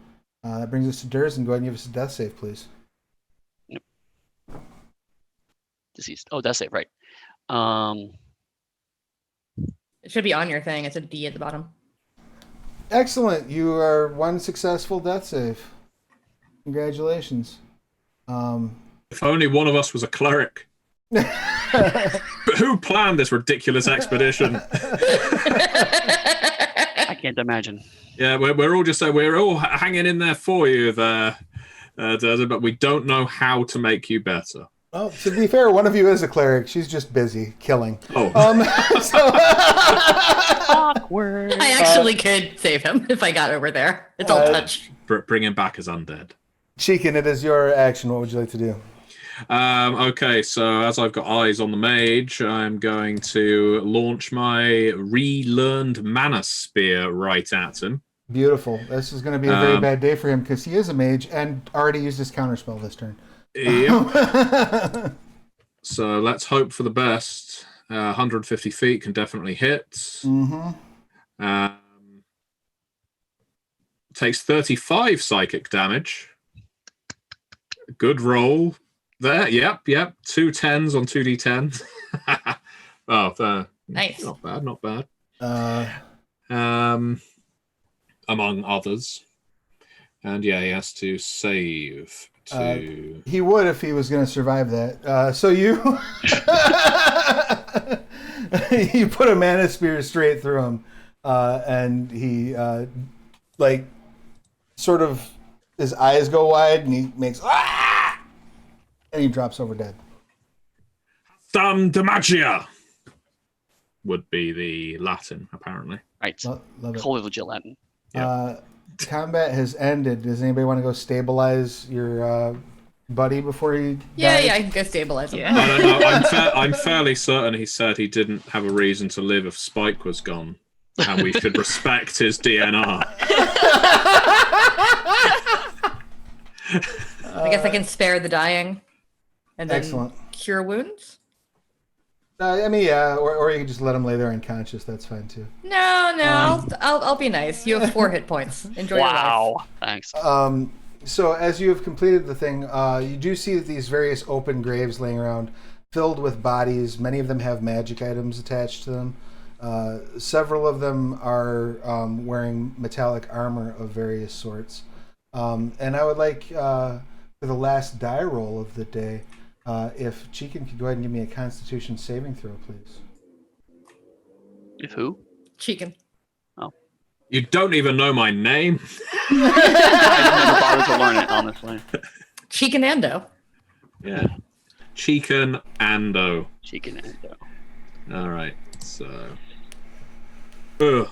S1: That brings us to Durzen. Go ahead and give us a death save, please.
S3: Yep. Deceased. Oh, death save, right.
S2: It should be on your thing. It's a D at the bottom.
S1: Excellent. You are one successful death save. Congratulations.
S5: If only one of us was a cleric. But who planned this ridiculous expedition?
S3: I can't imagine.
S5: Yeah, we're all hanging in there for you there, but we don't know how to make you better.
S1: Well, to be fair, one of you is a cleric. She's just busy killing.
S5: Oh.
S3: Awkward.
S2: I actually could save him if I got over there. It's all touch.
S5: Bring him back as undead.
S1: Cheekin, it is your action. What would you like to do?
S5: Okay, so as I've got eyes on the mage, I'm going to launch my relearned mana spear right at him.
S1: Beautiful. This is going to be a very bad day for him because he is a mage and already used his counterspell this turn.
S5: Yep. So let's hope for the best. 150 feet can definitely hit.
S1: Mm-hmm.
S5: Takes 35 psychic damage. Good roll. There, yep. 2 10s on 2d10. Oh,
S2: Nice.
S5: Not bad. Among others. And yeah, he has to save to...
S1: he would if he was going to survive that. So you... you put a mana spear straight through him, and he, sort of, his eyes go wide, and he makes... Ah! And he drops over dead.
S5: Stam de magia would be the Latin, apparently.
S3: Right.
S1: Love it.
S3: Totally legit Latin.
S1: Combat has ended. Does anybody want to go stabilize your buddy before he dies?
S2: Yeah, I can go stabilize him.
S5: No, I'm fairly certain he said he didn't have a reason to live if Spike was gone, and we should respect his DNR.
S2: I guess I can spare the dying and then
S1: Excellent.
S2: cure wounds.
S1: Or you can just let him lay there unconscious. That's fine too.
S2: No, I'll be nice. You have 4 hit points. Enjoy your life.
S3: Wow. Thanks.
S1: So as you have completed the thing, you do see these various open graves laying around, filled with bodies. Many of them have magic items attached to them. Several of them are wearing metallic armor of various sorts. And I would like, for the last die roll of the day, if Cheekin could go ahead and give me a Constitution saving throw, please.
S3: If who?
S2: Cheekin.
S3: Oh.
S5: You don't even know my name?
S3: I never bothered to learn it, honestly.
S2: Cheekinando.
S5: Yeah. Cheekin Ando.
S3: Cheekinando.
S5: All right. So. Ugh.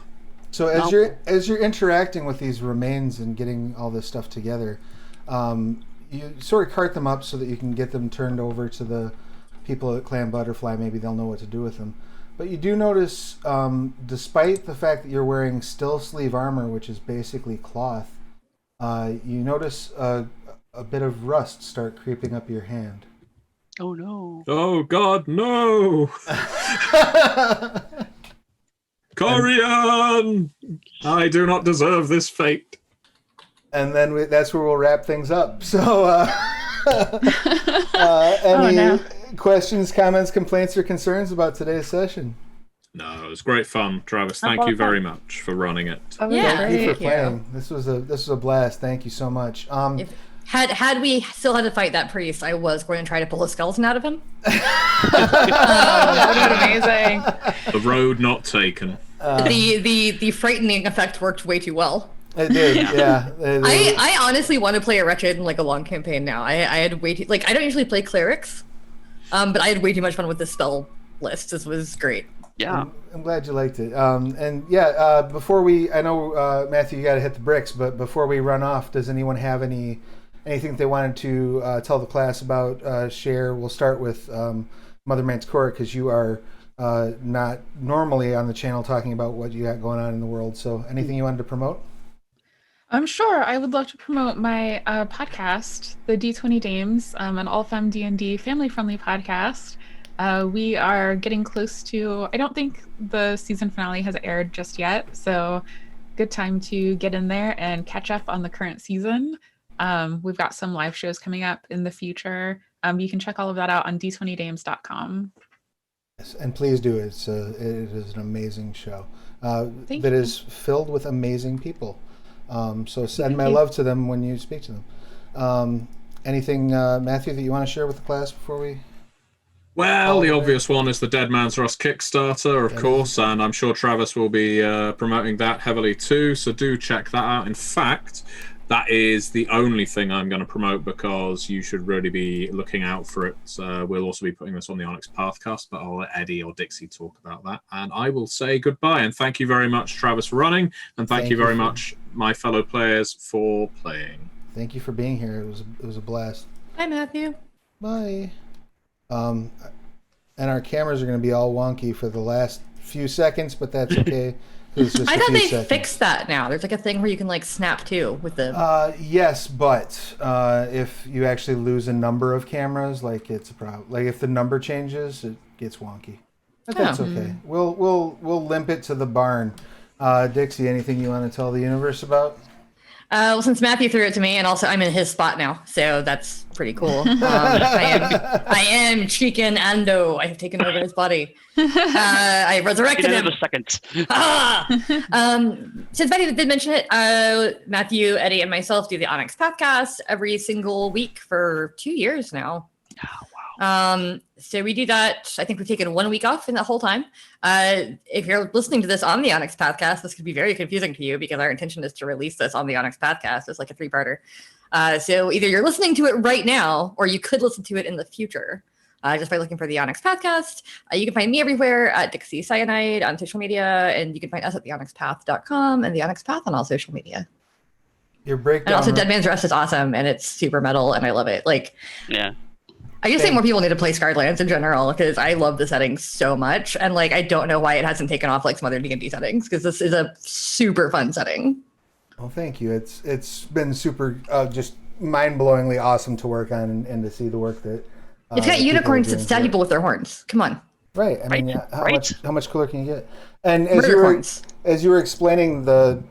S1: So as you're interacting with these remains and getting all this stuff together, you sort of cart them up so that you can get them turned over to the people at Clan Butterfly. Maybe they'll know what to do with them. But you do notice, despite the fact that you're wearing still sleeve armor, which is basically cloth, you notice a a bit of rust start creeping up your hand.
S3: Oh no!
S5: Oh God, no! Corian! I do not deserve this fate.
S1: And then that's where we'll wrap things up. So, any questions, comments, complaints, or concerns about today's session?
S5: No, it was great fun, Travis. Thank you very much for running it.
S1: Thank you for playing. This was a blast. Thank you so much.
S2: Had we still had to fight that priest, I was going to try to pull a skeleton out of him. That would have been amazing.
S5: The road not taken.
S2: The frightening effect worked way too well.
S1: It did, yeah.
S2: I honestly want to play a Wretched in like a long campaign now. I had way too, like, I don't usually play clerics, but I had way too much fun with the spell list. This was great.
S3: Yeah.
S1: I'm glad you liked it. Before I know, Matthew, you got to hit the bricks, but before we run off, does anyone have anything they wanted to tell the class about, share? We'll start with Mother Man's Court, because you are not normally on the channel talking about what you got going on in the world. So anything you wanted to promote?
S4: I'm sure. I would love to promote my podcast, the D20 Dames, an all-femme D&D family-friendly podcast. We are getting close to, I don't think the season finale has aired just yet, so good time to get in there and catch up on the current season. We've got some live shows coming up in the future. You can check all of that out on d20dames.com.
S1: Yes, and please do. It is an amazing show
S4: Thank
S1: that
S4: you.
S1: is filled with amazing people. So send my love to them when you speak to them. Anything, Matthew, that you want to share with the class before we...
S5: Well, the obvious one is the Dead Man's Rust Kickstarter, of course, and I'm sure Travis will be promoting that heavily too, so do check that out. In fact, that is the only thing I'm going to promote, because you should really be looking out for it. We'll also be putting this on the Onyx Pathcast, but I'll let Eddie or Dixie talk about that. And I will say goodbye, and thank you very much, Travis, for running, and thank you very much, my fellow players, for playing.
S1: Thank you for being here. It was a blast.
S2: Bye, Matthew.
S1: Bye. And our cameras are going to be all wonky for the last few seconds, but that's okay. It's just
S2: I
S1: a
S2: thought
S1: few
S2: they
S1: seconds.
S2: fixed that now. There's like a thing where you can like snap to with the...
S1: Yes, but if you actually lose a number of cameras, like, it's a problem. Like, if the number changes, it gets wonky. But that's okay. We'll limp it to the barn. Dixie, anything you want to tell the universe about?
S2: Well, since Matthew threw it to me, and also I'm in his spot now, so that's pretty cool. I am Chicken Ando. I have taken over his body. I resurrected him.
S3: A second.
S2: Since Matthew did mention it, Matthew, Eddie, and myself do the Onyx Pathcast every single week for 2 years now.
S3: Oh, wow.
S2: So we do that. I think we've taken 1 week off in that whole time. If you're listening to this on the Onyx Pathcast, this could be very confusing to you, because our intention is to release this on the Onyx Pathcast. It's like a 3-parter. So either you're listening to it right now, or you could listen to it in the future, just by looking for the Onyx Pathcast. You can find me everywhere at Dixie Cyanide on social media, and you can find us at theonyxpath.com and the Onyx Path on all social media.
S1: Your breakdown.
S2: And also, Dead Man's Rust is awesome, and it's super metal, and I love it. Like,
S3: Yeah.
S2: I just think more people need to play Scarred Lands in general, because I love the setting so much, and like I don't know why it hasn't taken off like some other D&D settings, because this is a super fun setting.
S1: Well, thank you. It's been super, just mind-blowingly awesome to work on, and to see the work that
S2: It's got
S1: that people are
S2: unicorns that
S1: doing
S2: stab
S1: for it.
S2: people with their horns. Come on.
S1: Right. I mean, how much cooler can you get? And
S2: Murdercorns.
S1: as you were explaining the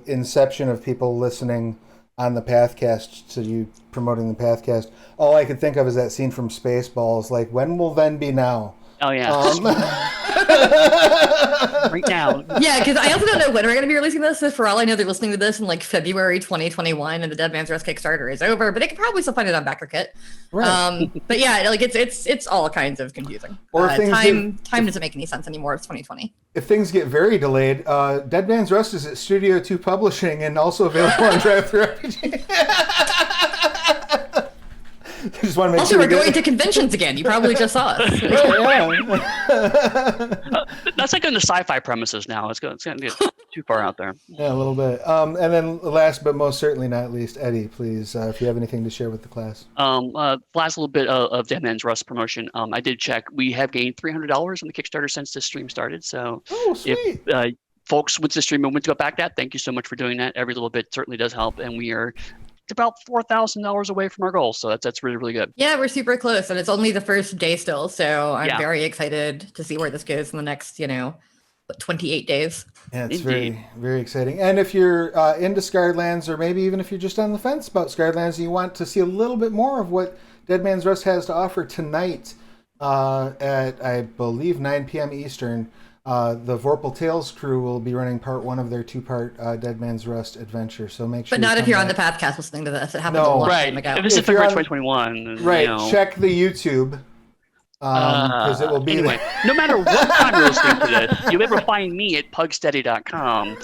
S1: inception of people listening on the Pathcast to you promoting the Pathcast, all I could think of is that scene from Spaceballs, like, when will then be now?
S3: Oh, yeah. Right now.
S2: Yeah, because I also don't know when we're going to be releasing this. So for all I know, they're listening to this in like February 2021, and the Dead Man's Rust Kickstarter is over. But they can probably still find it on BackerKit.
S1: Right.
S2: But yeah, like it's all kinds of confusing.
S1: Or
S2: time doesn't make any sense anymore. It's 2020.
S1: If things get very delayed, Dead Man's Rust is at Studio 2 Publishing and also available on Drive-Thru RPG. Just want to make
S2: Also,
S1: sure
S2: we're going to conventions again. You probably just saw us.
S3: That's like on the sci-fi premises now. It's going to get too far out there.
S1: Yeah, a little bit. And then last but most certainly not least, Eddie, please, if you have anything to share with the class.
S3: Last little bit of Dead Man's Rust promotion. I did check. We have gained $300 on the Kickstarter since this stream started. So
S1: sweet.
S3: If folks with the stream and went to go back that, thank you so much for doing that. Every little bit certainly does help. And we are about $4,000 away from our goal. So that's really, really good.
S2: Yeah, we're super close, and it's only the first day still. So I'm very excited to see where this goes in the next, 28 days.
S1: Yeah, it's very, very exciting. And if you're into Scarred or maybe even if you're just on the fence about Scarred and you want to see a little bit more of what Dead Man's Rust has to offer tonight at, I believe, 9 p.m. Eastern, the Vorpal Tales crew will be running part 1 of their 2-part Dead Man's Rust adventure. So make sure.
S2: But not if you're on the Pathcast listening to this. It happened a long time ago.
S3: If this is February 2021.
S1: Right. Check the YouTube. Because it will be
S3: anyway, no matter what time you're listening to this, you'll be able to find me at pugsteady.com.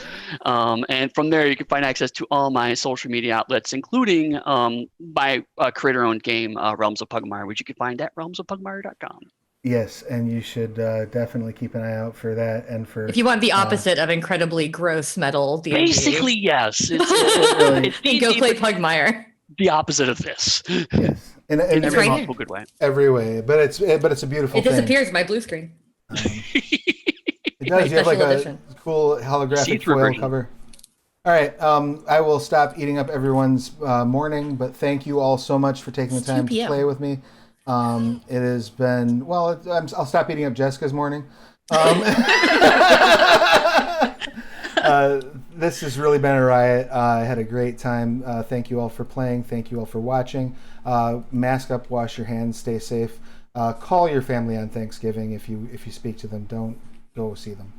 S3: And from there, you can find access to all my social media outlets, including my creator-owned game, Realms of Pugmire, which you can find at realmsofpugmire.com.
S1: Yes, and you should definitely keep an eye out for that. And for
S2: if you want the opposite of incredibly gross metal D&D.
S3: Basically, yes.
S2: Go play Pugmire.
S3: The opposite of this.
S1: Yes. In
S3: every
S2: right
S3: possible good way.
S1: Every way, but it's a beautiful thing.
S2: It disappears in my blue screen.
S1: It does. You have like a cool holographic foil cover. All right. I will stop eating up everyone's morning, but thank you all so much for taking the time to play with me. It has been I'll stop eating up Jessica's morning. This has really been a riot. I had a great time. Thank you all for playing. Thank you all for watching. Mask up, wash your hands, stay safe. Call your family on Thanksgiving if you speak to them. Don't go see them.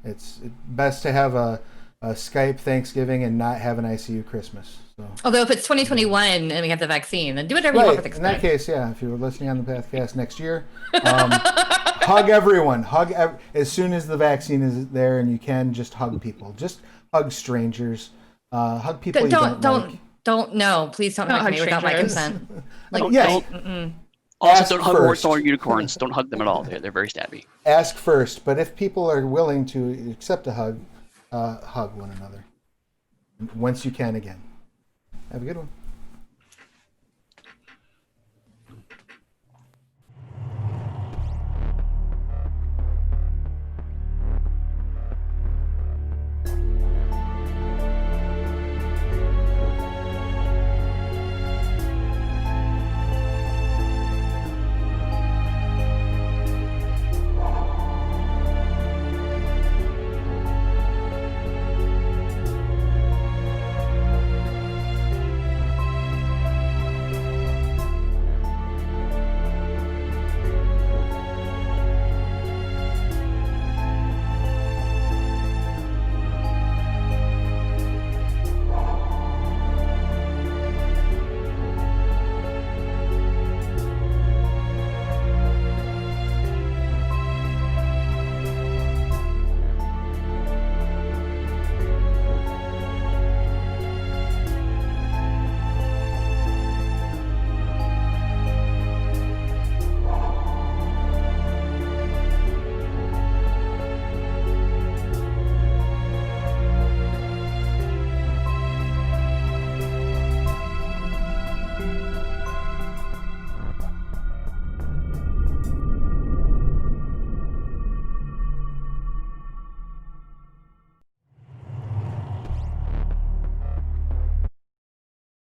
S1: It's best to have a Skype Thanksgiving and not have an ICU Christmas. So.
S2: Although if it's 2021 and we have the vaccine, then do whatever you want for Thanksgiving.
S1: In that case, yeah. If you're listening on the Pathcast next year, hug everyone. As soon as the vaccine is there and you can, just hug people. Just hug strangers. Hug people you don't like.
S2: No, please don't hug me without my consent.
S3: Also, don't hug warts or unicorns. Don't hug them at all. They're very stabby.
S1: Ask first, but if people are willing to accept a hug, hug one another once you can again. Have a good one.